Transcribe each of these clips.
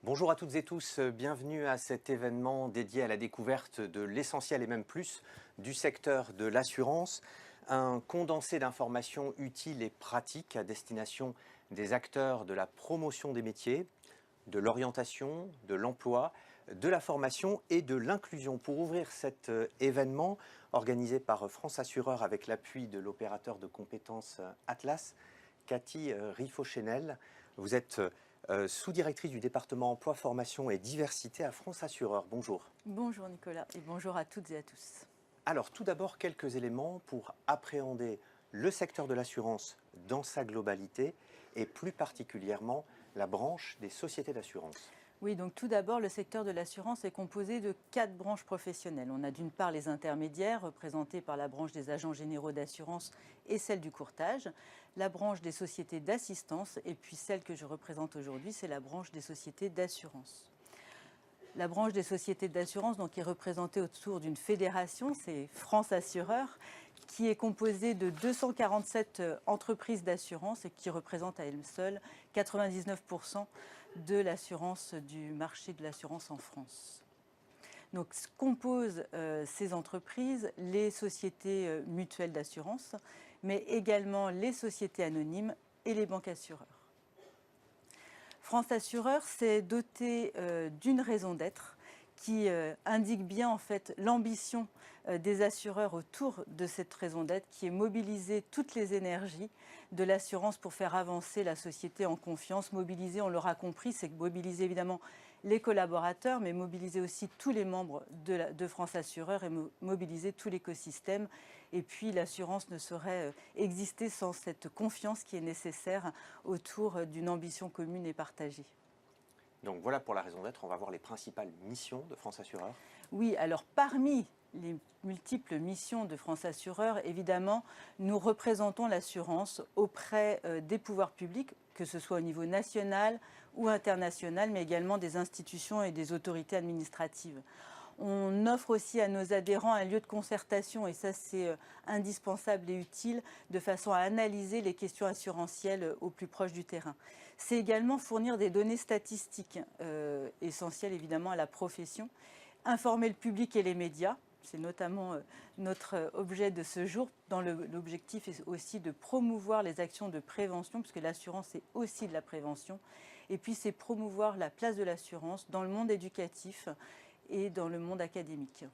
Bonjour à toutes et tous, bienvenue à cet événement dédié à la découverte de l'essentiel et même plus du secteur de l'assurance. Un condensé d'informations utiles et pratiques à destination des acteurs de la promotion des métiers, de l'orientation, de l'emploi, de la formation et de l'inclusion. Pour ouvrir cet événement organisé par France Assureur avec l'appui de l'opérateur de compétences Atlas, Cathy Riffau-Chenel, vous êtes sous-directrice du département emploi, formation et diversité à France Assureur. Bonjour. Bonjour Nicolas et bonjour à toutes et à tous. Alors tout d'abord quelques éléments pour appréhender le secteur de l'assurance dans sa globalité et plus particulièrement la branche des sociétés d'assurance. Oui, donc tout d'abord, le secteur de l'assurance est composé de 4 branches professionnelles. On a d'une part les intermédiaires, représentés par la branche des agents généraux d'assurance et celle du courtage, la branche des sociétés d'assistance et puis celle que je représente aujourd'hui, c'est la branche des sociétés d'assurance. La branche des sociétés d'assurance donc, est représentée autour d'une fédération, c'est France Assureur, qui est composée de 247 entreprises d'assurance et qui représente à elle seule 99% de l'assurance du marché de l'assurance en France. Donc, composent ces entreprises les sociétés mutuelles d'assurance, mais également les sociétés anonymes et les banques assureurs. France Assureur s'est doté d'une raison d'être qui indique bien en fait l'ambition des assureurs autour de cette raison d'être, qui est mobiliser toutes les énergies de l'assurance pour faire avancer la société en confiance. Mobiliser, on l'aura compris, c'est mobiliser évidemment les collaborateurs, mais mobiliser aussi tous les membres de France Assureur et mobiliser tout l'écosystème. Et puis l'assurance ne saurait exister sans cette confiance qui est nécessaire autour d'une ambition commune et partagée. Donc voilà pour la raison d'être, on va voir les principales missions de France Assureur. Oui, alors parmi les multiples missions de France Assureur, évidemment, nous représentons l'assurance auprès des pouvoirs publics, que ce soit au niveau national ou international, mais également des institutions et des autorités administratives. On offre aussi à nos adhérents un lieu de concertation, et ça c'est indispensable et utile, de façon à analyser les questions assurantielles au plus proche du terrain. C'est également fournir des données statistiques essentielles évidemment à la profession, informer le public et les médias. C'est notamment notre objet de ce jour, dans l'objectif est aussi de promouvoir les actions de prévention, puisque l'assurance c'est aussi de la prévention. Et puis c'est promouvoir la place de l'assurance dans le monde éducatif et dans le monde académique.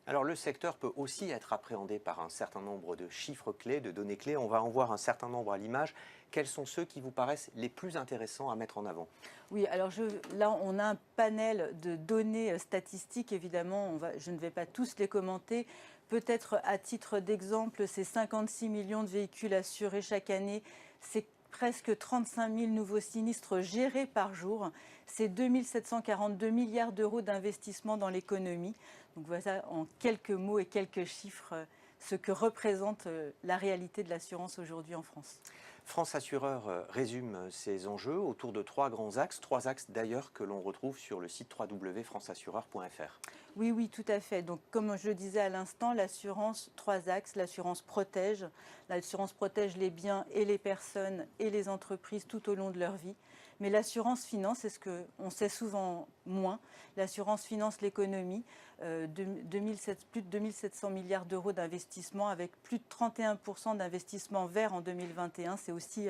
Alors le secteur peut aussi être appréhendé par un certain nombre de chiffres clés, de données clés. On va en voir un certain nombre à l'image. Quels sont ceux qui vous paraissent les plus intéressants à mettre en avant? Oui, alors là, on a un panel de données statistiques, évidemment, je ne vais pas tous les commenter. Peut-être à titre d'exemple, c'est 56 millions de véhicules assurés chaque année, c'est presque 35 000 nouveaux sinistres gérés par jour, c'est 2 742 milliards d'euros d'investissement dans l'économie. Donc voilà, en quelques mots et quelques chiffres, ce que représente la réalité de l'assurance aujourd'hui en France. France Assureur résume ses enjeux autour de 3 grands axes, 3 axes d'ailleurs que l'on retrouve sur le site www.franceassureur.fr. Oui, oui, tout à fait. Donc, comme je le disais à l'instant, l'assurance, 3 axes. L'assurance protège. L'assurance protège les biens et les personnes et les entreprises tout au long de leur vie. Mais l'assurance finance, c'est ce qu'on sait souvent moins. L'assurance finance l'économie. Plus de 2 700 milliards d'euros d'investissement avec plus de 31% d'investissement vert en 2021. C'est aussi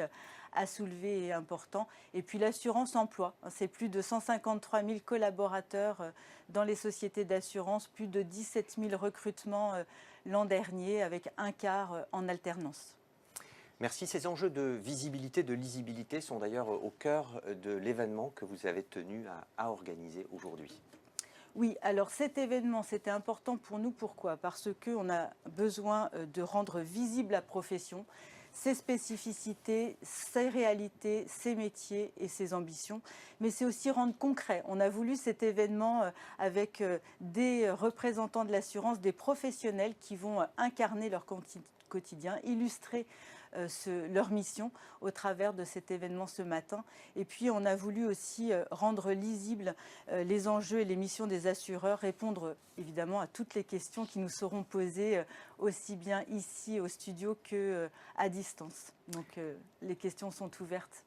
à soulever et important. Et puis l'assurance emploi, c'est plus de 153 000 collaborateurs dans les sociétés d'assurance, plus de 17 000 recrutements l'an dernier avec un quart en alternance. Merci. Ces enjeux de visibilité, de lisibilité sont d'ailleurs au cœur de l'événement que vous avez tenu à organiser aujourd'hui. Oui, alors cet événement, c'était important pour nous. Pourquoi? Parce qu'on a besoin de rendre visible la profession, ses spécificités, ses réalités, ses métiers et ses ambitions. Mais c'est aussi rendre concret. On a voulu cet événement avec des représentants de l'assurance, des professionnels qui vont incarner leur quotidien, illustrer leur mission au travers de cet événement ce matin. Et puis on a voulu aussi rendre lisibles les enjeux et les missions des assureurs, répondre évidemment à toutes les questions qui nous seront posées aussi bien ici au studio qu'à distance. Donc les questions sont ouvertes.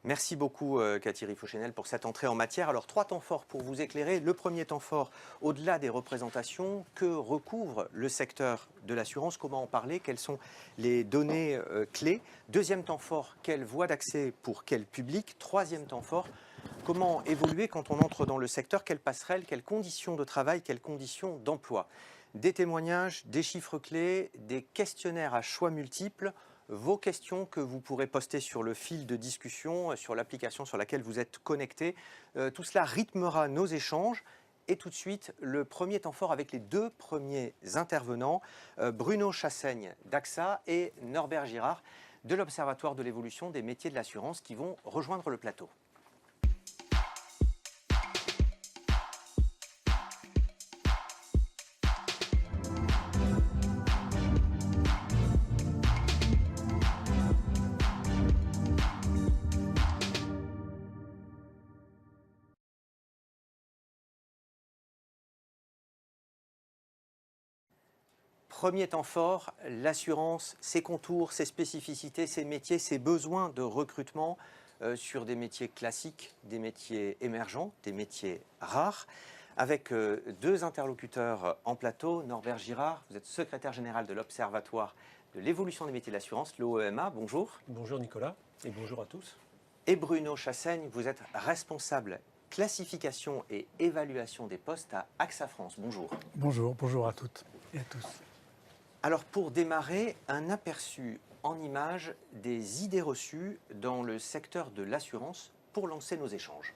Merci beaucoup Cathy Riffaut-Chenel pour cette entrée en matière. Alors 3 temps forts pour vous éclairer. Le premier temps fort, au-delà des représentations, que recouvre le secteur de l'assurance? Comment en parler? Quelles sont les données clés? Deuxième temps fort, quelle voie d'accès pour quel public? Troisième temps fort, comment évoluer quand on entre dans le secteur? Quelles passerelles, quelles conditions de travail, quelles conditions d'emploi? Des témoignages, des chiffres clés, des questionnaires à choix multiples, vos questions que vous pourrez poster sur le fil de discussion, sur l'application sur laquelle vous êtes connecté. Tout cela rythmera nos échanges. Et tout de suite, le premier temps fort avec les 2 premiers intervenants, Bruno Chassaigne d'AXA et Norbert Girard de l'Observatoire de l'évolution des métiers de l'assurance qui vont rejoindre le plateau. Premier temps fort, l'assurance, ses contours, ses spécificités, ses métiers, ses besoins de recrutement sur des métiers classiques, des métiers émergents, des métiers rares. Avec 2 interlocuteurs en plateau, Norbert Girard, vous êtes secrétaire général de l'Observatoire de l'évolution des métiers de l'assurance, l'OEMA, bonjour. Bonjour Nicolas et bonjour à tous. Et Bruno Chassaigne, vous êtes responsable classification et évaluation des postes à AXA France, bonjour. Bonjour à toutes et à tous. Alors pour démarrer, un aperçu en images des idées reçues dans le secteur de l'assurance pour lancer nos échanges.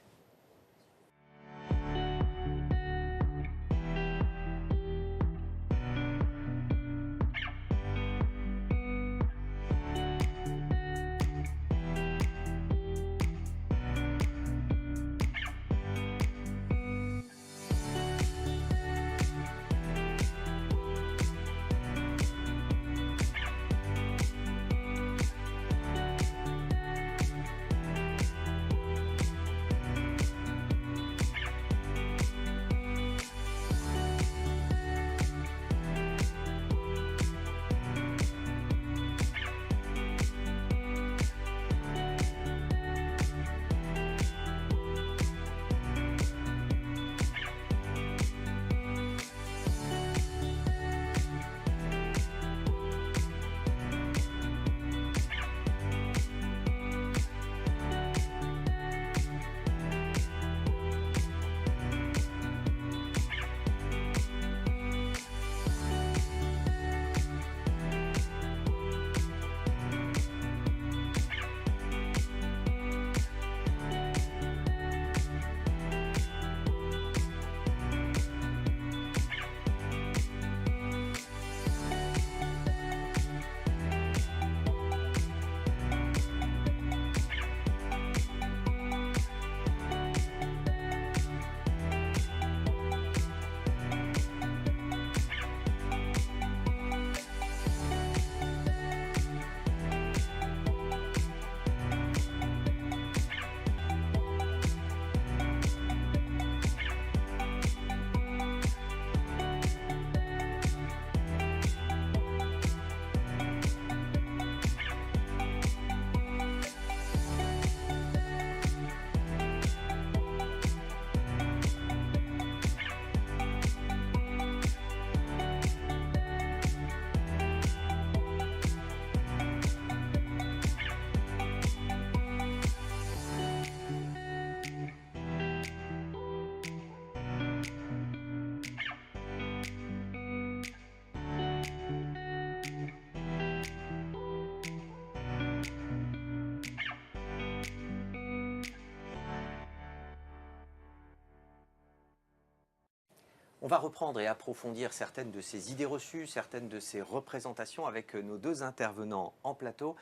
On va reprendre et approfondir certaines de ces idées reçues, certaines de ces représentations avec nos 2 intervenants en plateau.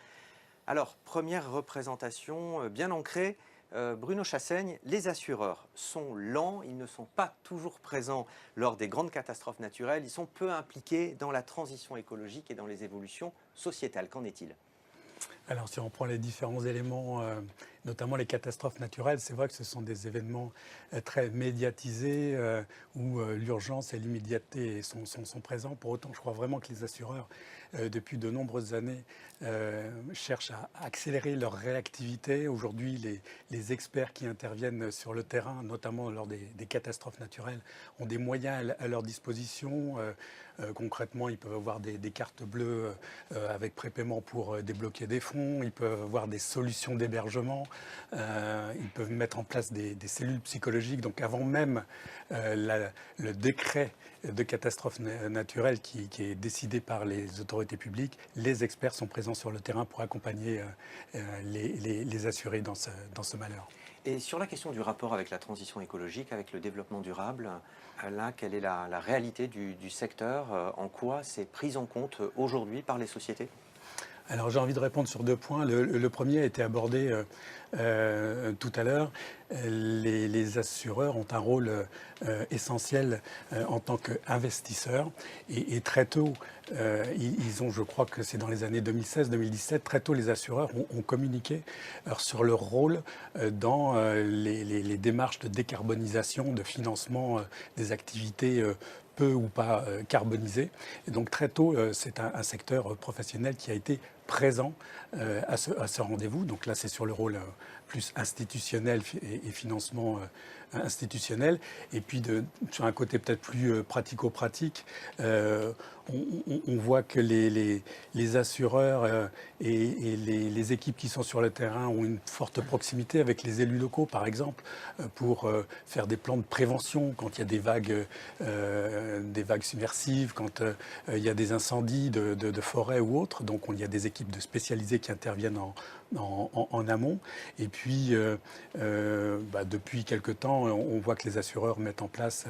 Alors, première représentation bien ancrée, Bruno Chassaigne, les assureurs sont lents, ils ne sont pas toujours présents lors des grandes catastrophes naturelles, ils sont peu impliqués dans la transition écologique et dans les évolutions sociétales. Qu'en est-il ? Alors, si on prend les différents éléments, notamment les catastrophes naturelles, c'est vrai que ce sont des événements très médiatisés où l'urgence et l'immédiateté sont présents. Pour autant, je crois vraiment que les assureurs, depuis de nombreuses années, cherchent à accélérer leur réactivité. Aujourd'hui, les experts qui interviennent sur le terrain, notamment lors des catastrophes naturelles, ont des moyens à leur disposition. Concrètement, ils peuvent avoir des cartes bleues avec prépaiement pour débloquer des fonds, ils peuvent avoir des solutions d'hébergement, ils peuvent mettre en place des cellules psychologiques. Donc avant même le décret de catastrophe naturelle qui est décidé par les autorités publiques, les experts sont présents sur le terrain pour accompagner les assurés dans ce malheur. Et sur la question du rapport avec la transition écologique, avec le développement durable, là, quelle est la réalité du secteur? En quoi c'est pris en compte aujourd'hui par les sociétés? Alors j'ai envie de répondre sur 2 points. Le premier a été abordé tout à l'heure. Les assureurs ont un rôle essentiel en tant qu'investisseurs. Et très tôt, ils ont, je crois que c'est dans les années 2016-2017, très tôt les assureurs ont communiqué sur leur rôle dans les démarches de décarbonisation, de financement des activités peu ou pas carbonisées. Et donc très tôt, c'est un secteur professionnel qui a été présent à ce rendez-vous. Donc là, c'est sur le rôle plus institutionnel et financement institutionnel. Et puis sur un côté peut-être plus pratico-pratique, on voit que les assureurs et les équipes qui sont sur le terrain ont une forte proximité avec les élus locaux, par exemple, pour faire des plans de prévention quand il y a des vagues submersives, quand il y a des incendies de forêt ou autres. Donc il y a des équipes de spécialisées qui interviennent en amont. Et puis, depuis quelque temps, on voit que les assureurs mettent en place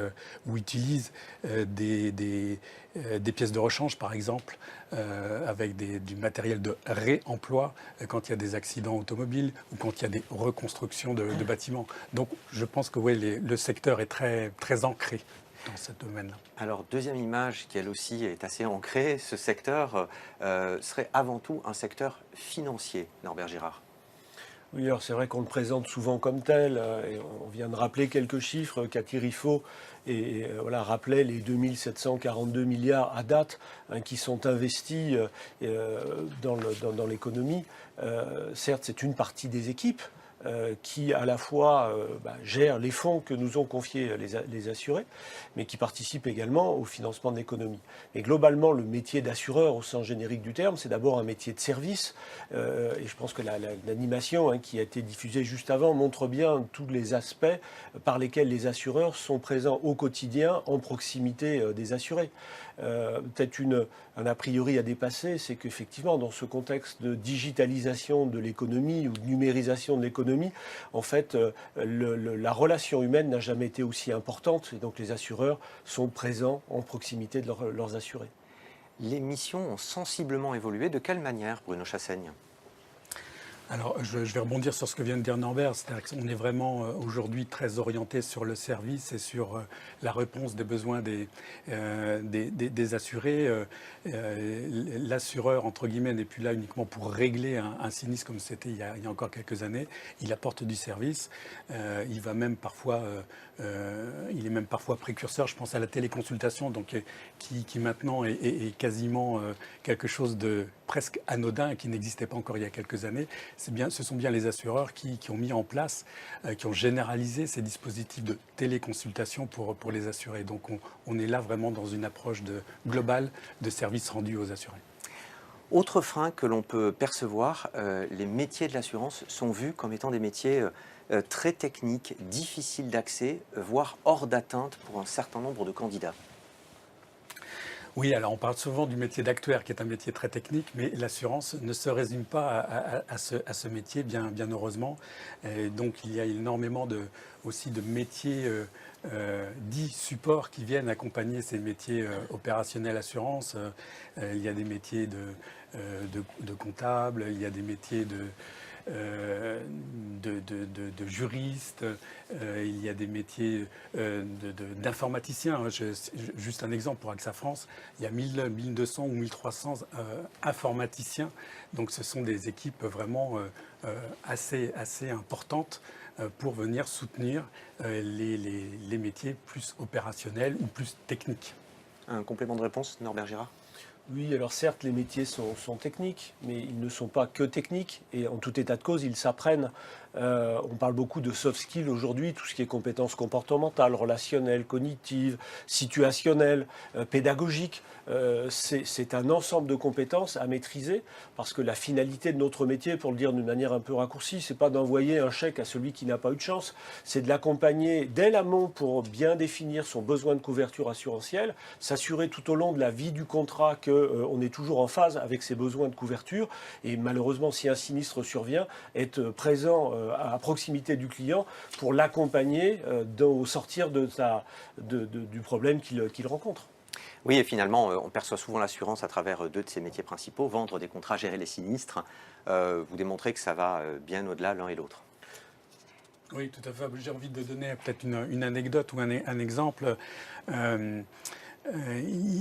ou utilisent des pièces de rechange, par exemple, avec du matériel de réemploi quand il y a des accidents automobiles ou quand il y a des reconstructions de bâtiments. Donc, je pense que le secteur est très, très ancré dans ce domaine-là. Alors, deuxième image qui, elle aussi, est assez ancrée, ce secteur serait avant tout un secteur financier, Norbert Girard. Oui, alors c'est vrai qu'on le présente souvent comme tel, et on vient de rappeler quelques chiffres. Cathy Riffaut rappelait les 2742 milliards à date qui sont investis dans l'économie. Certes, c'est une partie des équipes qui à la fois gèrent les fonds que nous ont confiés les assurés, mais qui participent également au financement de l'économie. Et globalement, le métier d'assureur, au sens générique du terme, c'est d'abord un métier de service. Et je pense que l'animation qui a été diffusée juste avant montre bien tous les aspects par lesquels les assureurs sont présents au quotidien en proximité des assurés. Peut-être un a priori à dépasser, c'est qu'effectivement, dans ce contexte de digitalisation de l'économie ou de numérisation de l'économie, en fait, la relation humaine n'a jamais été aussi importante. Et donc, les assureurs sont présents en proximité de leurs assurés. Les missions ont sensiblement évolué. De quelle manière, Bruno Chassaigne? Alors, je vais rebondir sur ce que vient de dire Norbert. C'est-à-dire qu'on est vraiment aujourd'hui très orienté sur le service et sur la réponse des besoins des assurés. L'assureur, entre guillemets, n'est plus là uniquement pour régler un sinistre comme c'était il y a encore quelques années. Il apporte du service. Il est même parfois précurseur. Je pense à la téléconsultation, donc, qui maintenant est quasiment quelque chose de presque anodin et qui n'existait pas encore il y a quelques années. Ce sont bien les assureurs qui ont mis en place, qui ont généralisé ces dispositifs de téléconsultation pour les assurés. Donc on est là vraiment dans une approche globale de services rendus aux assurés. Autre frein que l'on peut percevoir, les métiers de l'assurance sont vus comme étant des métiers très techniques, difficiles d'accès, voire hors d'atteinte pour un certain nombre de candidats. Oui, alors on parle souvent du métier d'actuaire, qui est un métier très technique, mais l'assurance ne se résume pas à ce métier, bien heureusement. Et donc il y a énormément aussi de métiers dits supports qui viennent accompagner ces métiers opérationnels assurance. Il y a des métiers de comptable, il y a des métiers de juristes, il y a des métiers d'informaticiens. Juste un exemple pour AXA France, il y a 1200 ou 1300 informaticiens. Donc ce sont des équipes vraiment assez importantes pour venir soutenir les métiers plus opérationnels ou plus techniques. Un complément de réponse, Norbert Girard? Oui, alors certes, les métiers sont techniques, mais ils ne sont pas que techniques. Et en tout état de cause, ils s'apprennent. On parle beaucoup de soft skills aujourd'hui, tout ce qui est compétences comportementales, relationnelles, cognitives, situationnelles, pédagogiques. C'est un ensemble de compétences à maîtriser, parce que la finalité de notre métier, pour le dire d'une manière un peu raccourcie, c'est pas d'envoyer un chèque à celui qui n'a pas eu de chance, c'est de l'accompagner dès l'amont pour bien définir son besoin de couverture assurantielle, s'assurer tout au long de la vie du contrat qu'on est toujours en phase avec ses besoins de couverture, et malheureusement, si un sinistre survient, être présent à proximité du client pour l'accompagner au sortir du problème qu'il rencontre. Oui, et finalement, on perçoit souvent l'assurance à travers deux de ses métiers principaux, vendre des contrats, gérer les sinistres. Vous démontrez que ça va bien au-delà l'un et l'autre. Oui, tout à fait. J'ai envie de donner peut-être une anecdote ou un exemple. Il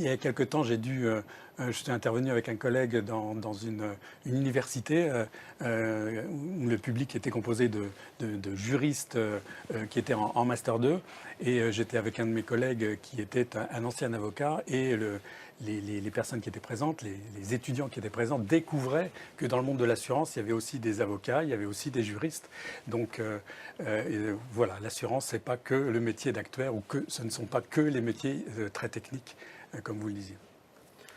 y a quelque temps, j'étais intervenu avec un collègue dans une université où le public était composé de juristes qui étaient en Master 2. Et j'étais avec un de mes collègues qui était un ancien avocat. Et les personnes qui étaient présentes, les étudiants qui étaient présents, découvraient que dans le monde de l'assurance, il y avait aussi des avocats, il y avait aussi des juristes. Donc voilà, l'assurance, ce n'est pas que le métier d'actuaire ou que ce ne sont pas que les métiers très techniques, comme vous le disiez.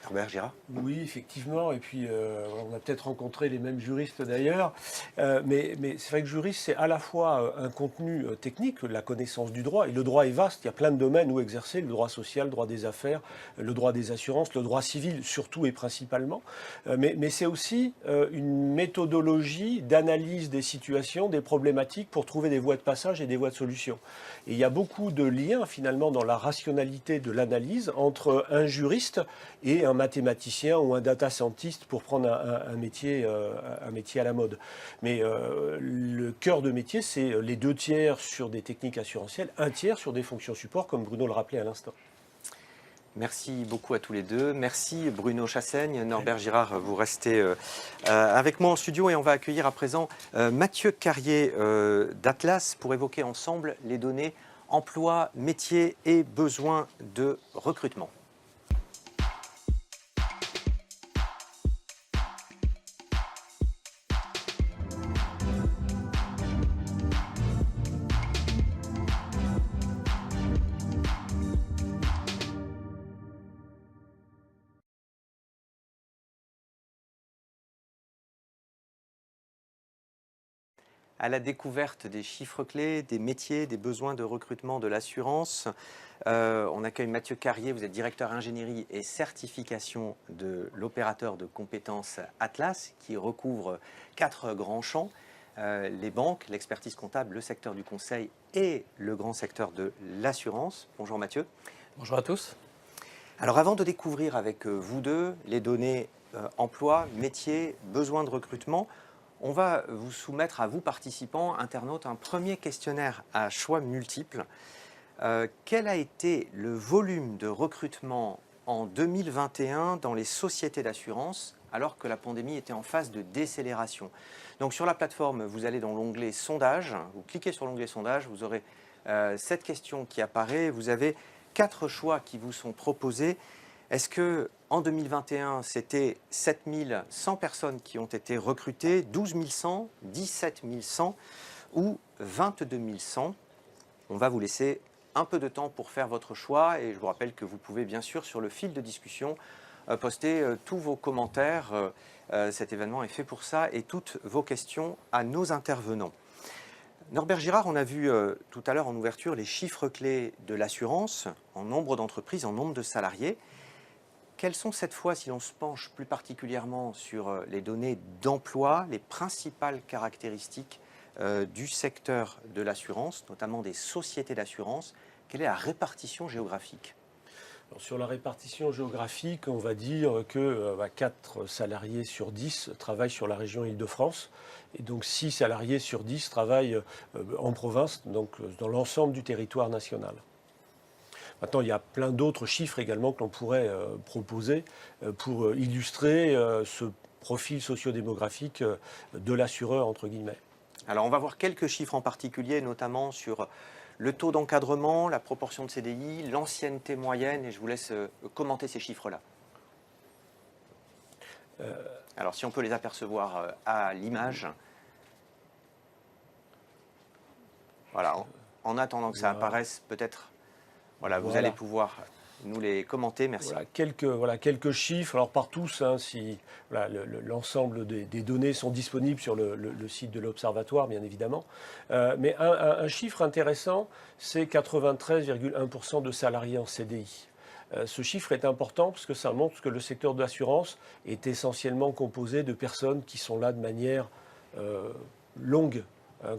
Norbert Girard? Oui, effectivement. Et puis, on a peut-être rencontré les mêmes juristes d'ailleurs. Mais c'est vrai que juriste, c'est à la fois un contenu technique, la connaissance du droit. Et le droit est vaste. Il y a plein de domaines où exercer. Le droit social, le droit des affaires, le droit des assurances, le droit civil surtout et principalement. Mais c'est aussi une méthodologie d'analyse des situations, des problématiques pour trouver des voies de passage et des voies de solution. Et il y a beaucoup de liens finalement dans la rationalité de l'analyse entre un juriste et un mathématicien ou un data scientist pour prendre un métier à la mode. Mais le cœur de métier, c'est les 2 tiers sur des techniques assurantielles, 1 tiers sur des fonctions support, comme Bruno le rappelait à l'instant. Merci beaucoup à tous les deux. Merci Bruno Chassaigne, Norbert Girard, vous restez avec moi en studio et on va accueillir à présent Mathieu Carrier d'Atlas pour évoquer ensemble les données emploi, métiers et besoins de recrutement. À la découverte des chiffres clés, des métiers, des besoins de recrutement de l'assurance. On accueille Mathieu Carrier, vous êtes directeur ingénierie et certification de l'opérateur de compétences Atlas, qui recouvre 4 grands champs, les banques, l'expertise comptable, le secteur du conseil et le grand secteur de l'assurance. Bonjour Mathieu. Bonjour à tous. Alors avant de découvrir avec vous deux les données emploi, métiers, besoins de recrutement, on va vous soumettre à vous, participants, internautes, un premier questionnaire à choix multiples. Quel a été le volume de recrutement en 2021 dans les sociétés d'assurance alors que la pandémie était en phase de décélération? Donc sur la plateforme, vous allez dans l'onglet sondage, vous cliquez sur l'onglet sondage, vous aurez cette question qui apparaît, vous avez 4 choix qui vous sont proposés. Est-ce que en 2021, c'était 7 100 personnes qui ont été recrutées, 12 100, 17 100 ou 22 100? On va vous laisser un peu de temps pour faire votre choix et je vous rappelle que vous pouvez bien sûr sur le fil de discussion poster tous vos commentaires. Cet événement est fait pour ça et toutes vos questions à nos intervenants. Norbert Girard, on a vu tout à l'heure en ouverture les chiffres clés de l'assurance en nombre d'entreprises, en nombre de salariés. Quelles sont cette fois, si l'on se penche plus particulièrement sur les données d'emploi, les principales caractéristiques du secteur de l'assurance, notamment des sociétés d'assurance? Quelle est la répartition géographique? Alors, sur la répartition géographique, on va dire que 4 salariés sur 10 travaillent sur la région Île-de-France. Et donc 6 salariés sur 10 travaillent en province, donc dans l'ensemble du territoire national. Maintenant, il y a plein d'autres chiffres également que l'on pourrait proposer pour illustrer ce profil sociodémographique de l'assureur, entre guillemets. Alors, on va voir quelques chiffres en particulier, notamment sur le taux d'encadrement, la proportion de CDI, l'ancienneté moyenne, et je vous laisse commenter ces chiffres-là. Alors, si on peut les apercevoir à l'image. Voilà, en attendant que ça apparaisse, peut-être, vous allez pouvoir nous les commenter. Merci. Quelques chiffres. Alors par tous, si l'ensemble des données sont disponibles sur le site de l'Observatoire, bien évidemment. Mais un chiffre intéressant, c'est 93,1% de salariés en CDI. Ce chiffre est important parce que ça montre que le secteur de l'assurance est essentiellement composé de personnes qui sont là de manière longue.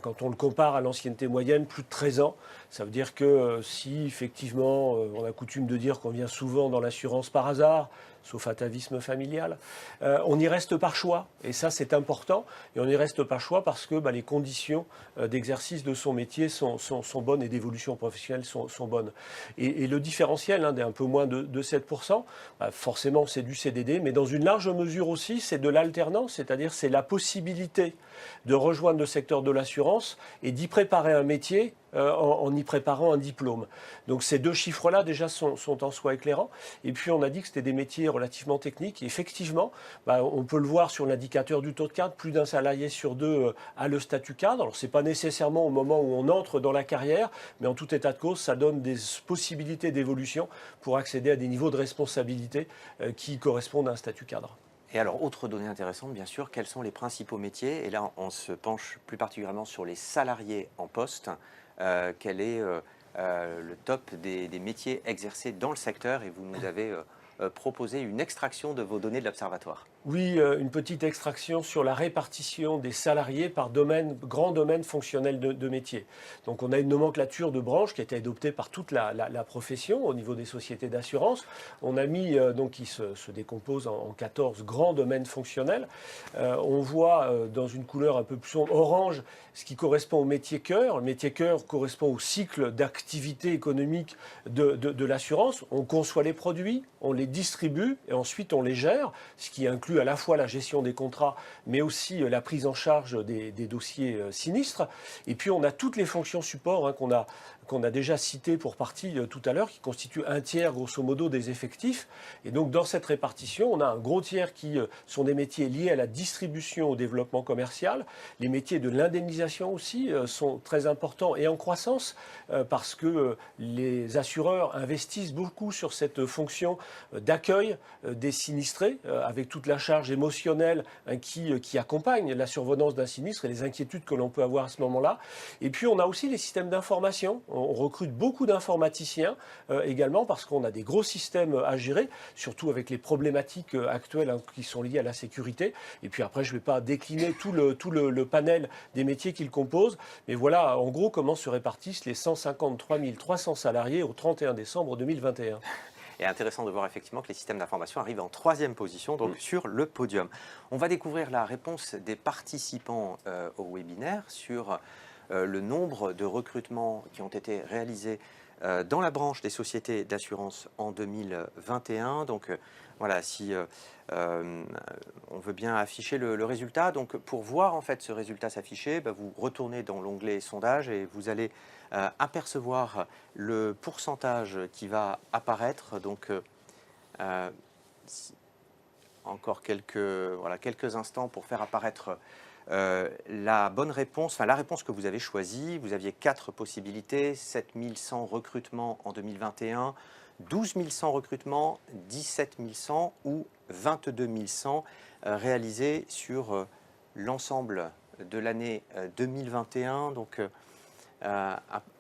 Quand on le compare à l'ancienneté moyenne, plus de 13 ans, ça veut dire que si effectivement, on a coutume de dire qu'on vient souvent dans l'assurance par hasard, sauf atavisme familial, on y reste par choix. Et ça, c'est important. Et on y reste par choix parce que les conditions d'exercice de son métier sont bonnes et d'évolution professionnelle sont bonnes. Et le différentiel d'un peu moins de 7%, forcément, c'est du CDD, mais dans une large mesure aussi, c'est de l'alternance, c'est-à-dire c'est la possibilité de rejoindre le secteur de l'assurance et d'y préparer un métier en y préparant un diplôme. Donc ces deux chiffres-là déjà sont en soi éclairants. Et puis on a dit que c'était des métiers relativement techniques. Et effectivement, on peut le voir sur l'indicateur du taux de cadre, plus d'un salarié sur deux a le statut cadre. Alors c'est pas nécessairement au moment où on entre dans la carrière, mais en tout état de cause, ça donne des possibilités d'évolution pour accéder à des niveaux de responsabilité qui correspondent à un statut cadre. Et alors, autre donnée intéressante, bien sûr, quels sont les principaux métiers? Et là, on se penche plus particulièrement sur les salariés en poste. Quel est le top des métiers exercés dans le secteur? Et vous nous avez proposé une extraction de vos données de l'Observatoire. Oui, une petite extraction sur la répartition des salariés par grand domaine fonctionnel de métier. Donc on a une nomenclature de branches qui a été adoptée par toute la profession au niveau des sociétés d'assurance. On a mis, qui se décompose en 14 grands domaines fonctionnels. On voit dans une couleur un peu plus sombre, orange, ce qui correspond au métier cœur. Le métier cœur correspond au cycle d'activité économique de l'assurance. On conçoit les produits, on les distribue et ensuite on les gère, ce qui inclut à la fois la gestion des contrats, mais aussi la prise en charge des dossiers sinistres. Et puis on a toutes les fonctions support qu'on a déjà citées pour partie tout à l'heure, qui constituent un tiers grosso modo des effectifs. Et donc dans cette répartition, on a un gros tiers qui sont des métiers liés à la distribution, au développement commercial. Les métiers de l'indemnisation aussi sont très importants et en croissance parce que les assureurs investissent beaucoup sur cette fonction d'accueil des sinistrés avec toute la charge émotionnelle qui accompagne la survenance d'un sinistre et les inquiétudes que l'on peut avoir à ce moment-là. Et puis on a aussi les systèmes d'information. On recrute beaucoup d'informaticiens également parce qu'on a des gros systèmes à gérer, surtout avec les problématiques actuelles qui sont liées à la sécurité. Et puis après, je ne vais pas décliner tout le panel des métiers qu'ils composent, mais voilà en gros comment se répartissent les 153 300 salariés au 31 décembre 2021. Et intéressant de voir effectivement que les systèmes d'information arrivent en 3e position, donc sur le podium. On va découvrir la réponse des participants au webinaire sur le nombre de recrutements qui ont été réalisés dans la branche des sociétés d'assurance en 2021. Donc voilà, si on veut bien afficher le résultat. Donc pour voir en fait ce résultat s'afficher, vous retournez dans l'onglet sondage et vous allez apercevoir le pourcentage qui va apparaître. Donc encore quelques instants pour faire apparaître la bonne réponse, la réponse que vous avez choisie. Vous aviez 4 possibilités: 7 100 recrutements en 2021, 12 100 recrutements, 17 100 ou 22 100 réalisés sur l'ensemble de l'année 2021. Donc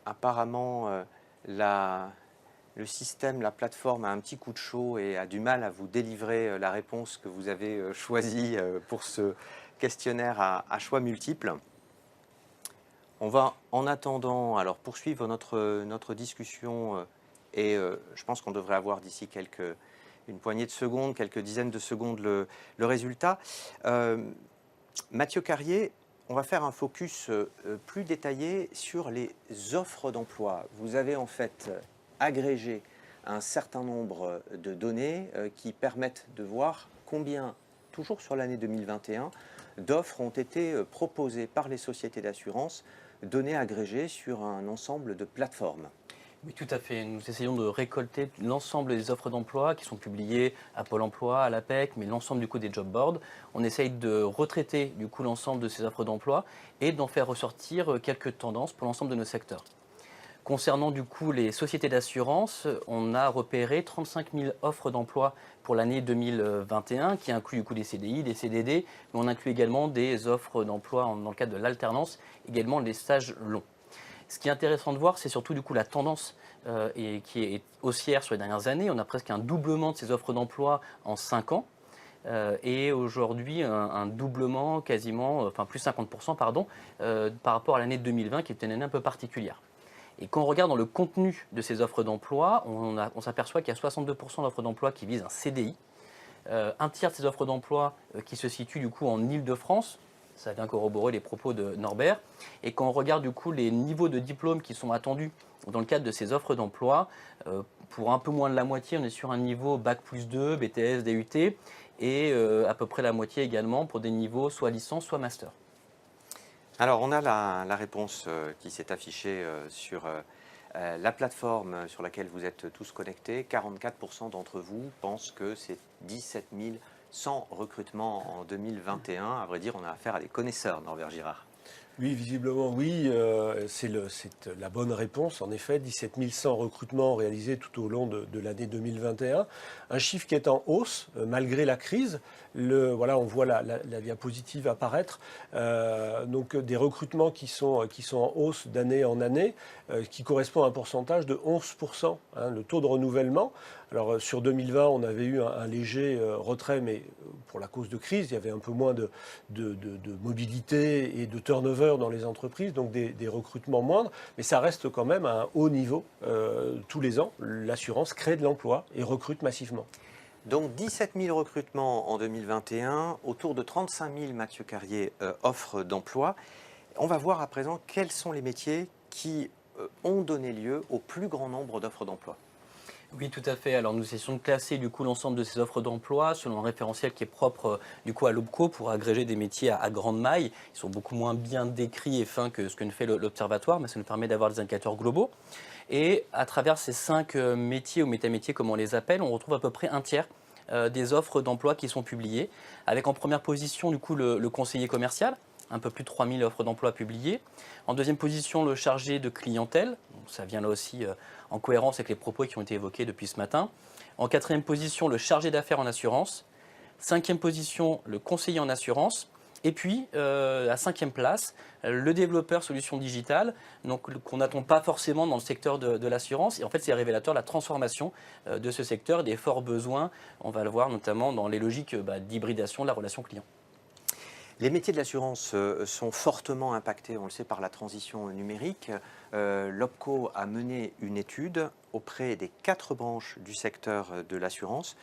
apparemment le système, la plateforme a un petit coup de chaud et a du mal à vous délivrer la réponse que vous avez choisie pour ce questionnaire à choix multiples. On va en attendant poursuivre notre discussion et je pense qu'on devrait avoir d'ici une poignée de secondes, quelques dizaines de secondes le résultat. Mathieu Carrier, on va faire un focus plus détaillé sur les offres d'emploi. Vous avez en fait agrégé un certain nombre de données qui permettent de voir combien, toujours sur l'année 2021, d'offres ont été proposées par les sociétés d'assurance, données agrégées sur un ensemble de plateformes. Oui, tout à fait. Nous essayons de récolter l'ensemble des offres d'emploi qui sont publiées à Pôle emploi, à l'APEC, mais l'ensemble du coup des job boards. On essaye de retraiter du coup l'ensemble de ces offres d'emploi et d'en faire ressortir quelques tendances pour l'ensemble de nos secteurs. Concernant du coup les sociétés d'assurance, on a repéré 35 000 offres d'emploi pour l'année 2021 qui inclut du coup des CDI, des CDD, mais on inclut également des offres d'emploi dans le cadre de l'alternance, également des stages longs. Ce qui est intéressant de voir, c'est surtout du coup la tendance qui est haussière sur les dernières années. On a presque un doublement de ces offres d'emploi en 5 ans. Et aujourd'hui, un doublement quasiment, enfin plus 50%, pardon, par rapport à l'année 2020 qui était une année un peu particulière. Et quand on regarde dans le contenu de ces offres d'emploi, on s'aperçoit qu'il y a 62% d'offres d'emploi qui visent un CDI, un tiers de ces offres d'emploi qui se situent du coup en Île-de-France. Ça vient corroborer les propos de Norbert. Et quand on regarde du coup les niveaux de diplôme qui sont attendus dans le cadre de ces offres d'emploi, pour un peu moins de la moitié, on est sur un niveau Bac+2, BTS, DUT, et à peu près la moitié également pour des niveaux soit licence, soit master. Alors, on a la réponse qui s'est affichée sur la plateforme sur laquelle vous êtes tous connectés. 44% d'entre vous pensent que c'est 17 100 recrutements en 2021. À vrai dire, on a affaire à des connaisseurs, Norbert Girard. Oui, visiblement, oui. C'est la bonne réponse. En effet, 17 100 recrutements réalisés tout au long de l'année 2021. Un chiffre qui est en hausse, malgré la crise. Voilà, on voit la diapositive apparaître. Donc, des recrutements qui sont en hausse d'année en année, qui correspond à un pourcentage de 11%, le taux de renouvellement. Alors, sur 2020, on avait eu un léger retrait, mais pour la cause de crise, il y avait un peu moins de mobilité et de turnover dans les entreprises, donc des recrutements moindres, mais ça reste quand même à un haut niveau. Tous les ans, l'assurance crée de l'emploi et recrute massivement. Donc 17 000 recrutements en 2021, autour de 35 000, Mathieu Carrier, offres d'emploi. On va voir à présent quels sont les métiers qui ont donné lieu au plus grand nombre d'offres d'emploi. Oui, tout à fait. Alors, nous essayons de classer du coup l'ensemble de ces offres d'emploi selon un référentiel qui est propre du coup à l'OBCO pour agréger des métiers à grande maille. Ils sont beaucoup moins bien décrits et fins que ce que nous fait l'Observatoire, mais ça nous permet d'avoir des indicateurs globaux. Et à travers ces 5 métiers ou métamétiers, comme on les appelle, on retrouve à peu près un tiers des offres d'emploi qui sont publiées, avec en première position du coup le conseiller commercial, un peu plus de 3000 offres d'emploi publiées. En deuxième position, le chargé de clientèle. Ça vient là aussi en cohérence avec les propos qui ont été évoqués depuis ce matin. En quatrième position, le chargé d'affaires en assurance. Cinquième position, le conseiller en assurance. Et puis, à cinquième place, le développeur solutions digitales, donc qu'on n'attend pas forcément dans le secteur de l'assurance. Et en fait, c'est révélateur de la transformation de ce secteur, des forts besoins. On va le voir notamment dans les logiques d'hybridation de la relation client. Les métiers de l'assurance sont fortement impactés, on le sait, par la transition numérique. L'OBCO a mené une étude auprès des 4 branches du secteur de l'assurance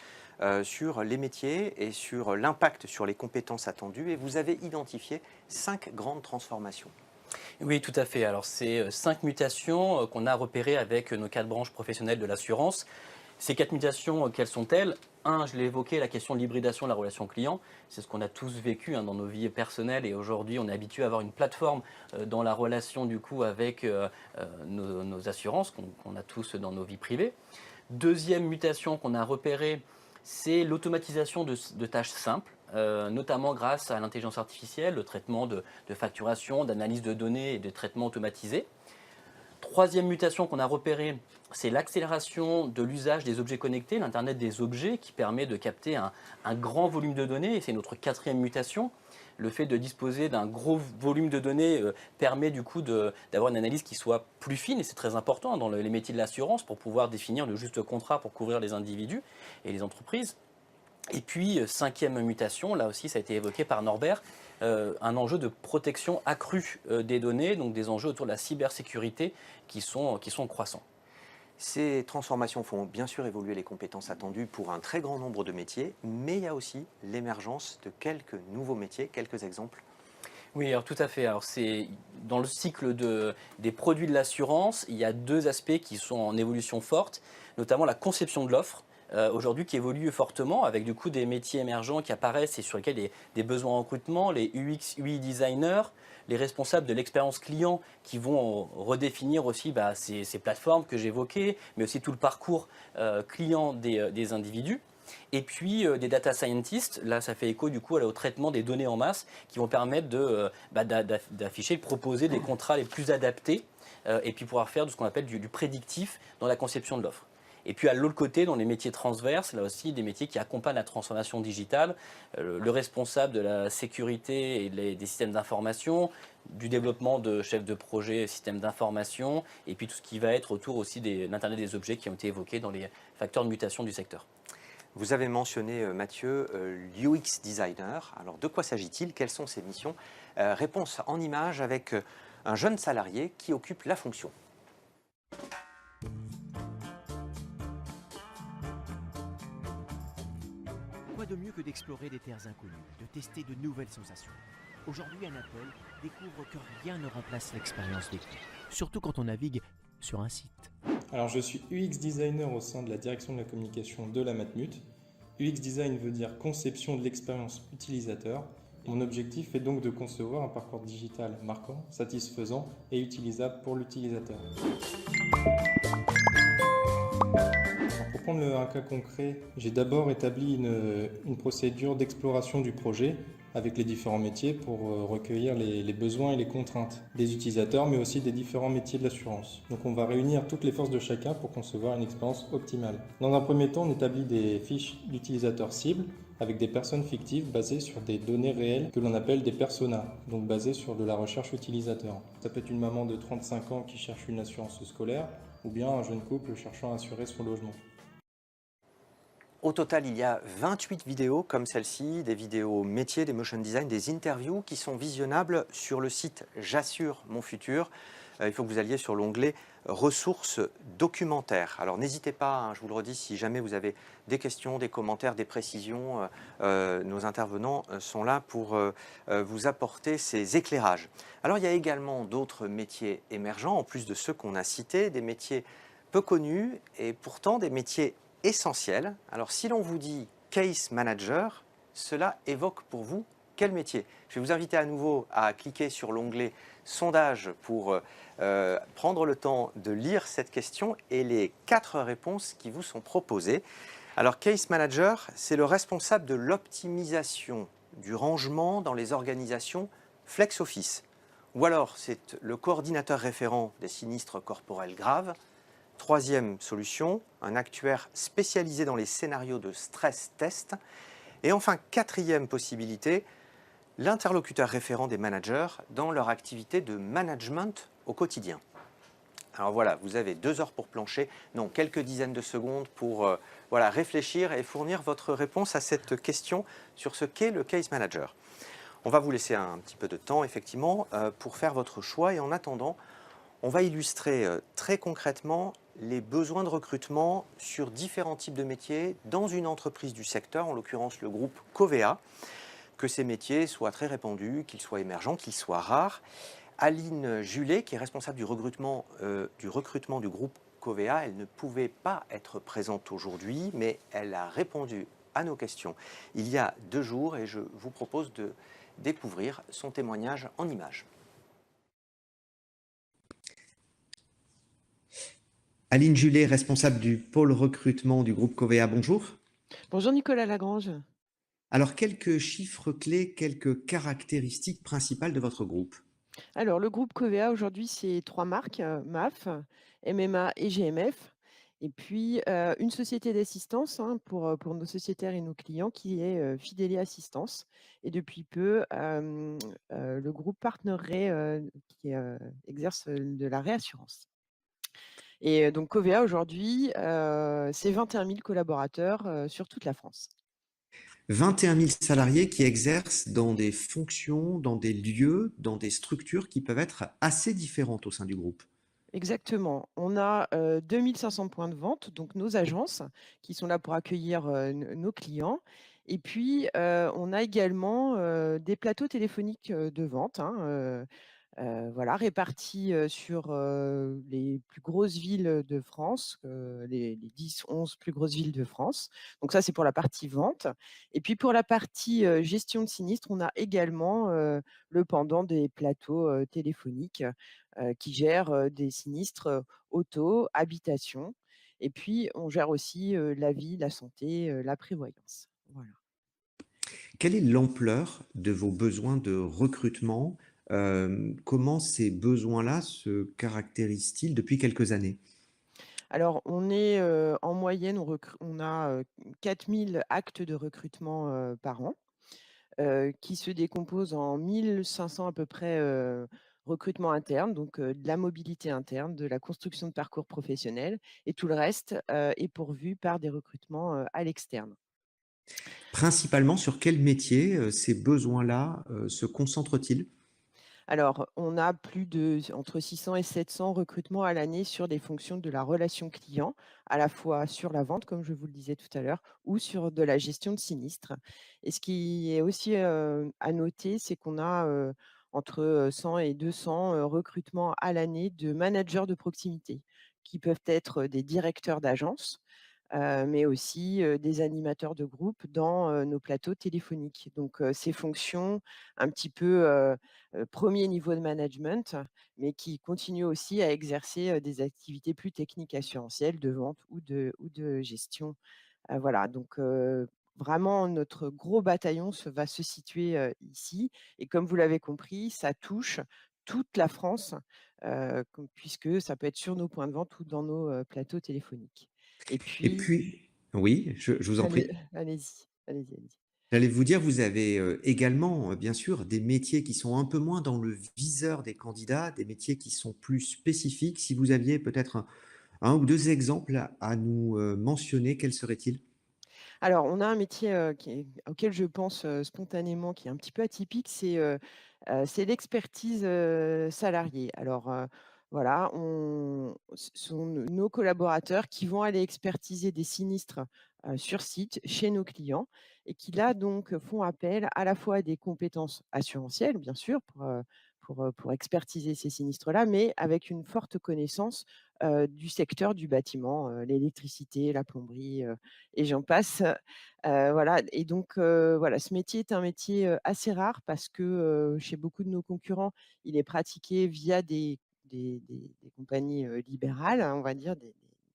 sur les métiers et sur l'impact sur les compétences attendues. Et vous avez identifié 5 grandes transformations. Oui, tout à fait. Alors, c'est 5 mutations qu'on a repérées avec nos 4 branches professionnelles de l'assurance. Ces 4 mutations, quelles sont-elles ? Un, je l'ai évoqué, la question de l'hybridation de la relation client. C'est ce qu'on a tous vécu dans nos vies personnelles et aujourd'hui, on est habitué à avoir une plateforme dans la relation du coup avec nos assurances qu'on a tous dans nos vies privées. Deuxième mutation qu'on a repérée, c'est l'automatisation de tâches simples, notamment grâce à l'intelligence artificielle, le traitement de facturation, d'analyse de données et de traitement automatisé. Troisième mutation qu'on a repérée, c'est l'accélération de l'usage des objets connectés, l'Internet des objets, qui permet de capter un grand volume de données. Et c'est notre 4e mutation. Le fait de disposer d'un gros volume de données permet du coup d'avoir une analyse qui soit plus fine. Et c'est très important dans les métiers de l'assurance pour pouvoir définir le juste contrat pour couvrir les individus et les entreprises. Et puis, 5e mutation, là aussi ça a été évoqué par Norbert, un enjeu de protection accrue des données, donc des enjeux autour de la cybersécurité qui sont croissants. Ces transformations font bien sûr évoluer les compétences attendues pour un très grand nombre de métiers, mais il y a aussi l'émergence de quelques nouveaux métiers, quelques exemples. Oui, alors tout à fait. Alors c'est dans le cycle des produits de l'assurance, il y a deux aspects qui sont en évolution forte, notamment la conception de l'offre. Aujourd'hui qui évolue fortement avec du coup des métiers émergents qui apparaissent et sur lesquels il y a des besoins en recrutement, les UX, UI designers, les responsables de l'expérience client qui vont redéfinir aussi ces plateformes que j'évoquais, mais aussi tout le parcours client des individus. Et puis des data scientists, là ça fait écho du coup au traitement des données en masse qui vont permettre d'afficher, de proposer des contrats les plus adaptés et puis pouvoir faire de ce qu'on appelle du prédictif dans la conception de l'offre. Et puis à l'autre côté, dans les métiers transverses, là aussi des métiers qui accompagnent la transformation digitale, le responsable de la sécurité et des systèmes d'information, du développement de chefs de projet systèmes d'information, et puis tout ce qui va être autour aussi de l'Internet des objets qui ont été évoqués dans les facteurs de mutation du secteur. Vous avez mentionné, Mathieu, l'UX designer. Alors, de quoi s'agit-il? Quelles sont ses missions? Réponse en images avec un jeune salarié qui occupe la fonction. Quoi de mieux que d'explorer des terres inconnues, de tester de nouvelles sensations? Aujourd'hui, un Apple découvre que rien ne remplace l'expérience vécue, surtout quand on navigue sur un site. Alors je suis UX designer au sein de la direction de la communication de la Matmut. UX design veut dire conception de l'expérience utilisateur. Mon objectif est donc de concevoir un parcours digital marquant, satisfaisant et utilisable pour l'utilisateur. Pour prendre un cas concret, j'ai d'abord établi une procédure d'exploration du projet avec les différents métiers pour recueillir les besoins et les contraintes des utilisateurs, mais aussi des différents métiers de l'assurance. Donc on va réunir toutes les forces de chacun pour concevoir une expérience optimale. Dans un premier temps, on établit des fiches d'utilisateurs cibles avec des personnes fictives basées sur des données réelles que l'on appelle des personas, donc basées sur de la recherche utilisateur. Ça peut être une maman de 35 ans qui cherche une assurance scolaire, ou bien un jeune couple cherchant à assurer son logement. Au total, il y a 28 vidéos comme celle-ci, des vidéos métiers, des motion design, des interviews qui sont visionnables sur le site J'assure mon futur. Il faut que vous alliez sur l'onglet ressources documentaires. Alors n'hésitez pas, hein, je vous le redis, si jamais vous avez des questions, des commentaires, des précisions, nos intervenants sont là pour vous apporter ces éclairages. Alors il y a également d'autres métiers émergents, en plus de ceux qu'on a cités, des métiers peu connus et pourtant des métiers essentiels. Alors si l'on vous dit case manager, cela évoque pour vous quel métier? Je vais vous inviter à nouveau à cliquer sur l'onglet sondage pour prendre le temps de lire cette question et les 4 réponses qui vous sont proposées. Alors case manager, c'est le responsable de l'optimisation du rangement dans les organisations flex office. Ou alors c'est le coordinateur référent des sinistres corporels graves. Troisième solution, un actuaire spécialisé dans les scénarios de stress test. Et enfin, quatrième possibilité, l'interlocuteur référent des managers dans leur activité de management au quotidien. Alors voilà, vous avez 2 heures pour plancher, non, quelques dizaines de secondes pour réfléchir et fournir votre réponse à cette question sur ce qu'est le case manager. On va vous laisser un petit peu de temps, effectivement, pour faire votre choix. Et en attendant, on va illustrer très concrètement les besoins de recrutement sur différents types de métiers dans une entreprise du secteur, en l'occurrence le groupe Covea. Que ces métiers soient très répandus, qu'ils soient émergents, qu'ils soient rares. Aline Julet, qui est responsable du recrutement du groupe Covea, elle ne pouvait pas être présente aujourd'hui, mais elle a répondu à nos questions il y a 2 jours et je vous propose de découvrir son témoignage en images. Aline Julet, responsable du pôle recrutement du groupe Covea, bonjour. Bonjour Nicolas Lagrange. Alors, quelques chiffres clés, quelques caractéristiques principales de votre groupe. Alors, le groupe Covea, aujourd'hui, c'est 3 marques, MAF, MMA et GMF. Et puis, une société d'assistance pour nos sociétaires et nos clients qui est Fideli Assistance. Et depuis peu, le groupe Partner qui exerce de la réassurance. Et donc, Covea, aujourd'hui, c'est 21 000 collaborateurs sur toute la France. 21 000 salariés qui exercent dans des fonctions, dans des lieux, dans des structures qui peuvent être assez différentes au sein du groupe. Exactement. On a 2 500 points de vente, donc nos agences qui sont là pour accueillir, nos clients et puis, on a également, des plateaux téléphoniques, de vente, hein, voilà, répartis, sur, les plus grosses villes de France, les 10-11 plus grosses villes de France. Donc ça, c'est pour la partie vente et puis pour la partie, gestion de sinistres, on a également, le pendant des plateaux, téléphoniques, qui gèrent, des sinistres, auto, habitation et puis on gère aussi, la vie, la santé, la prévoyance. Voilà. Quelle est l'ampleur de vos besoins de recrutement? Comment ces besoins-là se caractérisent-ils depuis quelques années? Alors, on est, en moyenne, on a, 4 000 actes de recrutement, par an, qui se décomposent en 1 500 à peu près, recrutements internes, donc de la mobilité interne, de la construction de parcours professionnels et tout le reste, est pourvu par des recrutements, à l'externe. Principalement sur quel métier, ces besoins-là, se concentrent-ils? Alors, on a plus de entre 600 et 700 recrutements à l'année sur des fonctions de la relation client, à la fois sur la vente, comme je vous le disais tout à l'heure, ou sur de la gestion de sinistres. Et ce qui est aussi à noter, c'est qu'on a entre 100 et 200 recrutements à l'année de managers de proximité, qui peuvent être des directeurs d'agence, mais aussi, des animateurs de groupe dans, nos plateaux téléphoniques. Donc, ces fonctions un petit peu, 1er niveau de management, mais qui continuent aussi à exercer, des activités plus techniques assurantielles de vente ou de gestion. Voilà, donc, vraiment notre gros bataillon va se situer, ici et comme vous l'avez compris, ça touche toute la France, puisque ça peut être sur nos points de vente ou dans nos, plateaux téléphoniques. Et Et puis puis oui, je vous en prie. allez-y. J'allais vous dire, vous avez, également, bien sûr, des métiers qui sont un peu moins dans le viseur des candidats, des métiers qui sont plus spécifiques. Si vous aviez peut-être un ou 2 exemples à nous, mentionner, quels seraient-ils? Alors, on a un métier, auquel je pense, spontanément, qui est un petit peu atypique, c'est l'expertise, salariée. Alors, voilà, ce sont nos collaborateurs qui vont aller expertiser des sinistres, sur site chez nos clients et qui là, donc, font appel à la fois à des compétences assurantielles, bien sûr, pour expertiser ces sinistres-là, mais avec une forte connaissance, du secteur du bâtiment, l'électricité, la plomberie, et j'en passe. Voilà et donc voilà, ce métier est un métier, assez rare parce que, chez beaucoup de nos concurrents, il est pratiqué via des compagnies, libérales, hein, on va dire,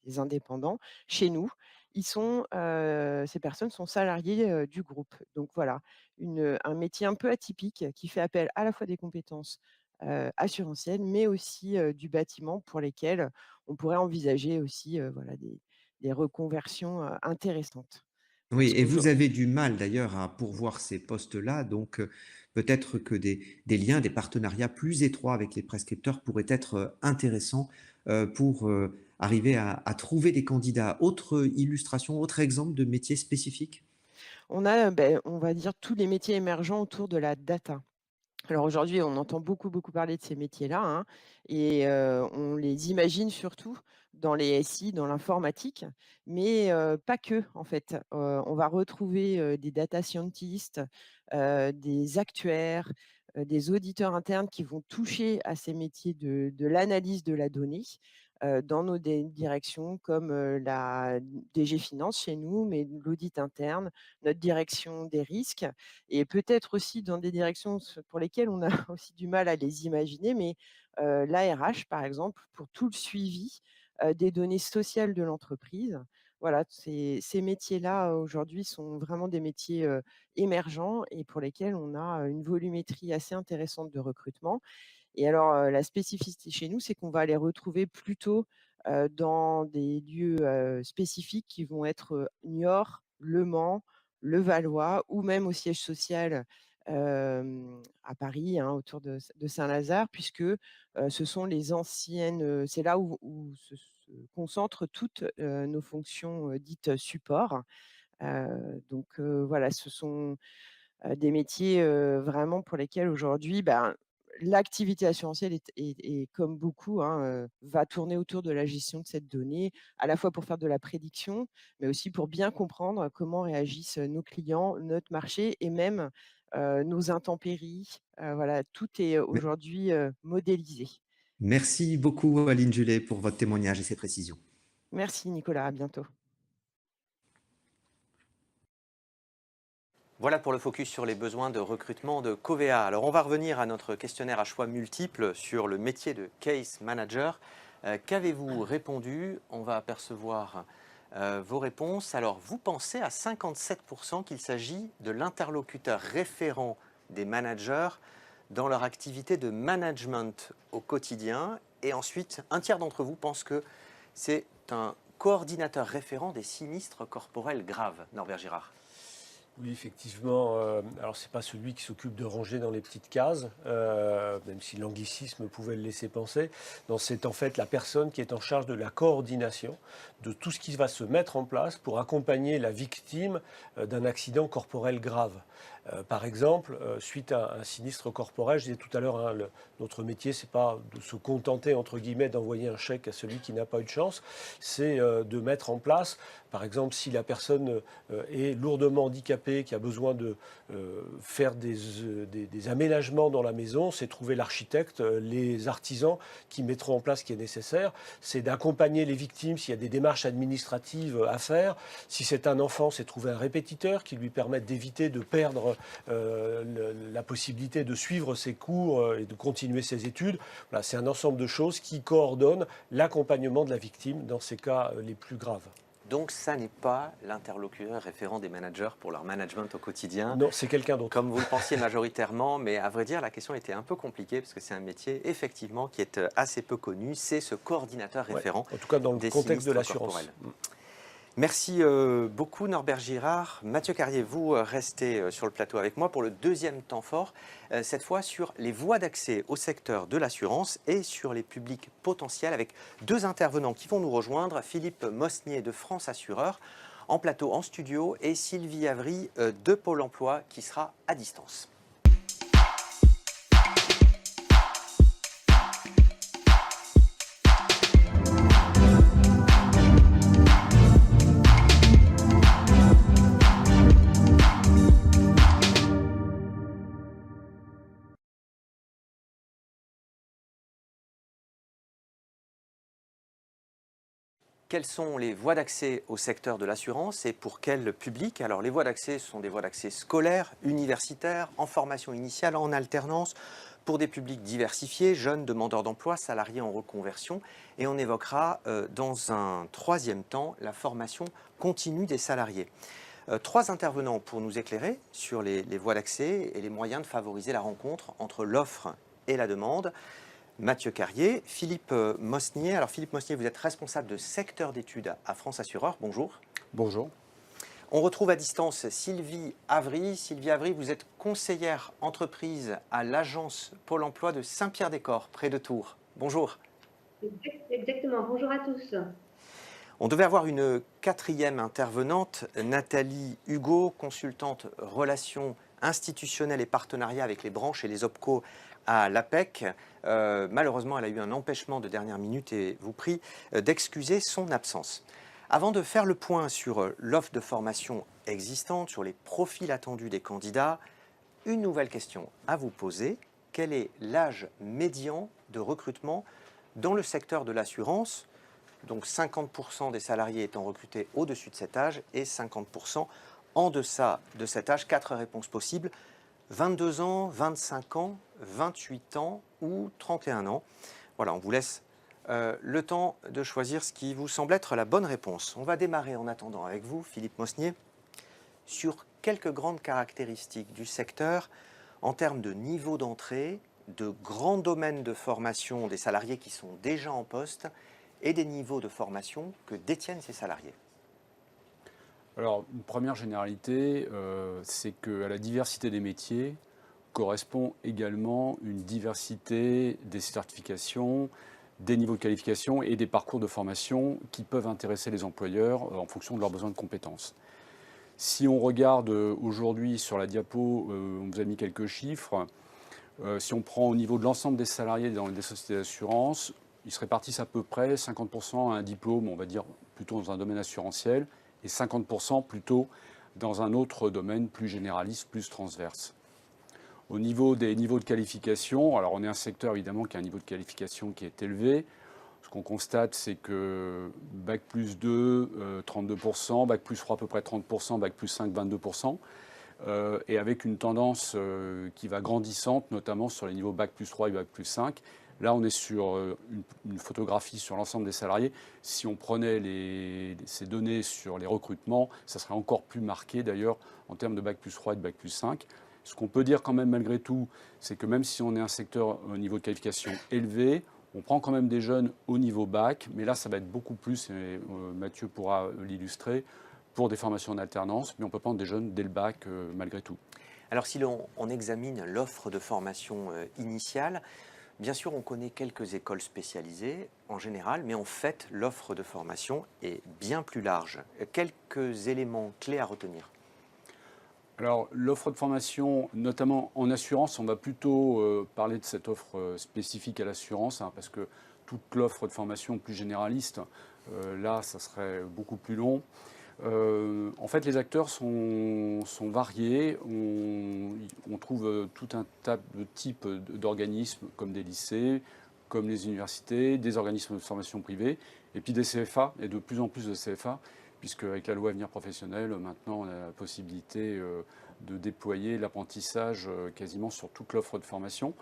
des indépendants. Chez nous, ces personnes sont salariées, du groupe. Donc voilà, un métier un peu atypique qui fait appel à la fois des compétences, assurantielles, mais aussi, du bâtiment pour lesquelles on pourrait envisager aussi, voilà des reconversions, intéressantes. Oui, Parce et vous qu'aujourd'hui avez du mal d'ailleurs à pourvoir ces postes-là, donc peut-être que des liens, des partenariats plus étroits avec les prescripteurs pourraient être, intéressants, pour, arriver à trouver des candidats. Autre illustration, autre exemple de métier spécifique? on a, on va dire tous les métiers émergents autour de la data. Alors aujourd'hui, on entend beaucoup, beaucoup parler de ces métiers-là, hein, et on les imagine surtout dans les SI, dans l'informatique, mais pas que en fait. On va retrouver, des data scientists, des actuaires, des auditeurs internes qui vont toucher à ces métiers de l'analyse de la donnée, dans nos directions comme, la DG Finance chez nous, mais l'audit interne, notre direction des risques et peut-être aussi dans des directions pour lesquelles on a aussi du mal à les imaginer, mais l'ARH, par exemple, pour tout le suivi des données sociales de l'entreprise. Voilà, ces métiers-là, aujourd'hui, sont vraiment des métiers émergents et pour lesquels on a une volumétrie assez intéressante de recrutement. Et alors, la spécificité chez nous, c'est qu'on va les retrouver plutôt, dans des lieux, spécifiques qui vont être, Niort, Le Mans, Levallois ou même au siège social, à Paris, hein, autour de Saint-Lazare puisque, ce sont les anciennes, c'est là où se concentrent toutes, nos fonctions, dites support. Donc, voilà, ce sont, des métiers, vraiment pour lesquels aujourd'hui, ben, l'activité assurantielle est comme beaucoup, hein, va tourner autour de la gestion de cette donnée, à la fois pour faire de la prédiction, mais aussi pour bien comprendre comment réagissent nos clients, notre marché et même, nos intempéries. Voilà, tout est Mais- aujourd'hui, modélisé. Merci beaucoup, Aline Julet, pour votre témoignage et ces précisions. Merci Nicolas, à bientôt. Voilà pour le focus sur les besoins de recrutement de Covea. Alors on va revenir à notre questionnaire à choix multiples sur le métier de case manager. Qu'avez-vous répondu? On va apercevoir vos réponses. Alors vous pensez à 57% qu'il s'agit de l'interlocuteur référent des managers dans leur activité de management au quotidien. Et ensuite, un tiers d'entre vous pense que c'est un coordinateur référent des sinistres corporels graves. Norbert Girard. Oui, effectivement. Alors, ce n'est pas celui qui s'occupe de ranger dans les petites cases, même si l'anglicisme pouvait le laisser penser. Non, c'est en fait la personne qui est en charge de la coordination de tout ce qui va se mettre en place pour accompagner la victime d'un accident corporel grave. Par exemple, suite à un sinistre corporel, je disais tout à l'heure, hein, notre métier, ce n'est pas de se contenter, entre guillemets, d'envoyer un chèque à celui qui n'a pas eu de chance, c'est de mettre en place, par exemple, si la personne est lourdement handicapée, qui a besoin de faire des aménagements dans la maison, c'est trouver l'architecte, les artisans qui mettront en place ce qui est nécessaire, c'est d'accompagner les victimes s'il y a des démarches administratives à faire. Si c'est un enfant, c'est trouver un répétiteur qui lui permette d'éviter de perdre la possibilité de suivre ses cours et de continuer ses études. Voilà, c'est un ensemble de choses qui coordonnent l'accompagnement de la victime dans ces cas les plus graves. Donc, ça n'est pas l'interlocuteur référent des managers pour leur management au quotidien. Non, c'est quelqu'un d'autre. Comme vous le pensiez majoritairement, mais à vrai dire, la question était un peu compliquée parce que c'est un métier, effectivement, qui est assez peu connu. C'est ce coordinateur référent. En tout cas, dans le des contexte de sinistres l'assurance. corporels. Merci beaucoup Norbert Girard. Mathieu Carrier, vous restez sur le plateau avec moi pour le deuxième temps fort, cette fois sur les voies d'accès au secteur de l'assurance et sur les publics potentiels avec deux intervenants qui vont nous rejoindre, Philippe Mosnier de France Assureur en plateau en studio et Sylvie Avry de Pôle emploi qui sera à distance. Quelles sont les voies d'accès au secteur de l'assurance et pour quel public? Alors les voies d'accès sont des voies d'accès scolaires, universitaires, en formation initiale, en alternance, pour des publics diversifiés, jeunes, demandeurs d'emploi, salariés en reconversion. Et on évoquera dans un troisième temps la formation continue des salariés. Trois intervenants pour nous éclairer sur les voies d'accès et les moyens de favoriser la rencontre entre l'offre et la demande. Mathieu Carrier, Philippe Mosnier. Alors Philippe Mosnier, vous êtes responsable de secteur d'études à France Assureur. Bonjour. Bonjour. On retrouve à distance Sylvie Avry. Sylvie Avry, vous êtes conseillère entreprise à l'agence Pôle emploi de Saint-Pierre-des-Corps, près de Tours. Bonjour. Exactement, bonjour à tous. On devait avoir une quatrième intervenante, Nathalie Hugo, consultante relations institutionnelles et partenariats avec les branches et les OPCO à l'APEC. Malheureusement, elle a eu un empêchement de dernière minute et vous prie d'excuser son absence. Avant de faire le point sur l'offre de formation existante, sur les profils attendus des candidats, une nouvelle question à vous poser. Quel est l'âge médian de recrutement dans le secteur de l'assurance? Donc 50% des salariés étant recrutés au-dessus de cet âge et 50% en deçà de cet âge. 4 réponses possibles. 22 ans, 25 ans, 28 ans ou 31 ans. Voilà, on vous laisse le temps de choisir ce qui vous semble être la bonne réponse. On va démarrer en attendant avec vous, Philippe Mosnier, sur quelques grandes caractéristiques du secteur en termes de niveau d'entrée, de grands domaines de formation des salariés qui sont déjà en poste et des niveaux de formation que détiennent ces salariés. Alors, une première généralité, c'est qu'à la diversité des métiers correspond également une diversité des certifications, des niveaux de qualification et des parcours de formation qui peuvent intéresser les employeurs en fonction de leurs besoins de compétences. Si on regarde aujourd'hui sur la diapo, on vous a mis quelques chiffres. Si on prend au niveau de l'ensemble des salariés dans les sociétés d'assurance, ils se répartissent à peu près 50% à un diplôme, on va dire plutôt dans un domaine assurantiel, et 50% plutôt dans un autre domaine plus généraliste, plus transverse. Au niveau des niveaux de qualification, alors on est un secteur évidemment qui a un niveau de qualification qui est élevé. Ce qu'on constate, c'est que Bac plus 2, 32%, Bac plus 3 à peu près 30%, Bac plus 5, 22%. Et avec une tendance qui va grandissante, notamment sur les niveaux Bac plus 3 et Bac plus 5. Là, on est sur une photographie sur l'ensemble des salariés. Si on prenait ces données sur les recrutements, ça serait encore plus marqué d'ailleurs en termes de Bac plus 3 et de Bac plus 5. Ce qu'on peut dire quand même malgré tout, c'est que même si on est un secteur au niveau de qualification élevé, on prend quand même des jeunes au niveau bac, mais là ça va être beaucoup plus, et Mathieu pourra l'illustrer, pour des formations en alternance, mais on peut prendre des jeunes dès le bac malgré tout. Alors si on examine l'offre de formation initiale, bien sûr on connaît quelques écoles spécialisées en général, mais en fait l'offre de formation est bien plus large. Quelques éléments clés à retenir. Alors, l'offre de formation, notamment en assurance, on va plutôt parler de cette offre spécifique à l'assurance, hein, parce que toute l'offre de formation plus généraliste, là, ça serait beaucoup plus long. En fait, les acteurs sont variés. On trouve tout un tas de types d'organismes, comme des lycées, comme les universités, des organismes de formation privés, et puis des CFA, et de plus en plus de CFA, puisque avec la loi Avenir Professionnel, maintenant on a la possibilité de déployer l'apprentissage quasiment sur toute l'offre de formation.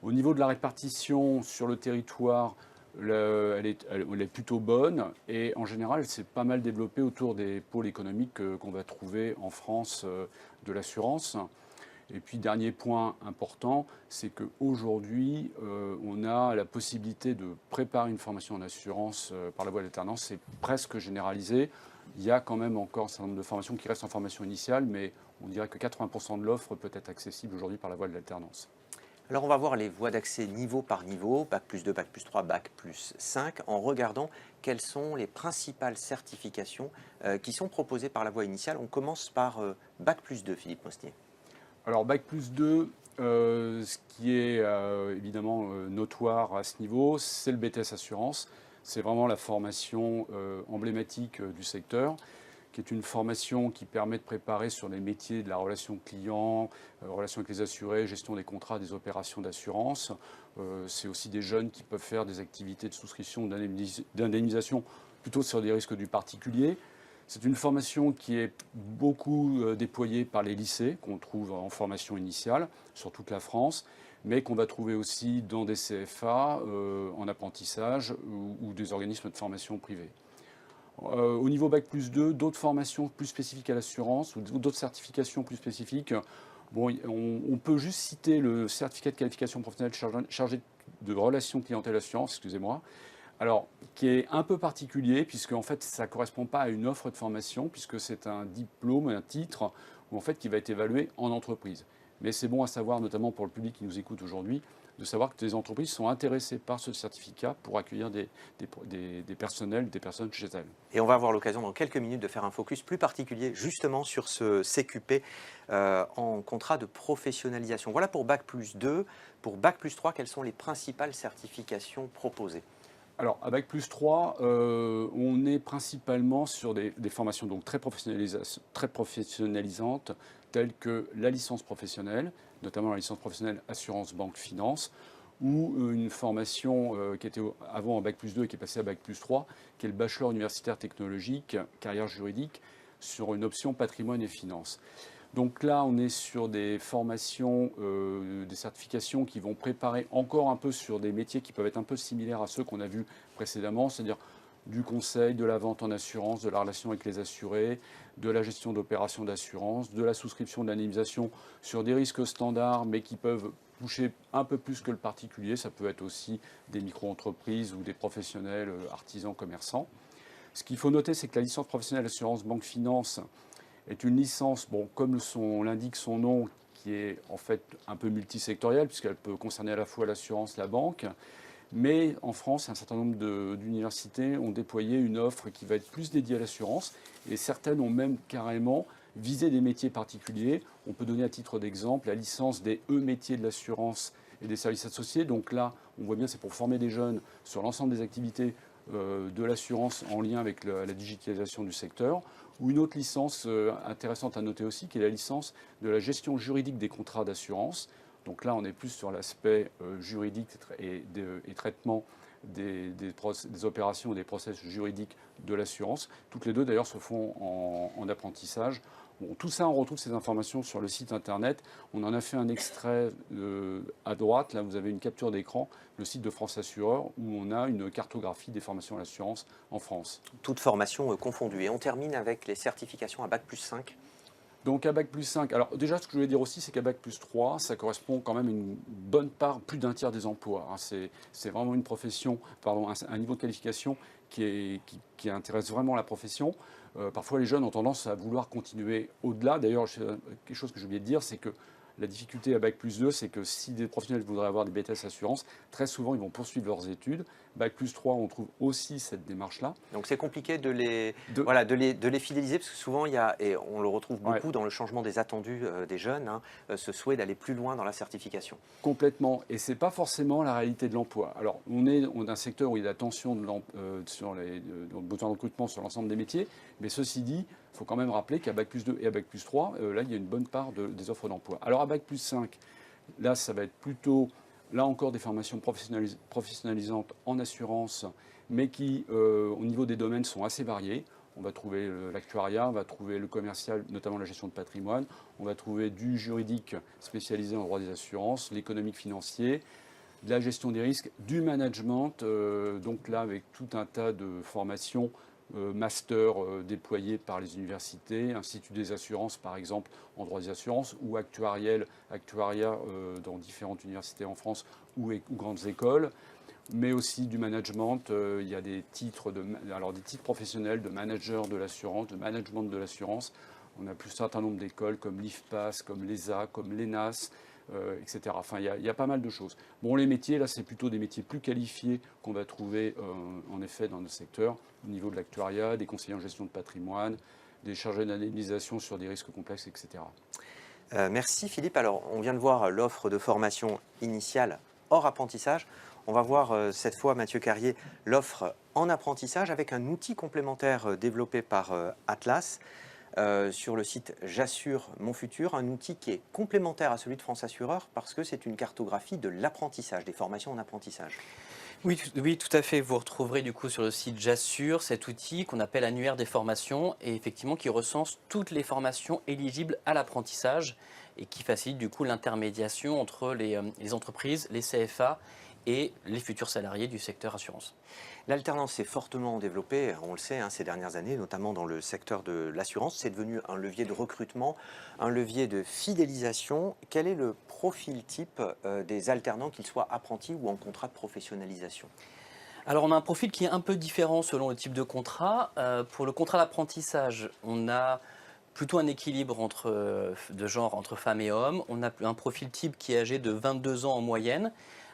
Au niveau de la répartition sur le territoire, elle est plutôt bonne, et en général elle s'est pas mal développée autour des pôles économiques qu'on va trouver en France de l'assurance. Et puis, dernier point important, c'est qu'aujourd'hui, on a la possibilité de préparer une formation en assurance par la voie d'alternance. C'est presque généralisé. Il y a quand même encore un certain nombre de formations qui restent en formation initiale, mais on dirait que 80% de l'offre peut être accessible aujourd'hui par la voie de l'alternance. Alors on va voir les voies d'accès niveau par niveau, Bac plus 2, Bac plus 3, Bac plus 5, en regardant quelles sont les principales certifications qui sont proposées par la voie initiale. On commence par Bac plus 2, Philippe Mosnier. Alors Bac plus 2, ce qui est évidemment notoire à ce niveau, c'est le BTS Assurance. C'est vraiment la formation emblématique du secteur, qui est une formation qui permet de préparer sur les métiers de la relation client, relation avec les assurés, gestion des contrats, des opérations d'assurance. C'est aussi des jeunes qui peuvent faire des activités de souscription, d'indemnisation, plutôt sur des risques du particulier. C'est une formation qui est beaucoup déployée par les lycées, qu'on trouve en formation initiale sur toute la France, mais qu'on va trouver aussi dans des CFA, en apprentissage ou des organismes de formation privés. Au niveau Bac plus 2, d'autres formations plus spécifiques à l'assurance ou d'autres certifications plus spécifiques. Bon, on peut juste citer le certificat de qualification professionnelle chargé de relations clientèle assurance, excusez-moi. Alors, qui est un peu particulier, puisque en fait, ça ne correspond pas à une offre de formation, puisque c'est un diplôme, un titre, où, en fait, qui va être évalué en entreprise. Mais c'est bon à savoir, notamment pour le public qui nous écoute aujourd'hui, de savoir que les entreprises sont intéressées par ce certificat pour accueillir des personnels, des personnes chez elles. Et on va avoir l'occasion dans quelques minutes de faire un focus plus particulier justement sur ce CQP en contrat de professionnalisation. Voilà pour Bac plus 2. Pour Bac plus 3, quelles sont les principales certifications proposées ? Alors, à Bac plus 3, on est principalement sur des formations donc très professionnalisantes, telles que la licence professionnelle, notamment la licence professionnelle assurance banque finance, ou une formation qui était avant en Bac plus 2 et qui est passée à Bac plus 3, qui est le bachelor universitaire technologique, carrière juridique, sur une option patrimoine et finance. Donc là, on est sur des formations, des certifications qui vont préparer encore un peu sur des métiers qui peuvent être un peu similaires à ceux qu'on a vus précédemment, c'est-à-dire du conseil, de la vente en assurance, de la relation avec les assurés, de la gestion d'opérations d'assurance, de la souscription de l'indemnisation sur des risques standards, mais qui peuvent toucher un peu plus que le particulier. Ça peut être aussi des micro-entreprises ou des professionnels, artisans, commerçants. Ce qu'il faut noter, c'est que la licence professionnelle assurance banque finance est une licence, bon, comme l'indique son nom, qui est en fait un peu multisectorielle, puisqu'elle peut concerner à la fois l'assurance, la banque. Mais en France, un certain nombre d'universités ont déployé une offre qui va être plus dédiée à l'assurance, et certaines ont même carrément viser des métiers particuliers. On peut donner à titre d'exemple la licence des E-métiers de l'assurance et des services associés. Donc là, on voit bien, c'est pour former des jeunes sur l'ensemble des activités de l'assurance en lien avec la digitalisation du secteur. Ou une autre licence intéressante à noter aussi, qui est la licence de la gestion juridique des contrats d'assurance. Donc là, on est plus sur l'aspect juridique et traitement des opérations et des process juridiques de l'assurance. Toutes les deux, d'ailleurs, se font en apprentissage. Bon, tout ça, on retrouve ces informations sur le site internet. On en a fait un extrait à droite. Là, vous avez une capture d'écran, le site de France Assureur, où on a une cartographie des formations à l'assurance en France. Toutes formations confondues. Et on termine avec les certifications à Bac+5. Donc à Bac+5, alors déjà ce que je voulais dire aussi, c'est qu'à Bac+3, ça correspond quand même à une bonne part, plus d'un tiers des emplois. C'est vraiment une profession, un niveau de qualification qui intéresse vraiment la profession. Parfois les jeunes ont tendance à vouloir continuer au-delà. D'ailleurs, quelque chose que j'ai oublié de dire, c'est que la difficulté à Bac+2, c'est que si des professionnels voudraient avoir des BTS assurance, très souvent ils vont poursuivre leurs études. Bac+3, on trouve aussi cette démarche-là. Donc c'est compliqué de les fidéliser, parce que souvent, il y a, et on le retrouve beaucoup dans le changement des attendus des jeunes, ce souhait d'aller plus loin dans la certification. Complètement, et ce n'est pas forcément la réalité de l'emploi. Alors on est dans un secteur où il y a de la tension sur les besoins de recrutement sur l'ensemble des métiers, mais ceci dit, il faut quand même rappeler qu'à Bac+2 et à Bac+3, là il y a une bonne part des offres d'emploi. Alors à Bac+5, là ça va être plutôt... Là encore, des formations professionnalisantes en assurance, mais qui, au niveau des domaines, sont assez variées. On va trouver l'actuariat, on va trouver le commercial, notamment la gestion de patrimoine. On va trouver du juridique spécialisé en droit des assurances, l'économique financier, de la gestion des risques, du management. Donc là, avec tout un tas de formations, master déployés par les universités, Institut des assurances par exemple en droit des assurances, ou actuariat dans différentes universités en France ou grandes écoles, mais aussi du management. Il y a des titres, des titres professionnels de manager de l'assurance, de management de l'assurance. On a plus un certain nombre d'écoles comme l'IFPAS, comme l'ESA, comme l'ENAS, etc. Enfin, il y a pas mal de choses. Bon, les métiers, là, c'est plutôt des métiers plus qualifiés qu'on va trouver, en effet, dans nos secteurs, au niveau de l'actuariat, des conseillers en gestion de patrimoine, des chargés d'indemnisation sur des risques complexes, etc. Merci Philippe. Alors, on vient de voir l'offre de formation initiale hors apprentissage. On va voir cette fois, Mathieu Carrier, l'offre en apprentissage avec un outil complémentaire développé par Atlas. Sur le site J'assure mon futur, un outil qui est complémentaire à celui de France Assureur parce que c'est une cartographie de l'apprentissage, des formations en apprentissage. Oui, tout à fait. Vous retrouverez du coup sur le site J'assure cet outil qu'on appelle annuaire des formations et effectivement qui recense toutes les formations éligibles à l'apprentissage et qui facilite du coup l'intermédiation entre les entreprises, les CFA et les futurs salariés du secteur assurance. L'alternance s'est fortement développée, on le sait, ces dernières années, notamment dans le secteur de l'assurance. C'est devenu un levier de recrutement, un levier de fidélisation. Quel est le profil type des alternants, qu'ils soient apprentis ou en contrat de professionnalisation ? Alors on a un profil qui est un peu différent selon le type de contrat. Pour le contrat d'apprentissage, on a plutôt un équilibre de genre entre femmes et hommes. On a un profil type qui est âgé de 22 ans en moyenne,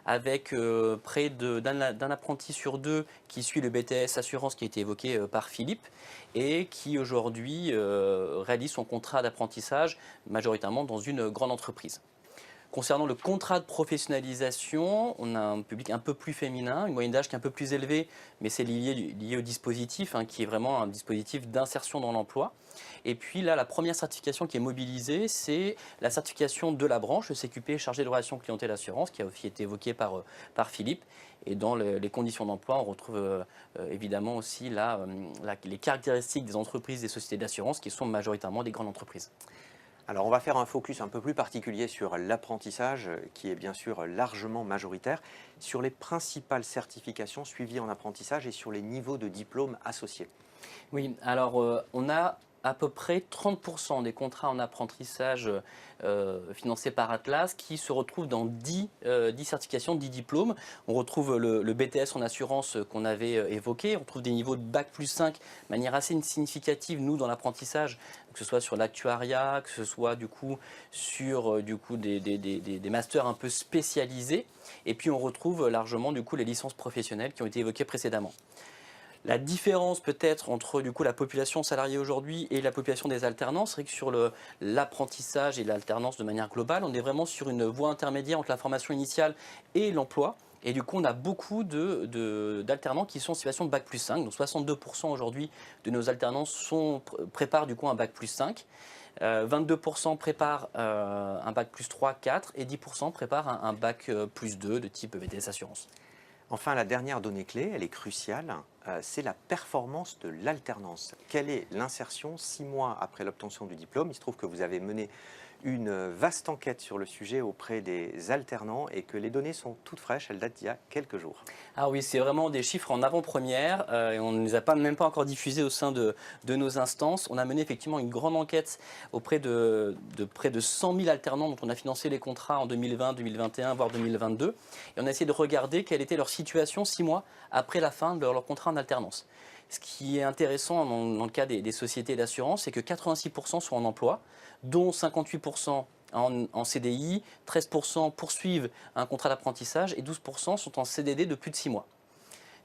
avec près d'un apprenti sur deux qui suit le BTS Assurance qui a été évoqué par Philippe et qui aujourd'hui réalise son contrat d'apprentissage majoritairement dans une grande entreprise. Concernant le contrat de professionnalisation, on a un public un peu plus féminin, une moyenne d'âge qui est un peu plus élevée, mais c'est lié au dispositif, qui est vraiment un dispositif d'insertion dans l'emploi. Et puis là, la première certification qui est mobilisée, c'est la certification de la branche, le CQP chargé de relations clientèle assurance, qui a aussi été évoqué par Philippe. Et dans les conditions d'emploi, on retrouve évidemment aussi les caractéristiques des entreprises, des sociétés d'assurance, qui sont majoritairement des grandes entreprises. Alors on va faire un focus un peu plus particulier sur l'apprentissage, qui est bien sûr largement majoritaire, sur les principales certifications suivies en apprentissage et sur les niveaux de diplôme associés. Oui, alors on a à peu près 30% des contrats en apprentissage financés par Atlas qui se retrouvent dans 10 certifications, 10 diplômes. On retrouve le BTS en assurance qu'on avait évoqué, on trouve des niveaux de Bac+5 de manière assez significative, nous, dans l'apprentissage, que ce soit sur l'actuariat, que ce soit du coup sur des masters un peu spécialisés. Et puis on retrouve largement du coup les licences professionnelles qui ont été évoquées précédemment. La différence peut-être entre du coup la population salariée aujourd'hui et la population des alternants, c'est que sur l'apprentissage et l'alternance de manière globale, on est vraiment sur une voie intermédiaire entre la formation initiale et l'emploi. Et du coup, on a beaucoup d'alternants qui sont en situation de bac plus 5. Donc 62% aujourd'hui de nos alternants préparent du coup un bac plus 5. 22% préparent un bac plus 3, 4 et 10% préparent un bac plus 2 de type BTS Assurance. Enfin, la dernière donnée clé, elle est cruciale, c'est la performance de l'alternance. Quelle est l'insertion 6 mois après l'obtention du diplôme? Il se trouve que vous avez mené une vaste enquête sur le sujet auprès des alternants et que les données sont toutes fraîches, elles datent d'il y a quelques jours. Ah oui, c'est vraiment des chiffres en avant-première et on ne les a même pas encore diffusés au sein de nos instances. On a mené effectivement une grande enquête auprès de près de 100 000 alternants dont on a financé les contrats en 2020, 2021, voire 2022. Et on a essayé de regarder quelle était leur situation 6 mois après la fin de leur contrat en alternance. Ce qui est intéressant dans le cas des sociétés d'assurance, c'est que 86% sont en emploi, dont 58% en CDI, 13% poursuivent un contrat d'apprentissage et 12% sont en CDD de plus de 6 mois.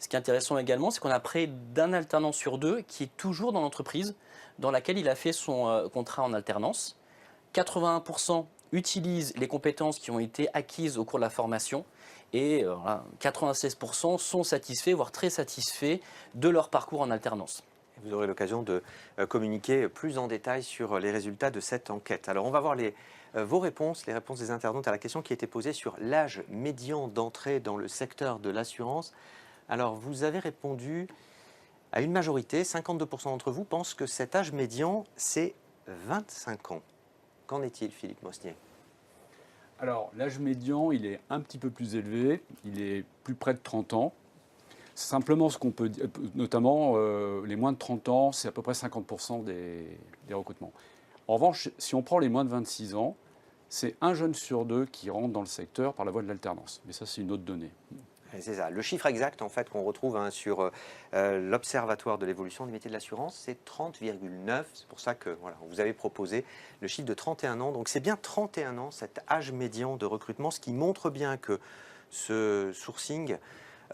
Ce qui est intéressant également, c'est qu'on a près d'un alternant sur 2 qui est toujours dans l'entreprise dans laquelle il a fait son contrat en alternance. 81% utilisent les compétences qui ont été acquises au cours de la formation et 96% sont satisfaits, voire très satisfaits de leur parcours en alternance. Vous aurez l'occasion de communiquer plus en détail sur les résultats de cette enquête. Alors on va voir vos réponses, les réponses des internautes à la question qui a été posée sur l'âge médian d'entrée dans le secteur de l'assurance. Alors vous avez répondu à une majorité, 52% d'entre vous pensent que cet âge médian c'est 25 ans. Qu'en est-il, Philippe Mosnier? Alors, l'âge médian, il est un petit peu plus élevé, il est plus près de 30 ans. Simplement, ce qu'on peut dire, notamment les moins de 30 ans, c'est à peu près 50% des recrutements. En revanche, si on prend les moins de 26 ans, c'est un jeune sur 2 qui rentre dans le secteur par la voie de l'alternance. Mais ça, c'est une autre donnée. C'est ça. Le chiffre exact en fait qu'on retrouve sur l'Observatoire de l'évolution des métiers de l'assurance, c'est 30,9. C'est pour ça que voilà, vous avez proposé le chiffre de 31 ans. Donc c'est bien 31 ans, cet âge médian de recrutement, ce qui montre bien que ce sourcing,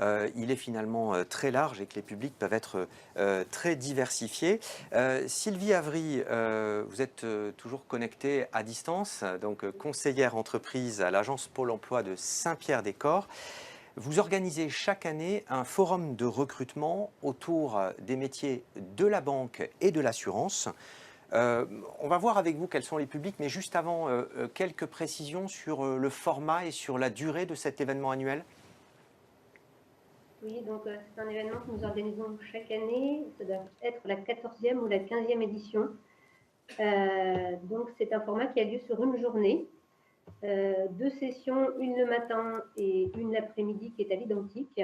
il est finalement très large et que les publics peuvent être très diversifiés. Sylvie Avry, vous êtes toujours connectée à distance, donc conseillère entreprise à l'agence Pôle emploi de Saint-Pierre-des-Corps. Vous organisez chaque année un forum de recrutement autour des métiers de la banque et de l'assurance. On va voir avec vous quels sont les publics, mais juste avant, quelques précisions sur le format et sur la durée de cet événement annuel. Oui, donc c'est un événement que nous organisons chaque année. Ça doit être la 14e ou la 15e édition. Donc c'est un format qui a lieu sur une journée. 2 sessions, une le matin et une l'après-midi qui est à l'identique.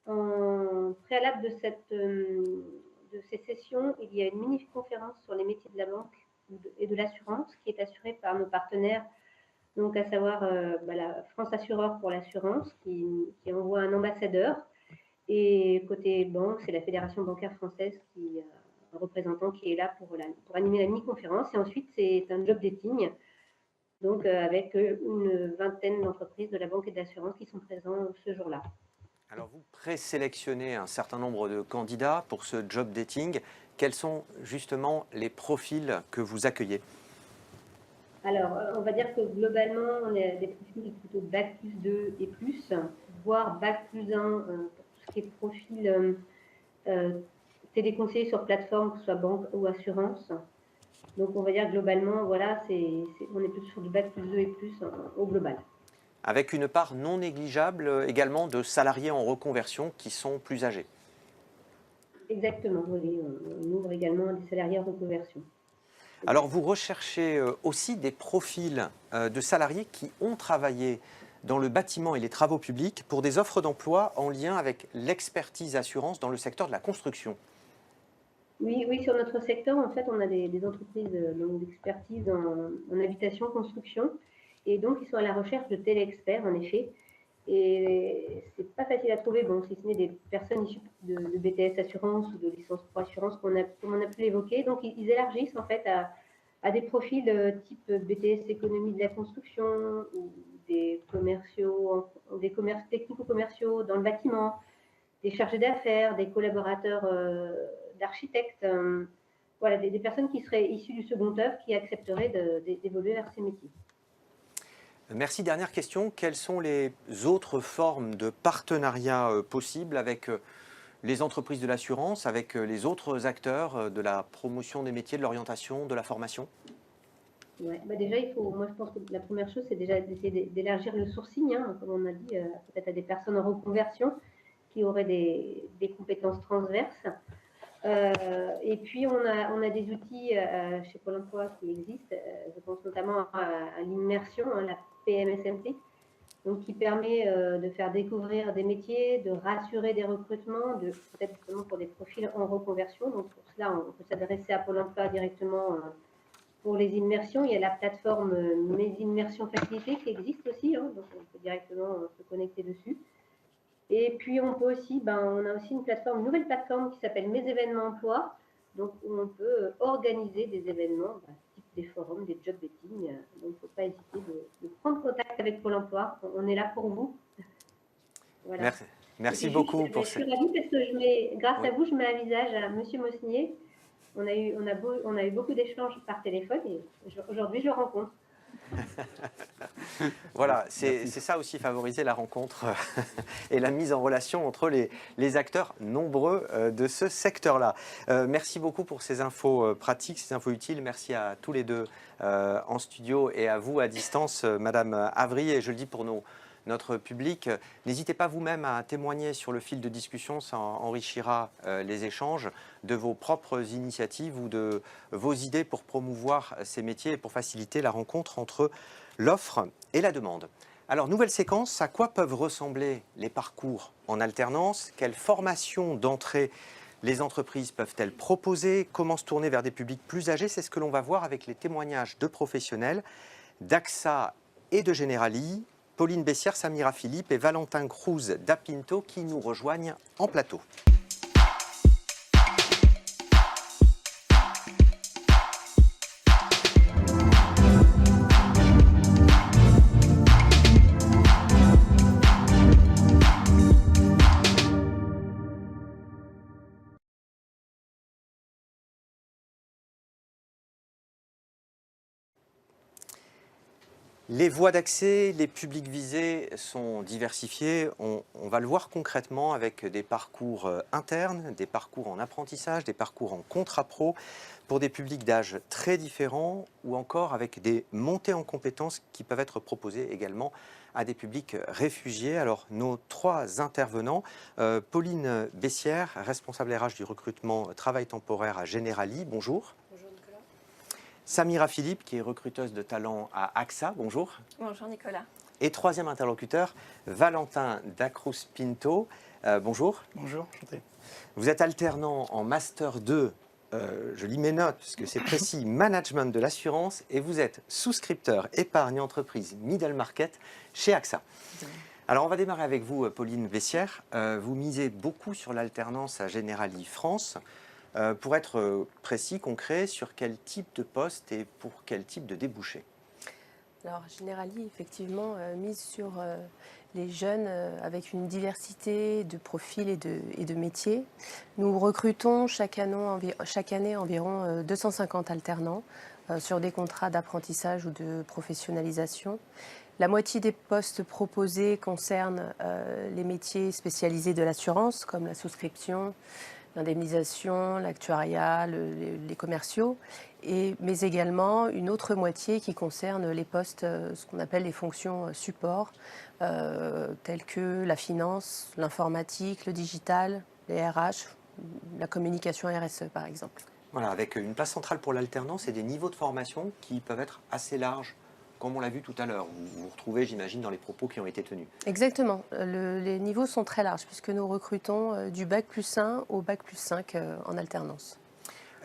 En préalable de ces sessions, il y a une mini-conférence sur les métiers de la banque et de l'assurance qui est assurée par nos partenaires, donc à savoir la France Assureur pour l'assurance qui envoie un ambassadeur. Et côté banque, c'est la Fédération bancaire française qui a un représentant qui est là pour animer la mini-conférence. Et ensuite, c'est un job dating. Donc, avec une vingtaine d'entreprises de la banque et de l'assurance qui sont présents ce jour-là. Alors, vous présélectionnez un certain nombre de candidats pour ce job dating. Quels sont justement les profils que vous accueillez? Alors, on va dire que globalement, on a des profils plutôt bac plus 2 et plus, voire bac plus 1 pour tout ce qui est profil téléconseiller sur plateforme, que ce soit banque ou assurance. Donc, on va dire globalement, voilà, on est plutôt sur du bac plus 2 et plus au global. Avec une part non négligeable également de salariés en reconversion qui sont plus âgés. Exactement, oui, on ouvre également des salariés en reconversion. Alors, vous recherchez aussi des profils de salariés qui ont travaillé dans le bâtiment et les travaux publics pour des offres d'emploi en lien avec l'expertise assurance dans le secteur de la construction. Oui, sur notre secteur, en fait, on a des entreprises d'expertise en habitation, construction, et donc ils sont à la recherche de tels experts, en effet. Et c'est pas facile à trouver, bon, si ce n'est des personnes issues de BTS Assurance ou de licence Pro Assurance, comme on a pu l'évoquer. Donc ils élargissent en fait à des profils type BTS Économie de la construction ou des commerciaux, des commerces technico-commerciaux dans le bâtiment, des chargés d'affaires, des collaborateurs d'architectes, voilà, des personnes qui seraient issues du second œuvre qui accepteraient d'évoluer vers ces métiers. Merci. Dernière question. Quelles sont les autres formes de partenariat possibles avec les entreprises de l'assurance, avec les autres acteurs de la promotion des métiers, de l'orientation, de la formation? Ouais, bah déjà, moi je pense que la première chose, c'est déjà d'essayer d'élargir le sourcing, hein, comme on a dit, peut-être à des personnes en reconversion qui auraient des compétences transverses. Et puis, on a des outils chez Pôle emploi qui existent. Je pense notamment à l'immersion, hein, la PMSMT, donc qui permet de faire découvrir des métiers, de rassurer des recrutements, peut-être justement pour des profils en reconversion. Donc, pour cela, on peut s'adresser à Pôle emploi directement pour les immersions. Il y a la plateforme Mes Immersions Facilitées qui existe aussi, hein, donc on peut directement se connecter dessus. Et puis, on peut aussi, on a aussi une nouvelle plateforme qui s'appelle Mes Événements Emploi, donc où on peut organiser des événements, type des forums, des job dating. Donc, il ne faut pas hésiter de prendre contact avec Pôle emploi. On est là pour vous. Voilà. Merci beaucoup pour ça. Je suis ravie parce que grâce à vous, je mets un visage à Monsieur Mosnier. On a eu beaucoup d'échanges par téléphone et aujourd'hui, je le rencontre. Voilà, c'est ça aussi, favoriser la rencontre et la mise en relation entre les acteurs nombreux de ce secteur-là. Merci beaucoup pour ces infos pratiques, ces infos utiles. Merci à tous les deux en studio et à vous à distance, Madame Avry. Et je le dis pour notre public, n'hésitez pas vous-même à témoigner sur le fil de discussion, ça enrichira les échanges de vos propres initiatives ou de vos idées pour promouvoir ces métiers et pour faciliter la rencontre entre l'offre et la demande. Alors, nouvelle séquence, à quoi peuvent ressembler les parcours en alternance? Quelles formations d'entrée les entreprises peuvent-elles proposer? Comment se tourner vers des publics plus âgés? C'est ce que l'on va voir avec les témoignages de professionnels d'AXA et de Generali, Pauline Bessière, Samira Philippe et Valentin Cruz d'Apinto qui nous rejoignent en plateau. Les voies d'accès, les publics visés sont diversifiés. On va le voir concrètement avec des parcours internes, des parcours en apprentissage, des parcours en contrat pro pour des publics d'âge très différents ou encore avec des montées en compétences qui peuvent être proposées également à des publics réfugiés. Alors, nos trois intervenants, Pauline Bessière, responsable RH du recrutement travail temporaire à Generali, bonjour. Samira Philippe, qui est recruteuse de talent à AXA. Bonjour. Bonjour Nicolas. Et troisième interlocuteur, Valentin Dacruz Pinto. Bonjour. Bonjour, enchanté. Vous êtes alternant en Master 2, je lis mes notes parce que c'est précis, Management de l'assurance, et vous êtes souscripteur épargne entreprise middle market chez AXA. Alors on va démarrer avec vous, Pauline Bessière. Vous misez beaucoup sur l'alternance à Generali France. Pour être précis, concret, sur quel type de poste et pour quel type de débouché? Alors, Generali, effectivement, mise sur les jeunes avec une diversité de profils et de métiers. Nous recrutons chaque année environ 250 alternants sur des contrats d'apprentissage ou de professionnalisation. La moitié des postes proposés concernent les métiers spécialisés de l'assurance, comme la souscription, l'indemnisation, l'actuariat, les commerciaux, mais également une autre moitié qui concerne les postes, ce qu'on appelle les fonctions support, telles que la finance, l'informatique, le digital, les RH, la communication RSE par exemple. Voilà, avec une place centrale pour l'alternance et des niveaux de formation qui peuvent être assez larges, comme on l'a vu tout à l'heure. Vous vous retrouvez, j'imagine, dans les propos qui ont été tenus. Exactement. Les niveaux sont très larges puisque nous recrutons du bac plus 1 au bac plus 5 en alternance.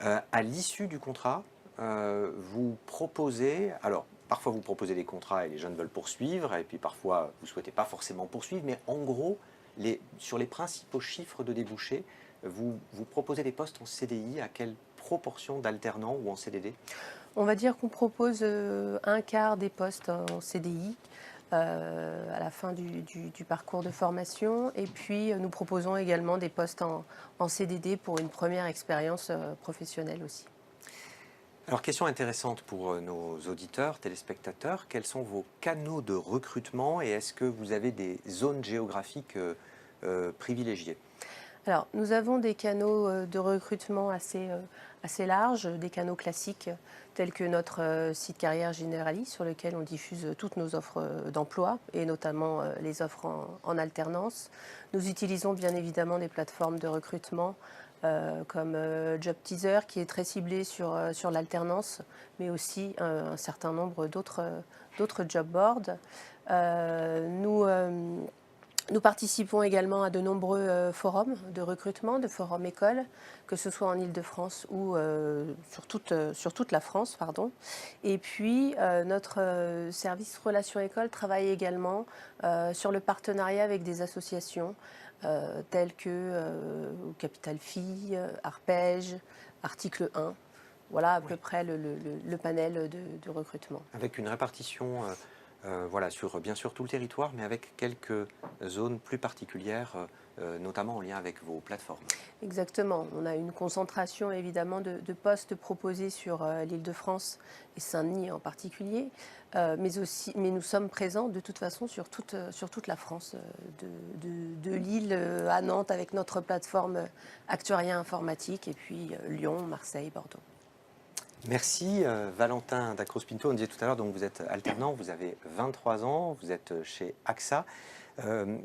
À l'issue du contrat, vous proposez, alors parfois vous proposez des contrats et les jeunes veulent poursuivre, et puis parfois vous ne souhaitez pas forcément poursuivre, mais en gros, sur les principaux chiffres de débouchés, vous proposez des postes en CDI à quelle proportion d'alternants ou en CDD? On va dire qu'on propose un quart des postes en CDI, à la fin du parcours de formation. Et puis, nous proposons également des postes en CDD pour une première expérience professionnelle aussi. Alors, question intéressante pour nos auditeurs, téléspectateurs. Quels sont vos canaux de recrutement et est-ce que vous avez des zones géographiques privilégiées? Alors, nous avons des canaux de recrutement assez larges, des canaux classiques tels que notre site Carrière Générali sur lequel on diffuse toutes nos offres d'emploi et notamment les offres en alternance. Nous utilisons bien évidemment des plateformes de recrutement comme Job Teaser qui est très ciblé sur l'alternance, mais aussi un certain nombre d'autres job boards. Nous participons également à de nombreux forums de recrutement, de forums écoles, que ce soit en Île-de-France ou sur toute la France. Pardon. Et puis, notre service Relations Écoles travaille également sur le partenariat avec des associations telles que Capital Filles, Arpège, Article 1. Voilà à peu près le panel de recrutement. Avec une répartition voilà, sur bien sûr tout le territoire, mais avec quelques zones plus particulières, notamment en lien avec vos plateformes. Exactement. On a une concentration évidemment de postes proposés sur l'Île-de-France et Saint-Denis en particulier, mais nous sommes présents de toute façon sur toute la France, de Lille à Nantes avec notre plateforme Actuaria Informatique, et puis Lyon, Marseille, Bordeaux. Merci Valentin Dacros-Pinto. On disait tout à l'heure, donc vous êtes alternant, vous avez 23 ans, vous êtes chez AXA.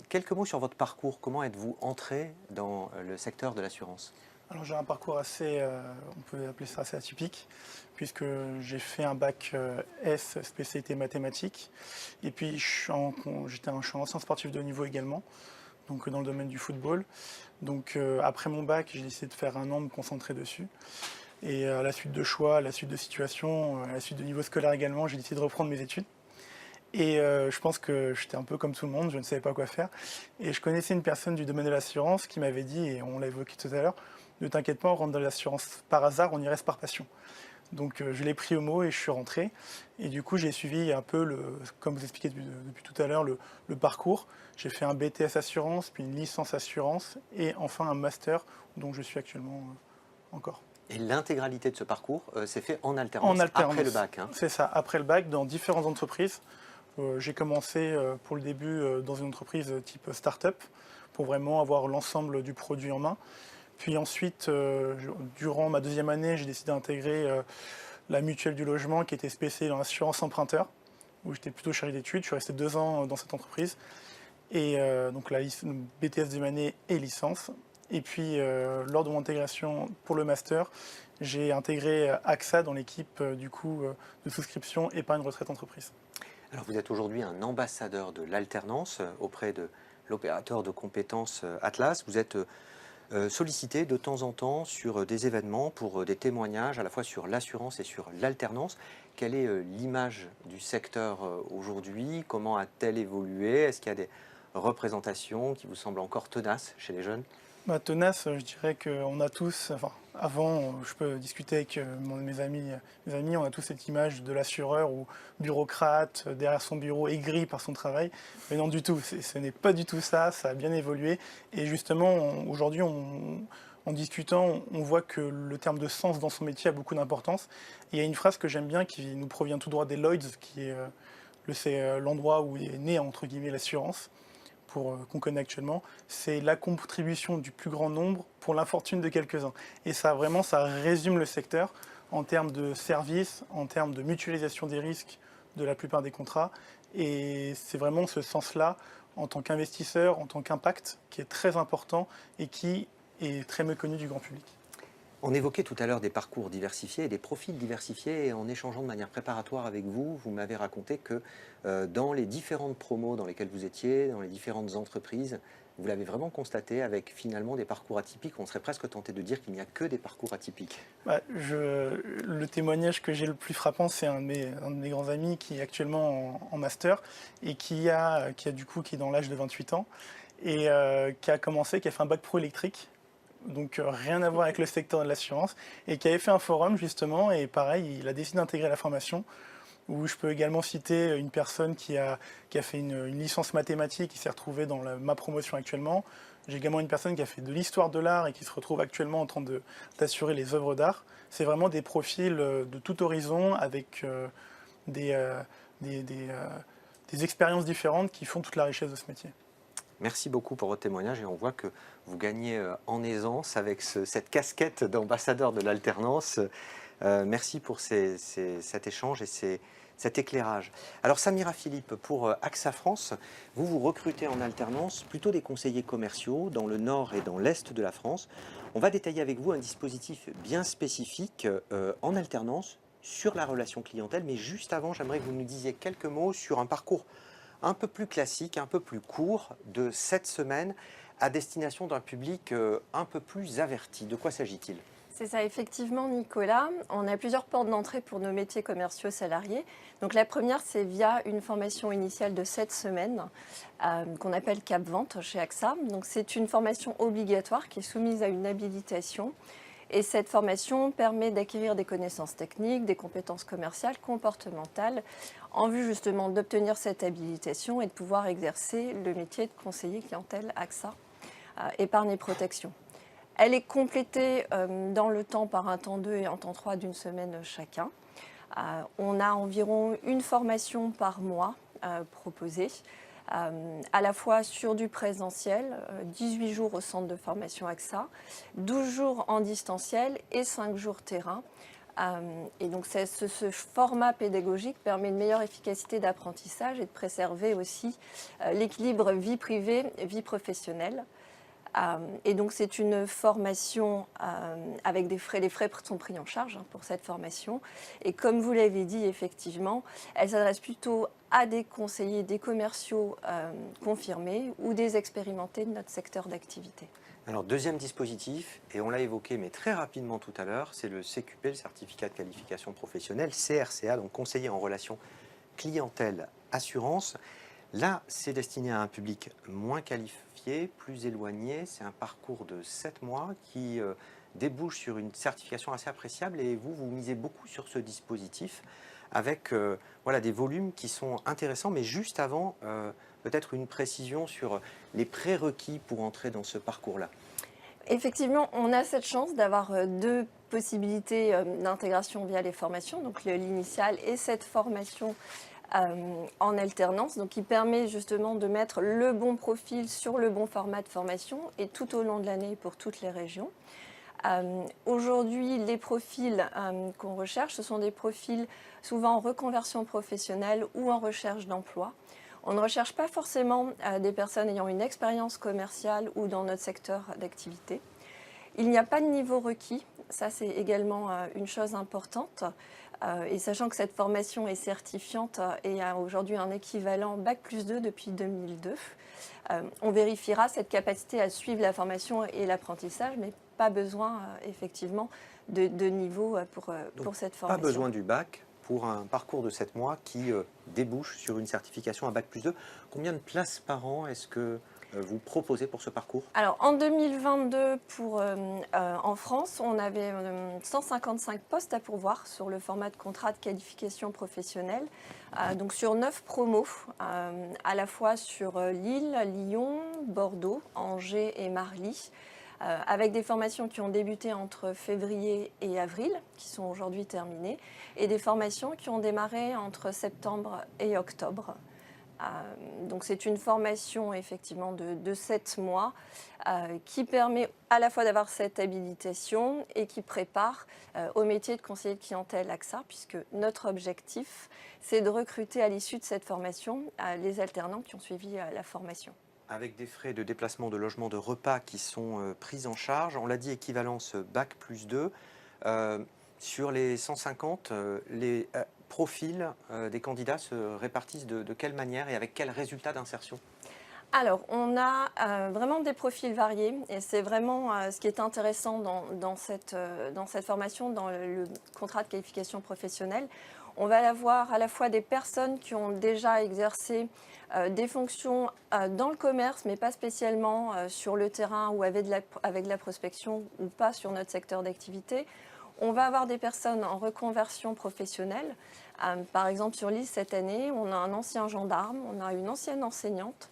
Quelques mots sur votre parcours. Comment êtes-vous entré dans le secteur de l'assurance? Alors j'ai un parcours assez, on peut appeler ça assez atypique, puisque j'ai fait un bac S spécialité mathématiques, et puis je suis un ancien sportif de haut niveau également, donc dans le domaine du football. Donc après mon bac, j'ai décidé de faire un an, de me concentrer dessus. Et à la suite de choix, à la suite de situation, à la suite de niveau scolaire également, j'ai décidé de reprendre mes études. Et je pense que j'étais un peu comme tout le monde, je ne savais pas quoi faire. Et je connaissais une personne du domaine de l'assurance qui m'avait dit, et on l'a évoqué tout à l'heure, ne t'inquiète pas, on rentre dans l'assurance par hasard, on y reste par passion. Donc je l'ai pris au mot et je suis rentré. Et du coup, j'ai suivi un peu, comme vous expliquez depuis tout à l'heure, le parcours. J'ai fait un BTS assurance, puis une licence assurance, et enfin un master, dont je suis actuellement encore. Et l'intégralité de ce parcours s'est fait en alternance, après le bac. Hein. C'est ça, après le bac, dans différentes entreprises. J'ai commencé pour le début dans une entreprise type start-up, pour vraiment avoir l'ensemble du produit en main. Puis ensuite, durant ma deuxième année, j'ai décidé d'intégrer la mutuelle du logement qui était spécialisée dans l'assurance emprunteur, où j'étais plutôt chargé d'études. Je suis resté 2 ans dans cette entreprise. Et donc la BTS deuxième année et licence. Et puis, lors de mon intégration pour le master, j'ai intégré AXA dans l'équipe de souscription épargne retraite entreprise. Alors, vous êtes aujourd'hui un ambassadeur de l'alternance auprès de l'opérateur de compétences Atlas. Vous êtes sollicité de temps en temps sur des événements pour des témoignages à la fois sur l'assurance et sur l'alternance. Quelle est l'image du secteur aujourd'hui? Comment a-t-elle évolué? Est-ce qu'il y a des représentations qui vous semblent encore tenaces chez les jeunes? Tenace, je dirais qu'on a tous, avant, je peux discuter avec mes amis, on a tous cette image de l'assureur ou bureaucrate, derrière son bureau, aigri par son travail. Mais non du tout, ce n'est pas du tout ça, ça a bien évolué. Et justement, aujourd'hui, en discutant, on voit que le terme de sens dans son métier a beaucoup d'importance. Il y a une phrase que j'aime bien qui nous provient tout droit des Lloyds, qui est l'endroit où est né, entre guillemets, l'assurance. Qu'on connaît actuellement, c'est la contribution du plus grand nombre pour l'infortune de quelques-uns. Et ça, vraiment, ça résume le secteur en termes de services, en termes de mutualisation des risques de la plupart des contrats. Et c'est vraiment ce sens-là, en tant qu'investisseur, en tant qu'impact, qui est très important et qui est très méconnu du grand public. On évoquait tout à l'heure des parcours diversifiés et des profils diversifiés. Et en échangeant de manière préparatoire avec vous, vous m'avez raconté que dans les différentes promos dans lesquelles vous étiez, dans les différentes entreprises, vous l'avez vraiment constaté avec finalement des parcours atypiques. On serait presque tenté de dire qu'il n'y a que des parcours atypiques. Le témoignage que j'ai le plus frappant, c'est un de mes grands amis qui est actuellement en master et qui est dans l'âge de 28 ans et qui a fait un bac pro électrique. Donc rien à voir avec le secteur de l'assurance, et qui avait fait un forum justement, et pareil, il a décidé d'intégrer la formation Ou je peux également citer une personne qui a fait une licence mathématique qui s'est retrouvée dans ma promotion actuellement. J'ai également une personne qui a fait de l'histoire de l'art et qui se retrouve actuellement en train d'assurer les œuvres d'art. C'est vraiment des profils de tout horizon avec des expériences différentes qui font toute la richesse de ce métier. Merci beaucoup pour votre témoignage et on voit que vous gagnez en aisance avec cette casquette d'ambassadeur de l'alternance. Merci pour cet échange et cet éclairage. Alors Samira Philippe, pour AXA France, vous recrutez en alternance plutôt des conseillers commerciaux dans le nord et dans l'est de la France. On va détailler avec vous un dispositif bien spécifique en alternance sur la relation clientèle, mais juste avant, j'aimerais que vous nous disiez quelques mots sur un parcours un peu plus classique, un peu plus court de 7 semaines à destination d'un public un peu plus averti. De quoi s'agit-il ? C'est ça, effectivement, Nicolas. On a plusieurs portes d'entrée pour nos métiers commerciaux salariés. Donc la première, c'est via une formation initiale de 7 semaines qu'on appelle Cap Vente chez AXA. Donc c'est une formation obligatoire qui est soumise à une habilitation. Et cette formation permet d'acquérir des connaissances techniques, des compétences commerciales, comportementales, en vue justement d'obtenir cette habilitation et de pouvoir exercer le métier de conseiller clientèle AXA, épargne et protection. Elle est complétée dans le temps par un temps 2 et un temps 3 d'une semaine chacun. On a environ une formation par mois proposée, à la fois sur du présentiel, 18 jours au centre de formation AXA, 12 jours en distanciel et 5 jours terrain. Et donc ce format pédagogique permet une meilleure efficacité d'apprentissage et de préserver aussi l'équilibre vie privée, vie professionnelle. Et donc c'est une formation avec des frais. Les frais sont pris en charge pour cette formation. Et comme vous l'avez dit, effectivement, elle s'adresse plutôt à des conseillers, des commerciaux confirmés ou des expérimentés de notre secteur d'activité. Alors deuxième dispositif, et on l'a évoqué mais très rapidement tout à l'heure, c'est le CQP, le certificat de qualification professionnelle, CRCA, donc conseiller en relation clientèle assurance. Là, c'est destiné à un public moins qualifié, plus éloigné. C'est un parcours de 7 mois qui débouche sur une certification assez appréciable et vous misez beaucoup sur ce dispositif avec des volumes qui sont intéressants. Mais juste avant, peut-être une précision sur les prérequis pour entrer dans ce parcours-là. Effectivement, on a cette chance d'avoir 2 possibilités d'intégration via les formations, donc l'initiale et cette formation en alternance, donc qui permet justement de mettre le bon profil sur le bon format de formation et tout au long de l'année pour toutes les régions. Aujourd'hui, les profils qu'on recherche, ce sont des profils souvent en reconversion professionnelle ou en recherche d'emploi. On ne recherche pas forcément des personnes ayant une expérience commerciale ou dans notre secteur d'activité. Il n'y a pas de niveau requis, ça c'est également une chose importante. Et sachant que cette formation est certifiante et a aujourd'hui un équivalent Bac+2 depuis 2002, on vérifiera cette capacité à suivre la formation et l'apprentissage, mais pas besoin effectivement de niveau pour cette formation. Pas besoin du bac pour un parcours de 7 mois qui débouche sur une certification à Bac+2. Combien de places par an est-ce que vous proposez pour ce parcours? Alors en 2022, en France, on avait 155 postes à pourvoir sur le format de contrat de qualification professionnelle, donc sur 9 promos, à la fois sur Lille, Lyon, Bordeaux, Angers et Marly, avec des formations qui ont débuté entre février et avril, qui sont aujourd'hui terminées, et des formations qui ont démarré entre septembre et octobre. Donc c'est une formation effectivement de 7 mois qui permet à la fois d'avoir cette habilitation et qui prépare au métier de conseiller de clientèle AXA, puisque notre objectif c'est de recruter à l'issue de cette formation les alternants qui ont suivi la formation. Avec des frais de déplacement, de logement, de repas qui sont pris en charge, on l'a dit, équivalence Bac+2. Sur les 150, les profils des candidats se répartissent de quelle manière et avec quels résultats d'insertion? Alors, on a vraiment des profils variés et c'est vraiment ce qui est intéressant dans cette formation, dans le contrat de qualification professionnelle. On va avoir à la fois des personnes qui ont déjà exercé des fonctions dans le commerce, mais pas spécialement sur le terrain ou avec de la prospection ou pas sur notre secteur d'activité. On va avoir des personnes en reconversion professionnelle. Par exemple, sur l'île cette année, on a un ancien gendarme, on a une ancienne enseignante,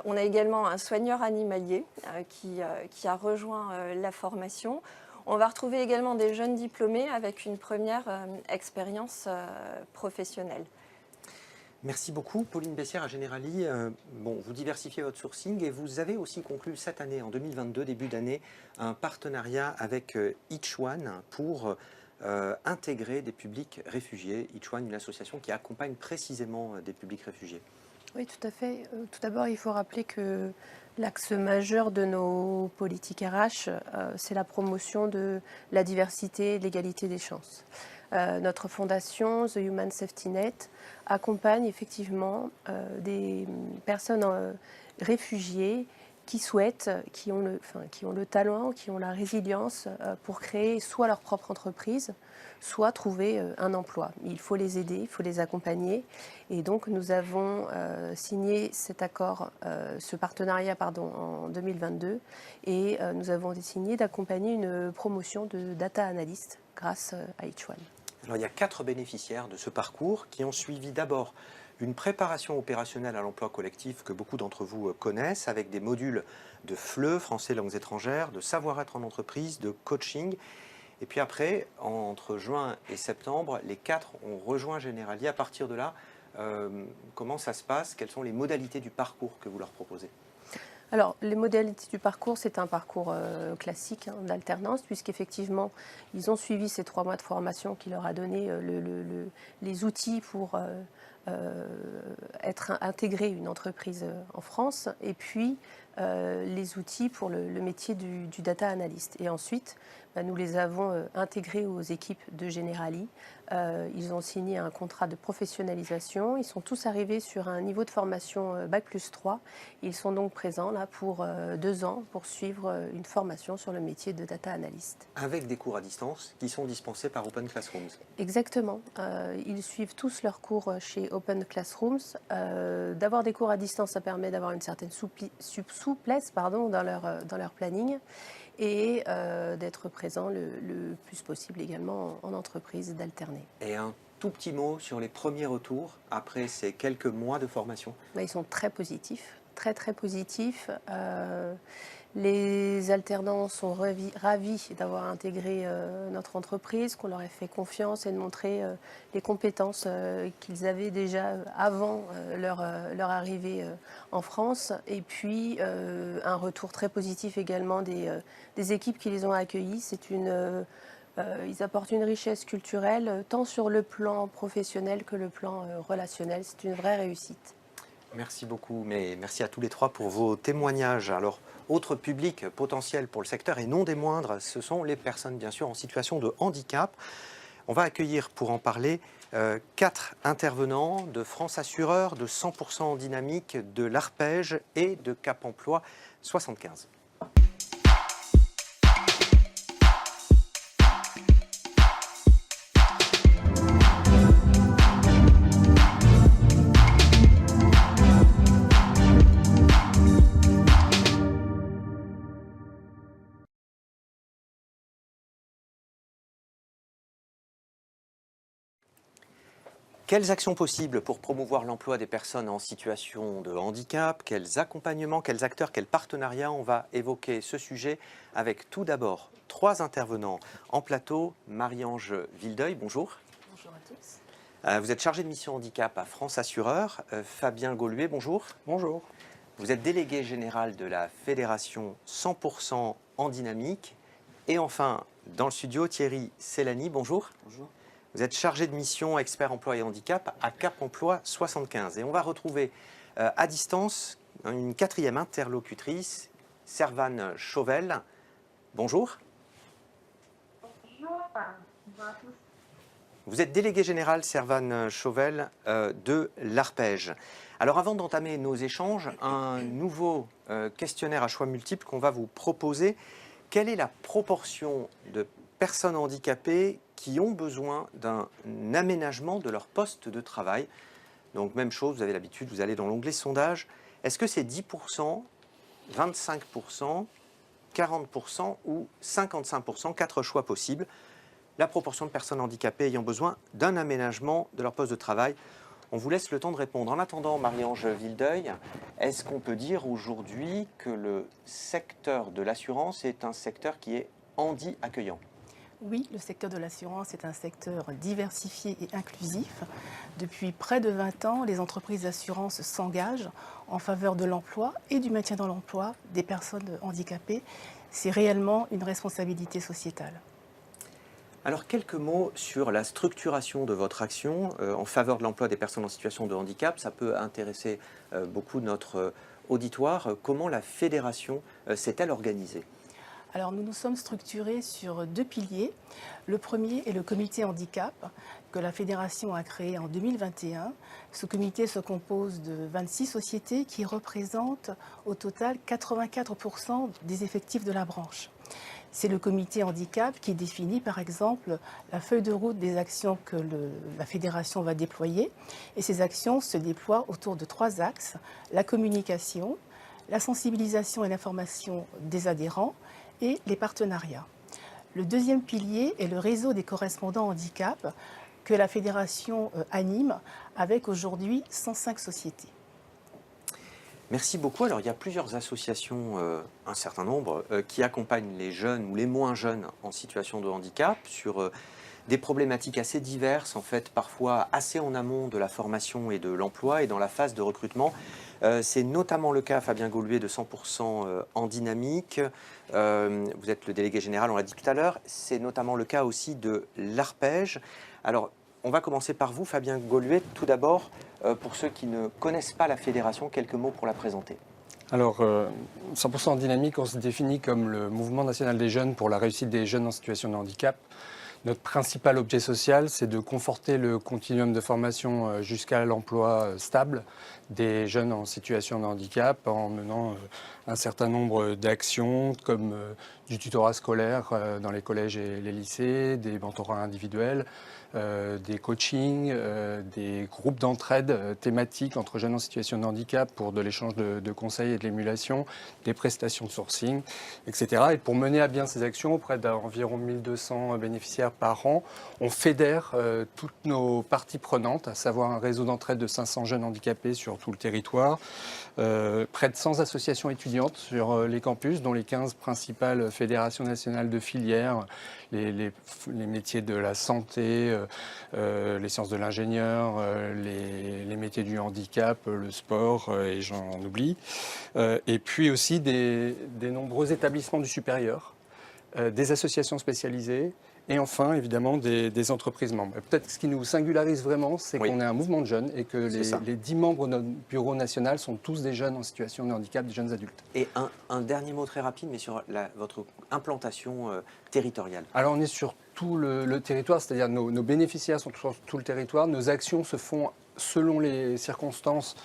on a également un soigneur animalier qui a rejoint la formation. On va retrouver également des jeunes diplômés avec une première expérience professionnelle. Merci beaucoup, Pauline Bessière à Generali. Vous diversifiez votre sourcing et vous avez aussi conclu cette année, en 2022, début d'année, un partenariat avec Each One pour intégrer des publics réfugiés. Each One, une association qui accompagne précisément des publics réfugiés. Oui, tout à fait. Tout d'abord, il faut rappeler que l'axe majeur de nos politiques RH, c'est la promotion de la diversité et de l'égalité des chances. Notre fondation, The Human Safety Net, accompagne effectivement des personnes réfugiées qui souhaitent, qui ont le talent, qui ont la résilience pour créer soit leur propre entreprise, soit trouver un emploi. Il faut les aider, il faut les accompagner. Et donc nous avons signé cet accord, ce partenariat en 2022, et nous avons décidé d'accompagner une promotion de data analyst grâce à Each One. Alors, il y a 4 bénéficiaires de ce parcours qui ont suivi d'abord une préparation opérationnelle à l'emploi collectif que beaucoup d'entre vous connaissent, avec des modules de FLE, français langues étrangères, de savoir-être en entreprise, de coaching. Et puis après, entre juin et septembre, les 4 ont rejoint Generali. À partir de là, comment ça se passe? Quelles sont les modalités du parcours que vous leur proposez? Alors, les modalités du parcours, c'est un parcours classique d'alternance, puisqu'effectivement, ils ont suivi ces 3 mois de formation qui leur a donné les outils pour intégrer une entreprise en France, et puis les outils pour le métier du data analyst. Et ensuite, nous les avons intégrés aux équipes de Generali. Ils ont signé un contrat de professionnalisation. Ils sont tous arrivés sur un niveau de formation Bac+3. Ils sont donc présents là pour 2 ans pour suivre une formation sur le métier de data analyst. Avec des cours à distance qui sont dispensés par Open Classrooms. Exactement. Ils suivent tous leurs cours chez Open Classrooms. D'avoir des cours à distance, ça permet d'avoir une certaine souplesse dans leur planning, et d'être présent le plus possible également en entreprise, d'alterner. Et un tout petit mot sur les premiers retours après ces quelques mois de formation? Ils sont très positifs, très très positifs. Les alternants sont ravis d'avoir intégré notre entreprise, qu'on leur ait fait confiance et de montrer les compétences qu'ils avaient déjà avant leur arrivée en France. Et puis un retour très positif également des équipes qui les ont accueillis. Ils apportent une richesse culturelle tant sur le plan professionnel que le plan relationnel. C'est une vraie réussite. Merci beaucoup, mais merci à tous les 3 pour vos témoignages. Alors, autre public potentiel pour le secteur et non des moindres, ce sont les personnes bien sûr en situation de handicap. On va accueillir pour en parler 4 intervenants de France Assureur, de 100% Dynamique, de l'Arpège et de Cap Emploi 75. Quelles actions possibles pour promouvoir l'emploi des personnes en situation de handicap? Quels accompagnements, quels acteurs, quels partenariats? On va évoquer ce sujet avec tout d'abord 3 intervenants en plateau. Marie-Ange Vildeuil, bonjour. Bonjour à tous. Vous êtes chargé de mission handicap à France Assureur. Fabien Gauluet, bonjour. Bonjour. Vous êtes délégué général de la fédération 100% en dynamique. Et enfin, dans le studio, Thierry Cellani, bonjour. Bonjour. Vous êtes chargé de mission expert emploi et handicap à Cap Emploi 75. Et on va retrouver à distance une 4e interlocutrice, Servane Chauvel. Bonjour. Bonjour. Bonjour à tous. Vous êtes délégué général, Servane Chauvel, de l'Arpège. Alors avant d'entamer nos échanges, un nouveau questionnaire à choix multiples qu'on va vous proposer. Quelle est la proportion de personnes handicapées qui ont besoin d'un aménagement de leur poste de travail? Donc même chose, vous avez l'habitude, vous allez dans l'onglet sondage. Est-ce que c'est 10%, 25%, 40% ou 55%? 4 choix possibles. la proportion de personnes handicapées ayant besoin d'un aménagement de leur poste de travail. On vous laisse le temps de répondre. En attendant, Marie-Ange Vildeuil, est-ce qu'on peut dire aujourd'hui que le secteur de l'assurance est un secteur qui est handi-accueillant ? Oui, le secteur de l'assurance est un secteur diversifié et inclusif. Depuis près de 20 ans, les entreprises d'assurance s'engagent en faveur de l'emploi et du maintien dans l'emploi des personnes handicapées. C'est réellement une responsabilité sociétale. Alors, quelques mots sur la structuration de votre action en faveur de l'emploi des personnes en situation de handicap. Ça peut intéresser beaucoup notre auditoire. Comment la fédération s'est-elle organisée ? Alors, nous nous sommes structurés sur 2 piliers. Le premier est le comité handicap que la fédération a créé en 2021. Ce comité se compose de 26 sociétés qui représentent au total 84% des effectifs de la branche. C'est le comité handicap qui définit par exemple la feuille de route des actions que la fédération va déployer. Et ces actions se déploient autour de 3 axes: la communication, la sensibilisation et l'information des adhérents et les partenariats. Le deuxième pilier est le réseau des correspondants handicap que la fédération anime avec aujourd'hui 105 sociétés. Merci beaucoup. Alors, il y a plusieurs associations, un certain nombre, qui accompagnent les jeunes ou les moins jeunes en situation de handicap sur des problématiques assez diverses, en fait, parfois assez en amont de la formation et de l'emploi et dans la phase de recrutement. C'est notamment le cas, Fabien Gauluet, de 100% en dynamique. Vous êtes le délégué général, on l'a dit tout à l'heure. C'est notamment le cas aussi de l'Arpège. Alors, on va commencer par vous, Fabien Gauluet. Tout d'abord, pour ceux qui ne connaissent pas la fédération, quelques mots pour la présenter. Alors, 100% en dynamique, on se définit comme le mouvement national des jeunes pour la réussite des jeunes en situation de handicap. Notre principal objet social, c'est de conforter le continuum de formation jusqu'à l'emploi stable des jeunes en situation de handicap en menant un certain nombre d'actions comme du tutorat scolaire dans les collèges et les lycées, des mentorats individuels, des coachings, des groupes d'entraide thématiques entre jeunes en situation de handicap pour de l'échange de conseils et de l'émulation, des prestations de sourcing, etc. Et pour mener à bien ces actions auprès d'environ 1200 bénéficiaires par an, on fédère toutes nos parties prenantes, à savoir un réseau d'entraide de 500 jeunes handicapés sur tout le territoire, près de 100 associations étudiantes sur les campus, dont les 15 principales fédérations nationales de filières, les métiers de la santé, les sciences de l'ingénieur, les métiers du handicap, le sport, et j'en oublie. Et puis aussi des nombreux établissements du supérieur, des associations spécialisées, et enfin, évidemment, des entreprises membres. Peut-être ce qui nous singularise vraiment, c'est qu'on est un mouvement de jeunes et que les 10 membres de notre bureau national sont tous des jeunes en situation de handicap, des jeunes adultes. Et un dernier mot très rapide, mais sur votre implantation territoriale. Alors, on est sur tout le territoire, c'est-à-dire nos bénéficiaires sont sur tout le territoire. Nos actions se font selon les circonstances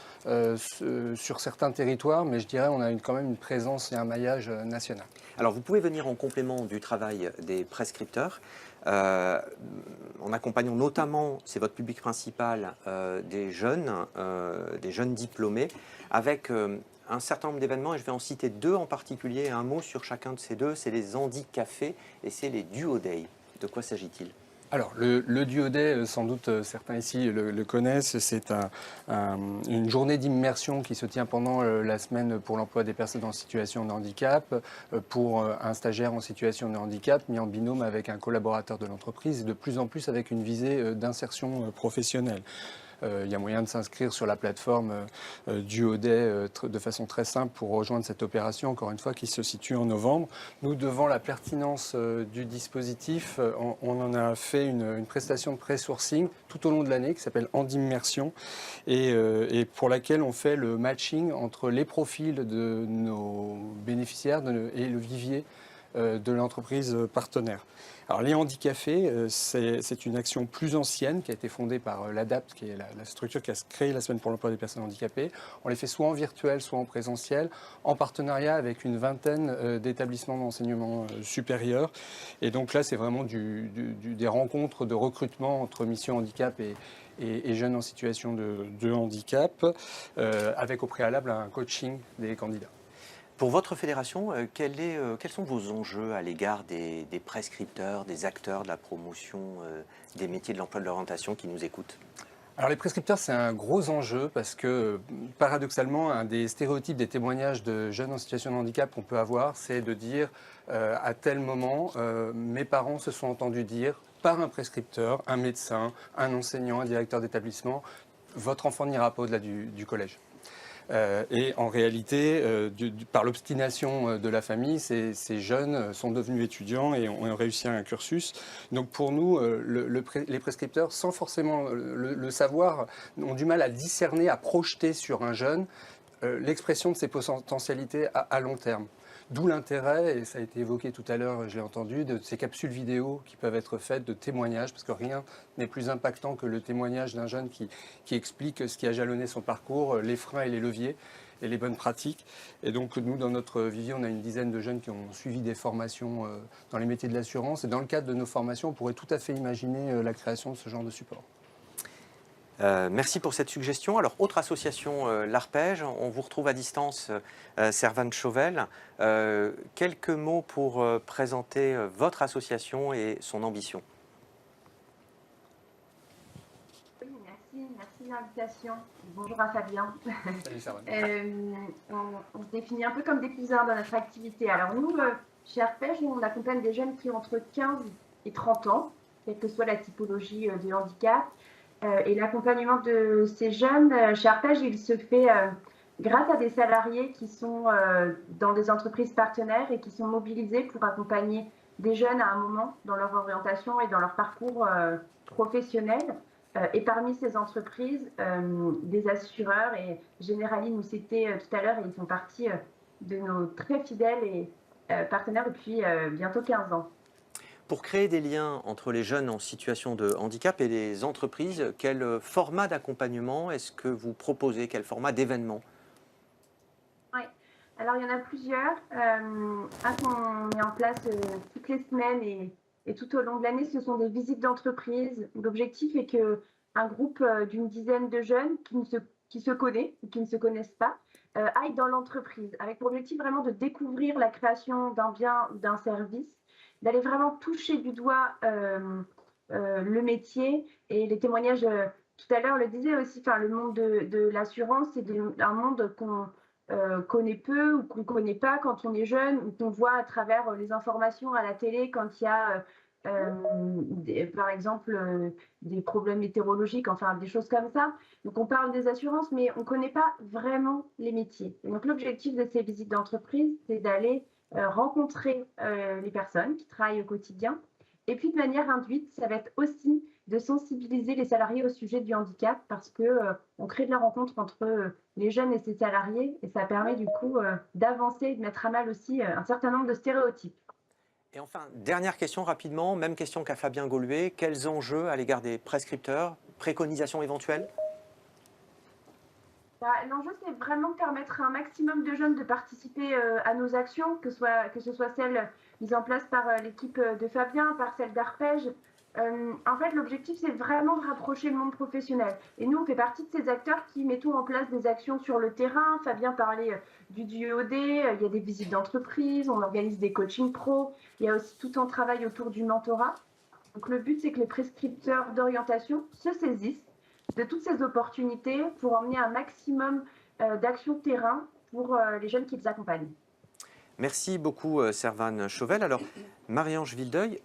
sur certains territoires, mais je dirais qu'on a quand même une présence et un maillage national. Alors, vous pouvez venir en complément du travail des prescripteurs, en accompagnant notamment, c'est votre public principal, des jeunes diplômés, avec un certain nombre d'événements, et je vais en citer 2 en particulier, un mot sur chacun de ces 2, c'est les Handicafés et c'est les Duo Day. De quoi s'agit-il ? Alors, le Duo Day, sans doute certains ici le connaissent, c'est une journée d'immersion qui se tient pendant la semaine pour l'emploi des personnes en situation de handicap, pour un stagiaire en situation de handicap, mis en binôme avec un collaborateur de l'entreprise, et de plus en plus avec une visée d'insertion professionnelle. Il y a moyen de s'inscrire sur la plateforme Duo Day de façon très simple pour rejoindre cette opération, encore une fois, qui se situe en novembre. Nous, devant la pertinence du dispositif, on en a fait une prestation de pré-sourcing tout au long de l'année qui s'appelle Handimmersion et pour laquelle on fait le matching entre les profils de nos bénéficiaires et le vivier de l'entreprise partenaire. Alors les Handicafés, c'est une action plus ancienne qui a été fondée par l'ADAPT, qui est la structure qui a créé la Semaine pour l'emploi des personnes handicapées. On les fait soit en virtuel, soit en présentiel, en partenariat avec une vingtaine d'établissements d'enseignement supérieur. Et donc là, c'est vraiment des rencontres de recrutement entre Mission Handicap et jeunes en situation de handicap, avec au préalable un coaching des candidats. Pour votre fédération, quels sont vos enjeux à l'égard des prescripteurs, des acteurs de la promotion des métiers de l'emploi de l'orientation qui nous écoutent? Alors les prescripteurs, c'est un gros enjeu parce que paradoxalement, un des stéréotypes des témoignages de jeunes en situation de handicap qu'on peut avoir, c'est de dire à tel moment, mes parents se sont entendus dire par un prescripteur, un médecin, un enseignant, un directeur d'établissement, votre enfant n'ira pas au-delà du collège. Et en réalité, par l'obstination de la famille, ces jeunes sont devenus étudiants et ont réussi un cursus. Donc pour nous, les prescripteurs, sans forcément le savoir, ont du mal à discerner, à projeter sur un jeune l'expression de ses potentialités à long terme. D'où l'intérêt, et ça a été évoqué tout à l'heure, je l'ai entendu, de ces capsules vidéo qui peuvent être faites de témoignages, parce que rien n'est plus impactant que le témoignage d'un jeune qui explique ce qui a jalonné son parcours, les freins et les leviers, et les bonnes pratiques. Et donc nous, dans notre vivier, on a une dizaine de jeunes qui ont suivi des formations dans les métiers de l'assurance. Et dans le cadre de nos formations, on pourrait tout à fait imaginer la création de ce genre de support. Merci pour cette suggestion. Alors, autre association, l'Arpège, on vous retrouve à distance, Servane Chauvel. Quelques mots pour présenter votre association et son ambition. Oui, merci de l'invitation. Bonjour à Fabien. Salut Servane. On se définit un peu comme des cousins dans notre activité. Alors nous, chez Arpège, on accompagne des jeunes qui ont entre 15 et 30 ans, quelle que soit la typologie de handicap. Et l'accompagnement de ces jeunes, chez Arpège, il se fait grâce à des salariés qui sont dans des entreprises partenaires et qui sont mobilisés pour accompagner des jeunes à un moment dans leur orientation et dans leur parcours professionnel. Et parmi ces entreprises, des assureurs, et Generali nous citait tout à l'heure, et ils font partie de nos très fidèles et partenaires depuis bientôt 15 ans. Pour créer des liens entre les jeunes en situation de handicap et les entreprises, quel format d'accompagnement est-ce que vous proposez? Quel format d'événement? Oui, alors il y en a plusieurs. Un qu'on met en place toutes les semaines et tout au long de l'année, ce sont des visites d'entreprise. L'objectif est qu'un groupe d'une dizaine de jeunes qui se connaissent ou qui ne se connaissent pas aillent dans l'entreprise, avec pour objectif vraiment de découvrir la création d'un bien, d'un service, d'aller vraiment toucher du doigt le métier. Et les témoignages, tout à l'heure, le disait aussi, le monde de l'assurance, c'est un monde qu'on connaît peu ou qu'on ne connaît pas quand on est jeune, ou qu'on voit à travers les informations à la télé quand il y a, par exemple, des problèmes météorologiques, enfin des choses comme ça. Donc on parle des assurances, mais on ne connaît pas vraiment les métiers. Et donc l'objectif de ces visites d'entreprise, c'est d'aller rencontrer les personnes qui travaillent au quotidien. Et puis de manière induite, ça va être aussi de sensibiliser les salariés au sujet du handicap, parce qu'on crée de la rencontre entre les jeunes et ces salariés, et ça permet du coup d'avancer et de mettre à mal aussi un certain nombre de stéréotypes. Et enfin, dernière question rapidement, même question qu'à Fabien Goluet, quels enjeux à l'égard des prescripteurs, préconisations éventuelles? L'enjeu, c'est vraiment de permettre à un maximum de jeunes de participer à nos actions, que ce soit celles mises en place par l'équipe de Fabien, par celle d'Arpège. En fait, l'objectif, c'est vraiment de rapprocher le monde professionnel. Et nous, on fait partie de ces acteurs qui mettons en place des actions sur le terrain. Fabien parlait du DUOD, il y a des visites d'entreprise, on organise des coachings pro, il y a aussi tout un travail autour du mentorat. Donc le but, c'est que les prescripteurs d'orientation se saisissent de toutes ces opportunités pour emmener un maximum d'actions terrain pour les jeunes qui les accompagnent. Merci beaucoup, Servane Chauvel. Alors, Marie-Ange Vildeuil,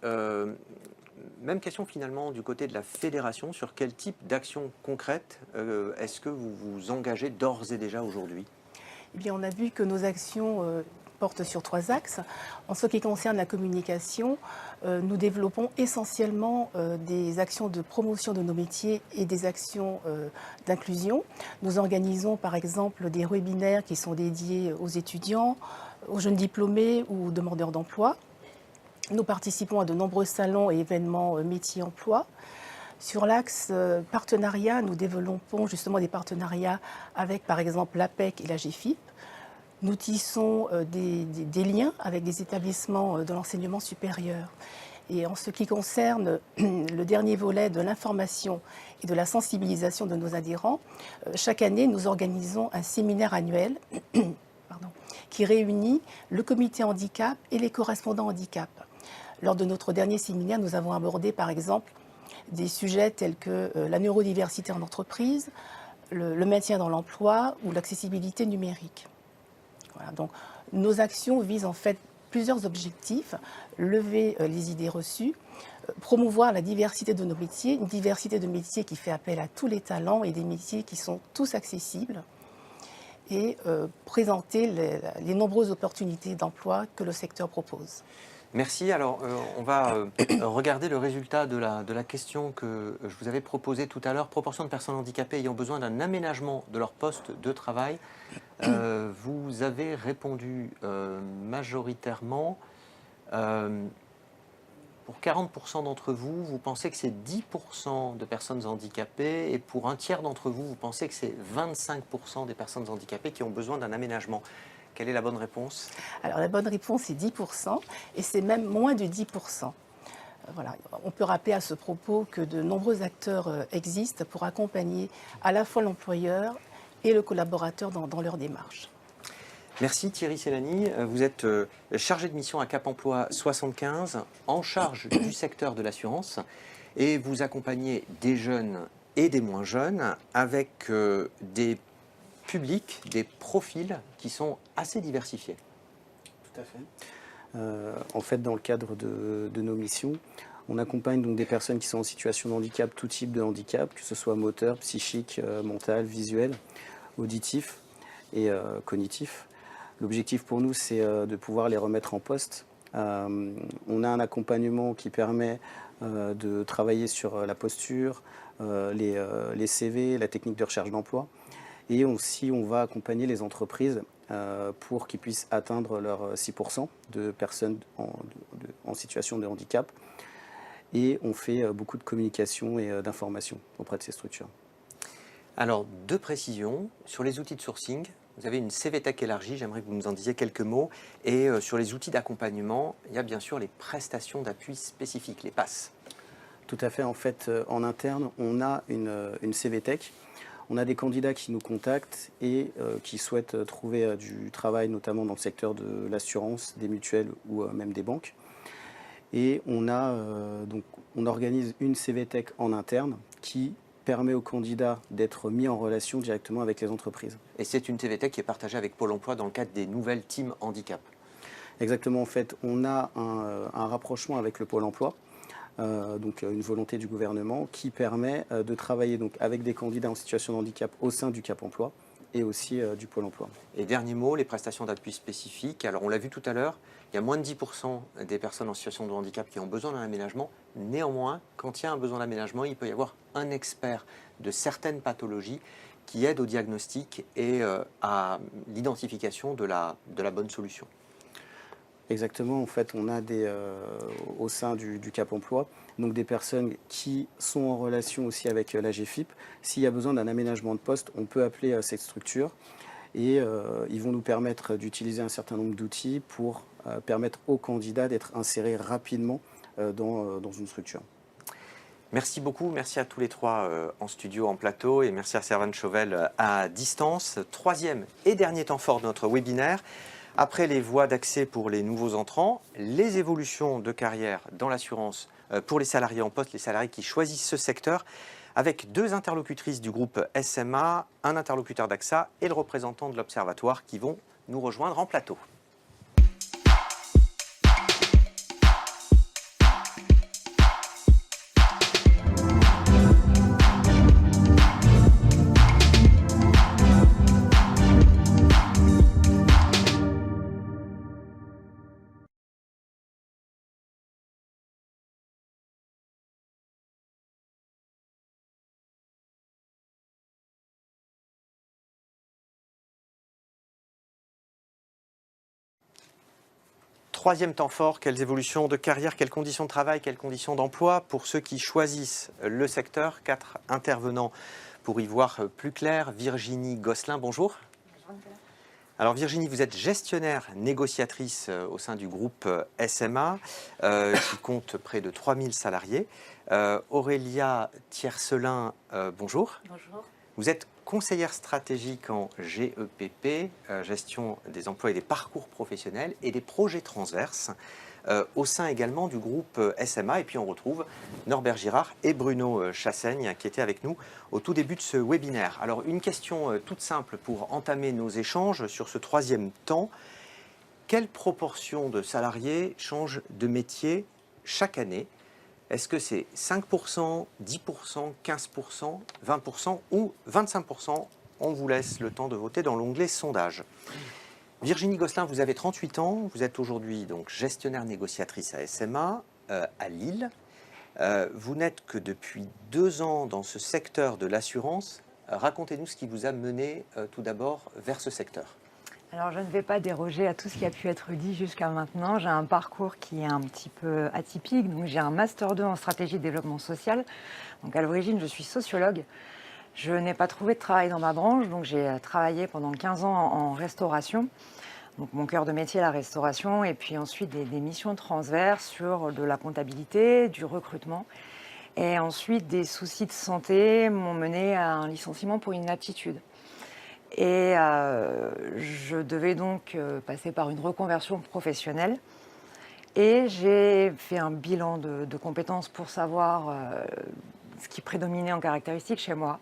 même question finalement du côté de la fédération. Sur quel type d'actions concrètes est-ce que vous vous engagez d'ores et déjà aujourd'hui? Eh bien, on a vu que nos actions portent sur 3 axes. En ce qui concerne la communication, nous développons essentiellement des actions de promotion de nos métiers et des actions d'inclusion. Nous organisons par exemple des webinaires qui sont dédiés aux étudiants, aux jeunes diplômés ou aux demandeurs d'emploi. Nous participons à de nombreux salons et événements métiers-emploi. Sur l'axe partenariat, nous développons justement des partenariats avec par exemple l'APEC et la GFIP. Nous tissons des liens avec des établissements de l'enseignement supérieur. Et en ce qui concerne le dernier volet de l'information et de la sensibilisation de nos adhérents, chaque année, nous organisons un séminaire annuel qui réunit le comité handicap et les correspondants handicap. Lors de notre dernier séminaire, nous avons abordé par exemple des sujets tels que la neurodiversité en entreprise, le maintien dans l'emploi ou l'accessibilité numérique. Voilà, donc nos actions visent en fait plusieurs objectifs: lever les idées reçues, promouvoir la diversité de nos métiers, une diversité de métiers qui fait appel à tous les talents et des métiers qui sont tous accessibles, et présenter les nombreuses opportunités d'emploi que le secteur propose. Merci. Alors, on va regarder le résultat de la question que je vous avais proposée tout à l'heure. Proportion de personnes handicapées ayant besoin d'un aménagement de leur poste de travail. Vous avez répondu majoritairement. Pour 40% d'entre vous, vous pensez que c'est 10% de personnes handicapées, et pour un tiers d'entre vous, vous pensez que c'est 25% des personnes handicapées qui ont besoin d'un aménagement. Quelle est la bonne réponse? Alors la bonne réponse est 10%, et c'est même moins de 10%. Voilà. On peut rappeler à ce propos que de nombreux acteurs existent pour accompagner à la fois l'employeur et le collaborateur dans leur démarche. Merci Thierry Cellani. Vous êtes chargé de mission à Cap Emploi 75, en charge du secteur de l'assurance, et vous accompagnez des jeunes et des moins jeunes avec des publics, des profils qui sont assez diversifiés. Tout à fait. En fait, dans le cadre de nos missions, on accompagne donc des personnes qui sont en situation de handicap, tout type de handicap, que ce soit moteur, psychique, mental, visuel, auditif et cognitif. L'objectif pour nous, c'est de pouvoir les remettre en poste. On a un accompagnement qui permet de travailler sur la posture, les CV, la technique de recherche d'emploi. Et aussi, on va accompagner les entreprises pour qu'ils puissent atteindre leurs 6% de personnes en situation de handicap. Et on fait beaucoup de communication et d'information auprès de ces structures. Alors, deux précisions. Sur les outils de sourcing, vous avez une CVTech élargie, j'aimerais que vous nous en disiez quelques mots. Et sur les outils d'accompagnement, il y a bien sûr les prestations d'appui spécifiques, les PASS. Tout à fait. En fait, en interne, on a une CVTech. On a des candidats qui nous contactent et qui souhaitent trouver du travail, notamment dans le secteur de l'assurance, des mutuelles ou même des banques. Et on organise une CVTech en interne qui permet aux candidats d'être mis en relation directement avec les entreprises. Et c'est une CVTech qui est partagée avec Pôle emploi dans le cadre des nouvelles teams handicap. Exactement. En fait, on a un rapprochement avec le Pôle emploi. Donc une volonté du gouvernement qui permet de travailler donc avec des candidats en situation de handicap au sein du Cap Emploi et aussi du Pôle emploi. Et dernier mot, les prestations d'appui spécifiques. Alors on l'a vu tout à l'heure, il y a moins de 10% des personnes en situation de handicap qui ont besoin d'un aménagement. Néanmoins, quand il y a un besoin d'aménagement, il peut y avoir un expert de certaines pathologies qui aide au diagnostic et à l'identification de la bonne solution. Exactement, en fait, on a au sein du Cap Emploi, donc des personnes qui sont en relation aussi avec l'AGFIP. S'il y a besoin d'un aménagement de poste, on peut appeler cette structure et ils vont nous permettre d'utiliser un certain nombre d'outils pour permettre aux candidats d'être insérés rapidement dans une structure. Merci beaucoup, merci à tous les trois en studio, en plateau, et merci à Servane Chauvel à distance. Troisième et dernier temps fort de notre webinaire. Après les voies d'accès pour les nouveaux entrants, les évolutions de carrière dans l'assurance pour les salariés en poste, les salariés qui choisissent ce secteur, avec deux interlocutrices du groupe SMA, un interlocuteur d'AXA et le représentant de l'Observatoire qui vont nous rejoindre en plateau. Troisième temps fort, quelles évolutions de carrière, quelles conditions de travail, quelles conditions d'emploi pour ceux qui choisissent le secteur. 4 intervenants pour y voir plus clair. Virginie Gosselin, bonjour. Alors Virginie, vous êtes gestionnaire négociatrice au sein du groupe SMA qui compte près de 3000 salariés. Aurélia Tiercelin, bonjour. Bonjour. Vous êtes conseillère stratégique en GEPP, gestion des emplois et des parcours professionnels et des projets transverses, au sein également du groupe SMA. Et puis on retrouve Norbert Girard et Bruno Chassaigne qui étaient avec nous au tout début de ce webinaire. Alors une question toute simple pour entamer nos échanges sur ce troisième temps. Quelle proportion de salariés changent de métier chaque année? Est-ce que c'est 5%, 10%, 15%, 20% ou 25%? On vous laisse le temps de voter dans l'onglet sondage. Virginie Gosselin, vous avez 38 ans, vous êtes aujourd'hui donc gestionnaire négociatrice à SMA à Lille. Vous n'êtes que depuis 2 ans dans ce secteur de l'assurance. Racontez-nous ce qui vous a mené tout d'abord vers ce secteur. Alors, je ne vais pas déroger à tout ce qui a pu être dit jusqu'à maintenant. J'ai un parcours qui est un petit peu atypique. Donc, j'ai un Master 2 en stratégie de développement social. Donc, à l'origine, je suis sociologue. Je n'ai pas trouvé de travail dans ma branche. Donc, j'ai travaillé pendant 15 ans en restauration. Donc, mon cœur de métier, la restauration. Et puis ensuite, des missions transverses sur de la comptabilité, du recrutement. Et ensuite, des soucis de santé m'ont mené à un licenciement pour inaptitude. Et je devais donc passer par une reconversion professionnelle. Et j'ai fait un bilan de compétences pour savoir ce qui prédominait en caractéristiques chez moi.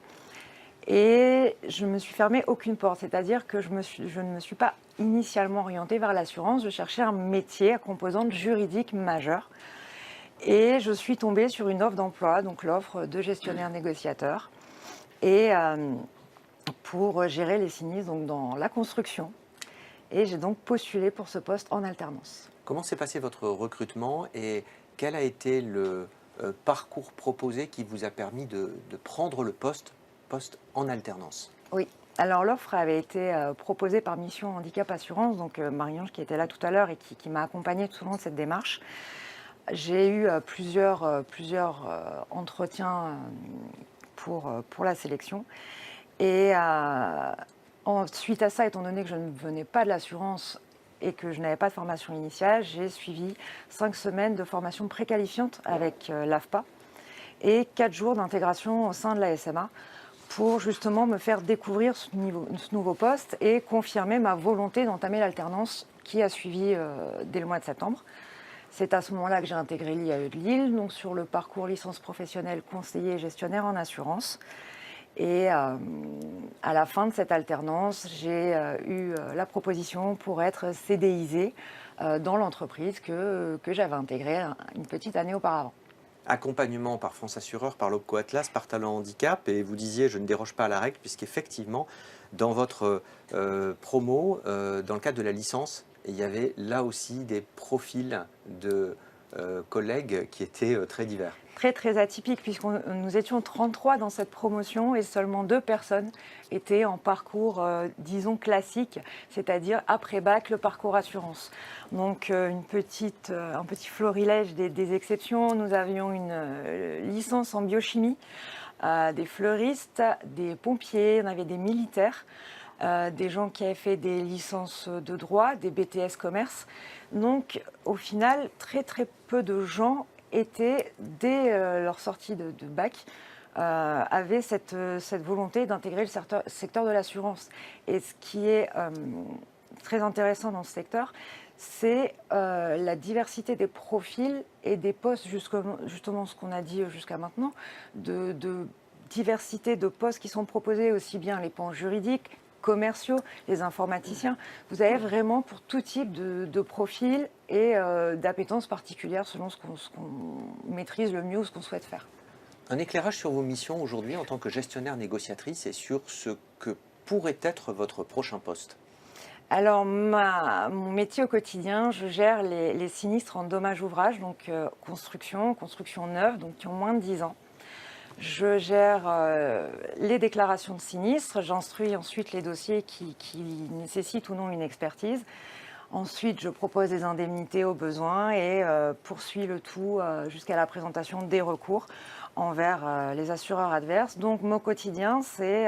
Et je ne me suis fermé aucune porte, c'est-à-dire que je ne me suis pas initialement orientée vers l'assurance. Je cherchais un métier à composante juridique majeure. Et je suis tombée sur une offre d'emploi, donc l'offre de gestionnaire négociateur. Et pour gérer les sinistres donc dans la construction. Et j'ai donc postulé pour ce poste en alternance. Comment s'est passé votre recrutement et quel a été le parcours proposé qui vous a permis de prendre le poste en alternance? Oui, alors l'offre avait été proposée par Mission Handicap Assurance, donc Marie-Ange qui était là tout à l'heure et qui m'a accompagnée tout au long de cette démarche. J'ai eu plusieurs entretiens pour la sélection. Et suite à ça, étant donné que je ne venais pas de l'assurance et que je n'avais pas de formation initiale, j'ai suivi 5 semaines de formation préqualifiante avec l'AFPA et 4 jours d'intégration au sein de la SMA pour justement me faire découvrir ce nouveau poste et confirmer ma volonté d'entamer l'alternance qui a suivi dès le mois de septembre. C'est à ce moment-là que j'ai intégré l'IAE de Lille, donc sur le parcours licence professionnelle conseiller et gestionnaire en assurance. Et à la fin de cette alternance, j'ai eu la proposition pour être CDIsée dans l'entreprise que j'avais intégrée une petite année auparavant. Accompagnement par France Assureur, par l'Opco Atlas, par Talent Handicap. Et vous disiez, je ne déroge pas à la règle, puisqu'effectivement, dans votre promo, dans le cadre de la licence, il y avait là aussi des profils de collègues qui étaient très divers. Très, très atypique, puisque nous étions 33 dans cette promotion et seulement 2 personnes étaient en parcours, disons, classique, c'est-à-dire après bac, le parcours assurance. Donc, un petit florilège des exceptions. Nous avions une licence en biochimie, des fleuristes, des pompiers, on avait des militaires, des gens qui avaient fait des licences de droit, des BTS commerce. Donc, au final, très, très peu de gens étaient, dès leur sortie de bac, avaient cette volonté d'intégrer le secteur de l'assurance. Et ce qui est très intéressant dans ce secteur, c'est la diversité des profils et des postes, justement ce qu'on a dit jusqu'à maintenant, de diversité de postes qui sont proposés, aussi bien les pans juridiques, commerciaux, les informaticiens. Vous avez vraiment pour tout type de profil et d'appétence particulière selon ce qu'on maîtrise le mieux ou ce qu'on souhaite faire. Un éclairage sur vos missions aujourd'hui en tant que gestionnaire négociatrice et sur ce que pourrait être votre prochain poste. Alors, mon métier au quotidien, je gère les sinistres en dommages ouvrages, donc construction neuve, donc qui ont moins de 10 ans. Je gère les déclarations de sinistres, j'instruis ensuite les dossiers qui nécessitent ou non une expertise. Ensuite, je propose des indemnités au besoin et poursuis le tout jusqu'à la présentation des recours envers les assureurs adverses. Donc, mon quotidien, c'est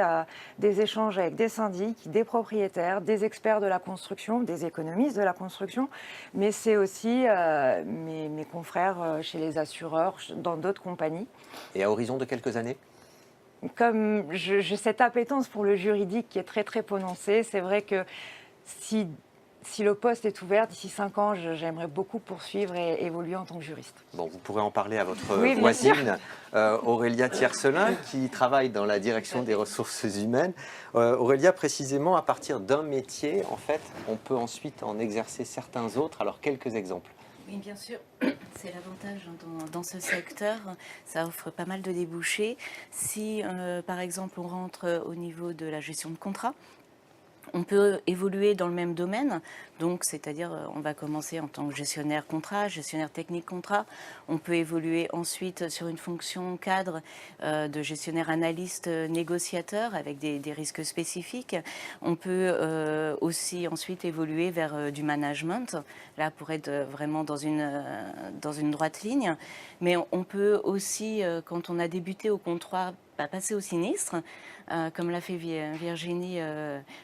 des échanges avec des syndics, des propriétaires, des experts de la construction, des économistes de la construction, mais c'est aussi mes confrères chez les assureurs, dans d'autres compagnies. Et à horizon de quelques années ? comme j'ai cette appétence pour le juridique qui est très très prononcée, c'est vrai que si le poste est ouvert d'ici 5 ans, j'aimerais beaucoup poursuivre et évoluer en tant que juriste. Bon, vous pourrez en parler à votre Oui, bien voisine, Aurélia Tiercelin, qui travaille dans la direction des ressources humaines. Aurélia, précisément, à partir d'un métier, en fait, on peut ensuite en exercer certains autres. Alors, quelques exemples. Oui, bien sûr. C'est l'avantage dans ce secteur. Ça offre pas mal de débouchés. Si, par exemple, on rentre au niveau de la gestion de contrat, on peut évoluer dans le même domaine, donc c'est-à-dire on va commencer en tant que gestionnaire contrat, gestionnaire technique contrat. On peut évoluer ensuite sur une fonction cadre de gestionnaire analyste négociateur avec des risques spécifiques. On peut aussi ensuite évoluer vers du management, là pour être vraiment dans une droite ligne. Mais on peut aussi, quand on a débuté au contrat, passer au sinistre, comme l'a fait Virginie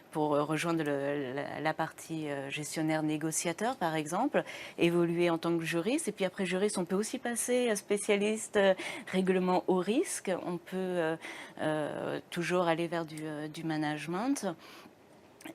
pour rejoindre la partie gestionnaire négociateur, par exemple, évoluer en tant que juriste. Et puis après juriste, on peut aussi passer spécialiste règlement au risque. On peut toujours aller vers du management.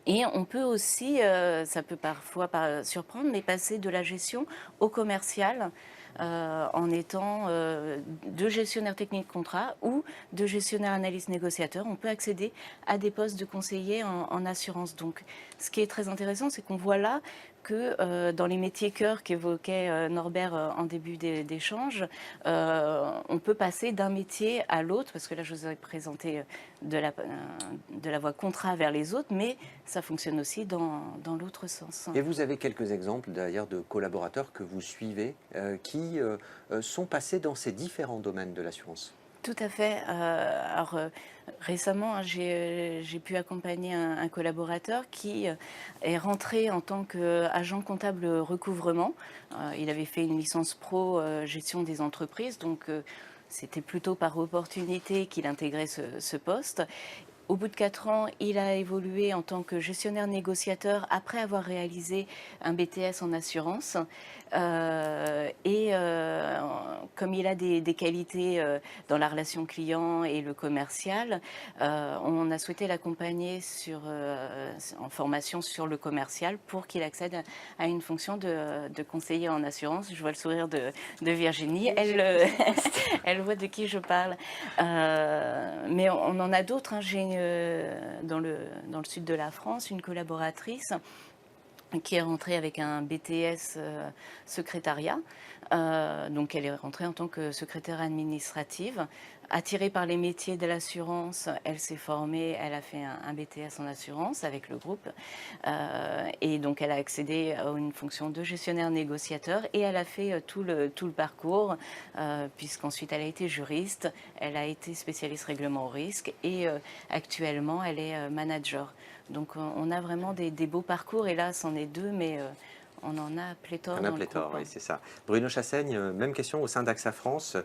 Et on peut aussi, ça peut parfois surprendre, mais passer de la gestion au commercial. En étant de gestionnaire technique contrat ou de gestionnaire analyste négociateur. On peut accéder à des postes de conseiller en assurance. Donc, ce qui est très intéressant, c'est qu'on voit là que dans les métiers cœur qu'évoquait Norbert en début d'échange, on peut passer d'un métier à l'autre, parce que là je vous ai présenté de la voie contrat vers les autres, mais ça fonctionne aussi dans l'autre sens. Et vous avez quelques exemples d'ailleurs de collaborateurs que vous suivez qui sont passés dans ces différents domaines de l'assurance? Tout à fait. Alors, récemment, j'ai pu accompagner un collaborateur qui est rentré en tant qu'agent comptable recouvrement. Il avait fait une licence pro gestion des entreprises, donc c'était plutôt par opportunité qu'il intégrait ce poste. Au bout de 4 ans, il a évolué en tant que gestionnaire négociateur après avoir réalisé un BTS en assurance. Comme il a des qualités dans la relation client et le commercial, on a souhaité l'accompagner en formation sur le commercial pour qu'il accède à une fonction de conseiller en assurance. Je vois le sourire de Virginie, elle voit de qui je parle. Mais on en a d'autres. J'ai dans le sud de la France une collaboratrice qui est rentrée avec un BTS secrétariat. Donc elle est rentrée en tant que secrétaire administrative. Attirée par les métiers de l'assurance, elle s'est formée, elle a fait un BTS en assurance avec le groupe. Et donc elle a accédé à une fonction de gestionnaire négociateur et elle a fait tout le parcours, puisqu'ensuite elle a été juriste, elle a été spécialiste règlement au risque et actuellement elle est manager. Donc on a vraiment des beaux parcours et là c'en est 2, mais on en a pléthore. On a pléthore, oui, c'est ça. Bruno Chassaigne, même question au sein d'AXA France.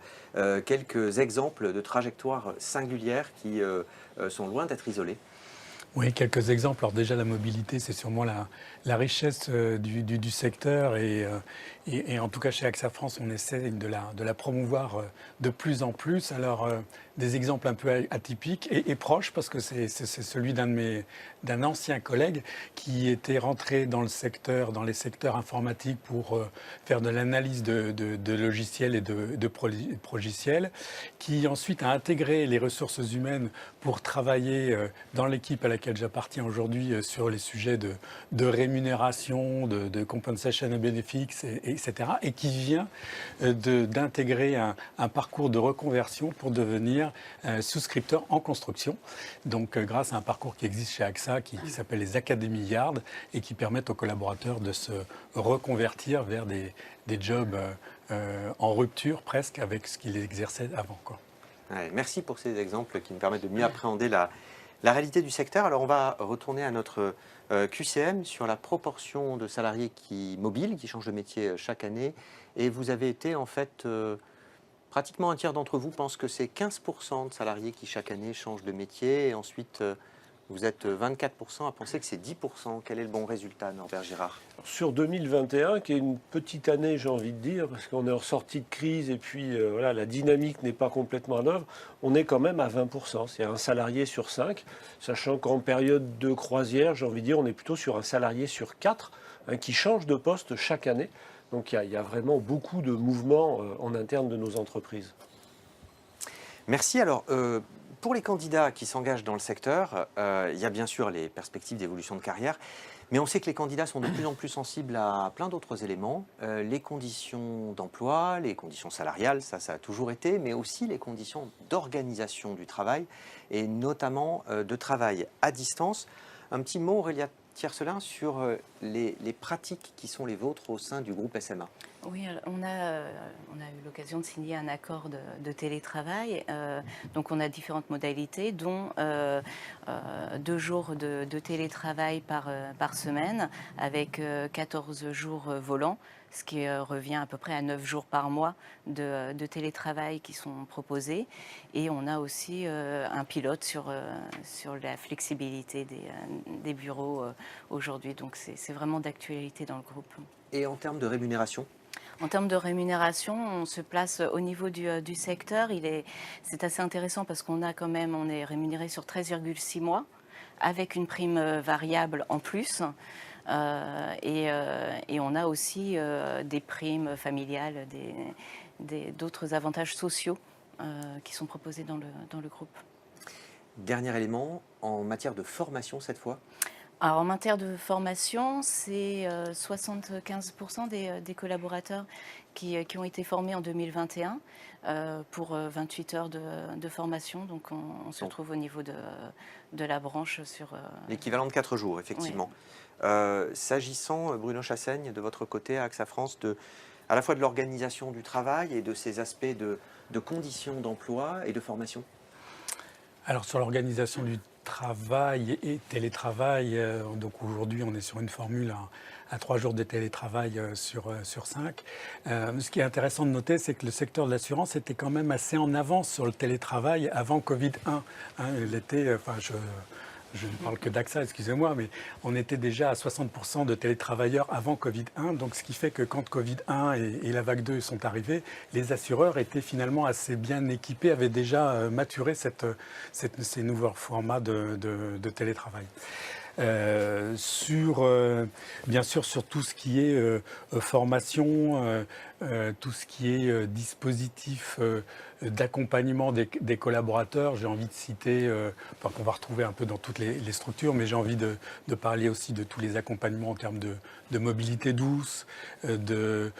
Quelques exemples de trajectoires singulières qui sont loin d'être isolées. Oui, quelques exemples. Alors déjà, la mobilité, c'est sûrement la richesse du secteur et en tout cas chez AXA France, on essaie de la promouvoir de plus en plus. Alors, des exemples un peu atypiques et proches, parce que c'est celui d'un ancien collègue qui était rentré dans les secteurs informatiques pour faire de l'analyse de logiciels et de progiciels, qui ensuite a intégré les ressources humaines pour travailler dans l'équipe à laquelle j'appartiens aujourd'hui sur les sujets de rémunération, de compensation and benefits, etc. Et qui vient d'intégrer un parcours de reconversion pour devenir souscripteur en construction. Donc grâce à un parcours qui existe chez AXA qui s'appelle les Académies Yard et qui permettent aux collaborateurs de se reconvertir vers des jobs en rupture presque avec ce qu'ils exerçaient avant, quoi. Ouais, merci pour ces exemples qui nous permettent de mieux appréhender la réalité du secteur. Alors on va retourner à notre QCM sur la proportion de salariés mobiles qui changent de métier chaque année. Et vous avez été en fait, pratiquement un tiers d'entre vous pense que c'est 15% de salariés qui chaque année changent de métier et ensuite Vous êtes 24% à penser que c'est 10%. Quel est le bon résultat, Norbert Girard? Sur 2021, qui est une petite année, j'ai envie de dire, parce qu'on est en sortie de crise et puis voilà, la dynamique n'est pas complètement en œuvre, on est quand même à 20%. C'est un salarié sur 5, sachant qu'en période de croisière, j'ai envie de dire, on est plutôt sur un salarié sur 4 qui change de poste chaque année. Donc il y a vraiment beaucoup de mouvements en interne de nos entreprises. Merci. Alors, pour les candidats qui s'engagent dans le secteur, il y a bien sûr les perspectives d'évolution de carrière, mais on sait que les candidats sont de plus en plus sensibles à plein d'autres éléments. Les conditions d'emploi, les conditions salariales, ça a toujours été, mais aussi les conditions d'organisation du travail, et notamment de travail à distance. Un petit mot, Aurélia Tiercelin, sur les pratiques qui sont les vôtres au sein du groupe SMA. Oui, on a eu l'occasion de signer un accord de télétravail. Donc on a différentes modalités, dont 2 jours de télétravail par semaine, avec 14 jours volants, ce qui revient à peu près à 9 jours par mois de télétravail qui sont proposés. Et on a aussi un pilote sur la flexibilité des bureaux aujourd'hui. Donc c'est vraiment d'actualité dans le groupe. Et en termes de rémunération ? En termes de rémunération, on se place au niveau du secteur. C'est assez intéressant parce on est rémunéré sur 13,6 mois avec une prime variable en plus. Et on a aussi des primes familiales, d'autres avantages sociaux qui sont proposés dans le groupe. Dernier élément, en matière de formation cette fois ? Alors, en matière de formation, c'est 75% des collaborateurs qui ont été formés en 2021 pour 28 heures de formation. Donc, on se trouve au niveau de la branche sur... L'équivalent de 4 jours, effectivement. Oui. S'agissant, Bruno Chassaigne, de votre côté, à AXA France, à la fois de l'organisation du travail et de ces aspects de conditions d'emploi et de formation. Alors, sur l'organisation du travail et télétravail, donc aujourd'hui on est sur une formule à 3 jours de télétravail sur 5. Ce qui est intéressant de noter, c'est que le secteur de l'assurance était quand même assez en avance sur le télétravail avant Covid-1. Je ne parle que d'AXA, excusez-moi, mais on était déjà à 60% de télétravailleurs avant Covid-1. Donc, ce qui fait que quand Covid-1 et la vague 2 sont arrivés, les assureurs étaient finalement assez bien équipés, avaient déjà maturé ces nouveaux formats de télétravail. Bien sûr, sur tout ce qui est formation, tout ce qui est dispositif d'accompagnement des collaborateurs. J'ai envie de citer, qu'on va retrouver un peu dans toutes les structures, mais j'ai envie de parler aussi de tous les accompagnements en termes de mobilité douce, tous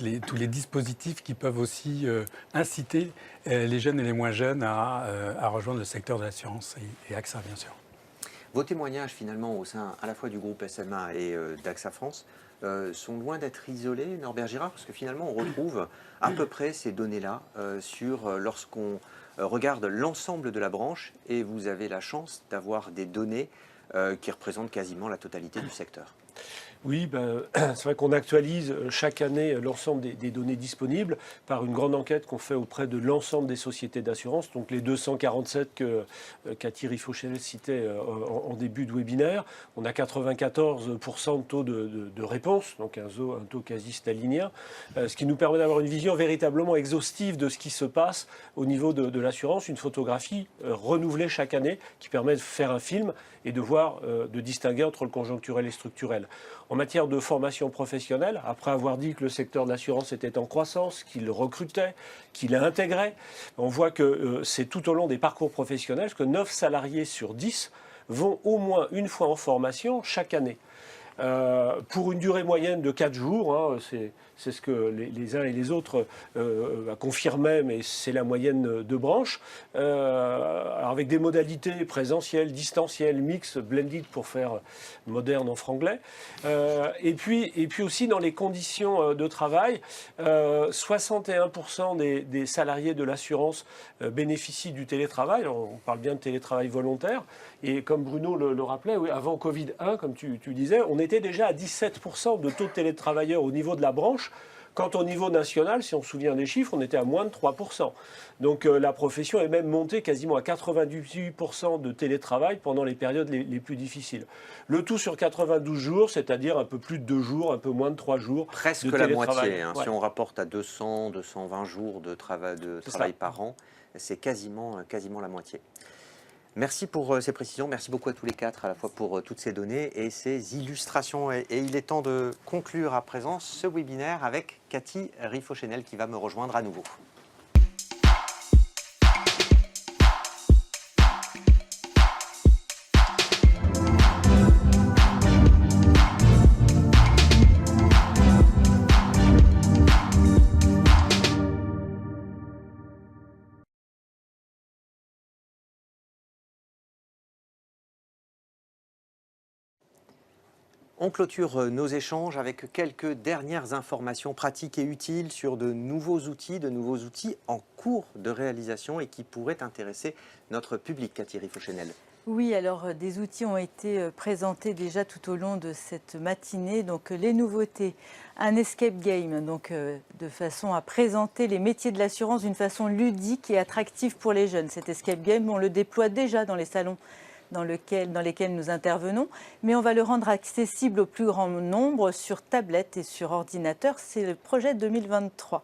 les dispositifs qui peuvent aussi inciter les jeunes et les moins jeunes à rejoindre le secteur de l'assurance et AXA, bien sûr. Vos témoignages, finalement, au sein à la fois du groupe SMA et d'AXA France, sont loin d'être isolés, Norbert Girard, parce que finalement, on retrouve à peu près ces données-là lorsqu'on regarde l'ensemble de la branche, et vous avez la chance d'avoir des données qui représentent quasiment la totalité du secteur. Oui, c'est vrai qu'on actualise chaque année l'ensemble des données disponibles par une grande enquête qu'on fait auprès de l'ensemble des sociétés d'assurance, donc les 247 que Cathy Rifauchel citait en début de webinaire. On a 94% de taux de réponse, donc un taux quasi stalinien, ce qui nous permet d'avoir une vision véritablement exhaustive de ce qui se passe au niveau de l'assurance, une photographie renouvelée chaque année qui permet de faire un film et de distinguer entre le conjoncturel et le structurel. En matière de formation professionnelle, après avoir dit que le secteur de l'assurance était en croissance, qu'il recrutait, qu'il intégrait, on voit que c'est tout au long des parcours professionnels, parce que 9 salariés sur 10 vont au moins une fois en formation chaque année. Pour une durée moyenne de 4 jours, c'est ce que les uns et les autres confirmaient, mais c'est la moyenne de branche, alors avec des modalités présentielles, distancielles, mixtes, blended pour faire moderne en franglais, et puis aussi dans les conditions de travail, 61% des salariés de l'assurance bénéficient du télétravail. Alors, on parle bien de télétravail volontaire, et comme Bruno le rappelait, oui, avant Covid-1, comme tu disais, on était déjà à 17% de taux de télétravailleurs au niveau de la branche, Quand au niveau national, si on se souvient des chiffres, on était à moins de 3%. Donc la profession est même montée quasiment à 98% de télétravail pendant les périodes les plus difficiles. Le tout sur 92 jours, c'est-à-dire un peu plus de 2 jours, un peu moins de 3 jours. Presque de la télétravail. moitié, hein, si on rapporte à 200, 220 jours de travail par an, c'est quasiment la moitié. Merci pour ces précisions, merci beaucoup à tous les quatre, à la fois pour toutes ces données et ces illustrations. Et il est temps de conclure à présent ce webinaire avec Cathy Riffochenel qui va me rejoindre à nouveau. On clôture nos échanges avec quelques dernières informations pratiques et utiles sur de nouveaux outils en cours de réalisation et qui pourraient intéresser notre public, Cathy Riffochenel. Oui, alors des outils ont été présentés déjà tout au long de cette matinée. Donc les nouveautés, un escape game, donc de façon à présenter les métiers de l'assurance d'une façon ludique et attractive pour les jeunes. Cet escape game, on le déploie déjà dans les salons dans lesquels nous intervenons, mais on va le rendre accessible au plus grand nombre sur tablette et sur ordinateur. C'est le projet 2023.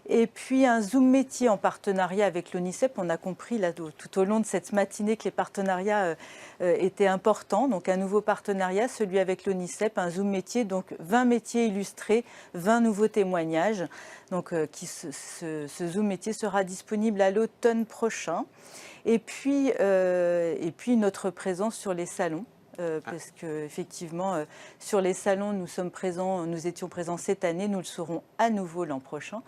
Et puis un Zoom métier en partenariat avec l'ONICEP. On a compris là, tout au long de cette matinée que les partenariats étaient importants. Donc un nouveau partenariat, celui avec l'ONICEP, un Zoom métier, donc 20 métiers illustrés, 20 nouveaux témoignages. Donc ce Zoom métier sera disponible à l'automne prochain. Et puis notre présence sur les salons. Parce qu'effectivement, sur les salons, nous étions présents cette année, nous le serons à nouveau l'an prochain.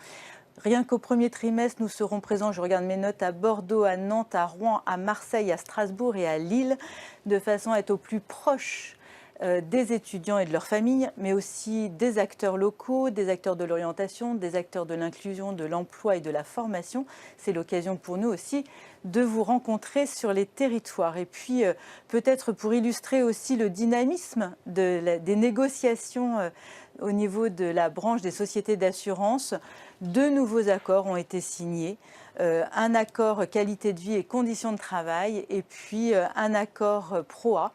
Rien qu'au premier trimestre, nous serons présents, je regarde mes notes, à Bordeaux, à Nantes, à Rouen, à Marseille, à Strasbourg et à Lille, de façon à être au plus proche des étudiants et de leurs familles, mais aussi des acteurs locaux, des acteurs de l'orientation, des acteurs de l'inclusion, de l'emploi et de la formation. C'est l'occasion pour nous aussi de vous rencontrer sur les territoires. Et puis, peut-être pour illustrer aussi le dynamisme des négociations au niveau de la branche des sociétés d'assurance, 2 nouveaux accords ont été signés. Un accord qualité de vie et conditions de travail, et puis un accord PROA,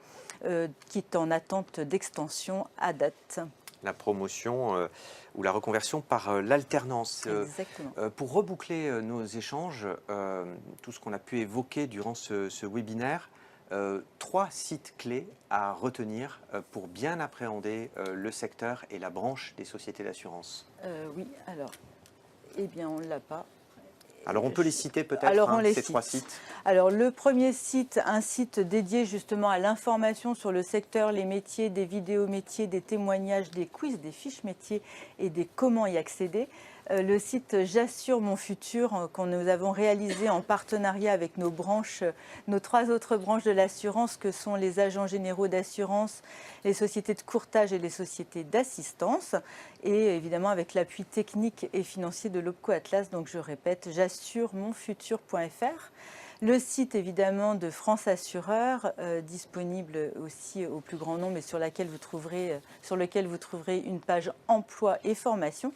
qui est en attente d'extension à date. La promotion ou la reconversion par l'alternance. Pour reboucler nos échanges, tout ce qu'on a pu évoquer durant ce webinaire, 3 sites clés à retenir pour bien appréhender le secteur et la branche des sociétés d'assurance. Oui, alors, eh bien on ne l'a pas. Alors on peut les citer peut-être, ces 3 sites. Alors le premier site, un site dédié justement à l'information sur le secteur, les métiers, des vidéos métiers, des témoignages, des quiz, des fiches métiers et des comment y accéder. Le site J'assure mon futur, que nous avons réalisé en partenariat avec nos 3 autres branches de l'assurance, que sont les agents généraux d'assurance, les sociétés de courtage et les sociétés d'assistance, et évidemment avec l'appui technique et financier de l'Opco Atlas. Donc je répète, j'assuremonfutur.fr. Le site évidemment de France Assureur, disponible aussi au plus grand nombre et sur lequel vous trouverez une page emploi et formation.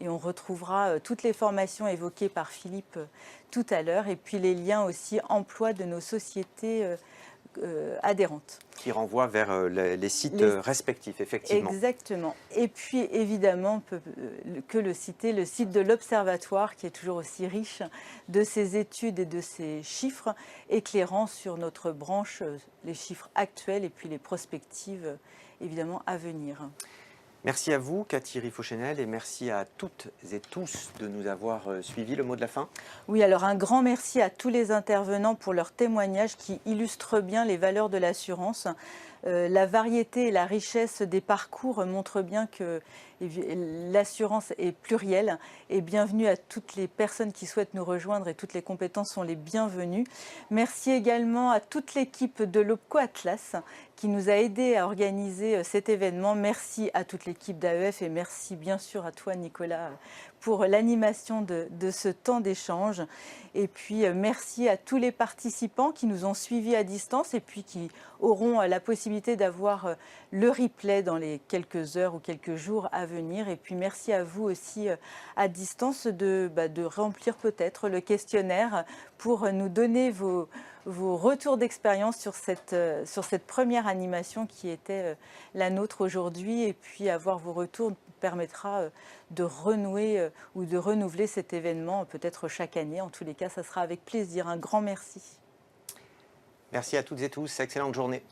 Et on retrouvera toutes les formations évoquées par Philippe tout à l'heure, et puis les liens aussi emploi de nos sociétés adhérentes. Qui renvoient vers les sites respectifs, effectivement. Exactement. Et puis évidemment, on peut que le citer, le site de l'Observatoire, qui est toujours aussi riche de ses études et de ses chiffres, éclairant sur notre branche les chiffres actuels et puis les perspectives évidemment à venir. Merci à vous, Cathy Riffochenel, et merci à toutes et tous de nous avoir suivis. Le mot de la fin ? Oui, alors un grand merci à tous les intervenants pour leurs témoignages qui illustrent bien les valeurs de l'assurance. La variété et la richesse des parcours montrent bien que l'assurance est plurielle, et bienvenue à toutes les personnes qui souhaitent nous rejoindre, et toutes les compétences sont les bienvenues. Merci également à toute l'équipe de l'Opco Atlas qui nous a aidés à organiser cet événement. Merci à toute l'équipe d'AEF et merci bien sûr à toi Nicolas pour l'animation de ce temps d'échange. Et puis merci à tous les participants qui nous ont suivis à distance et puis qui auront la possibilité d'avoir le replay dans les quelques heures ou quelques jours à venir. Et puis merci à vous aussi à distance de remplir peut-être le questionnaire pour nous donner vos retours d'expérience sur cette première animation qui était la nôtre aujourd'hui. Et puis avoir vos retours permettra de renouer ou de renouveler cet événement peut-être chaque année. En tous les cas, ça sera avec plaisir. Un grand merci. Merci à toutes et tous. Excellente journée.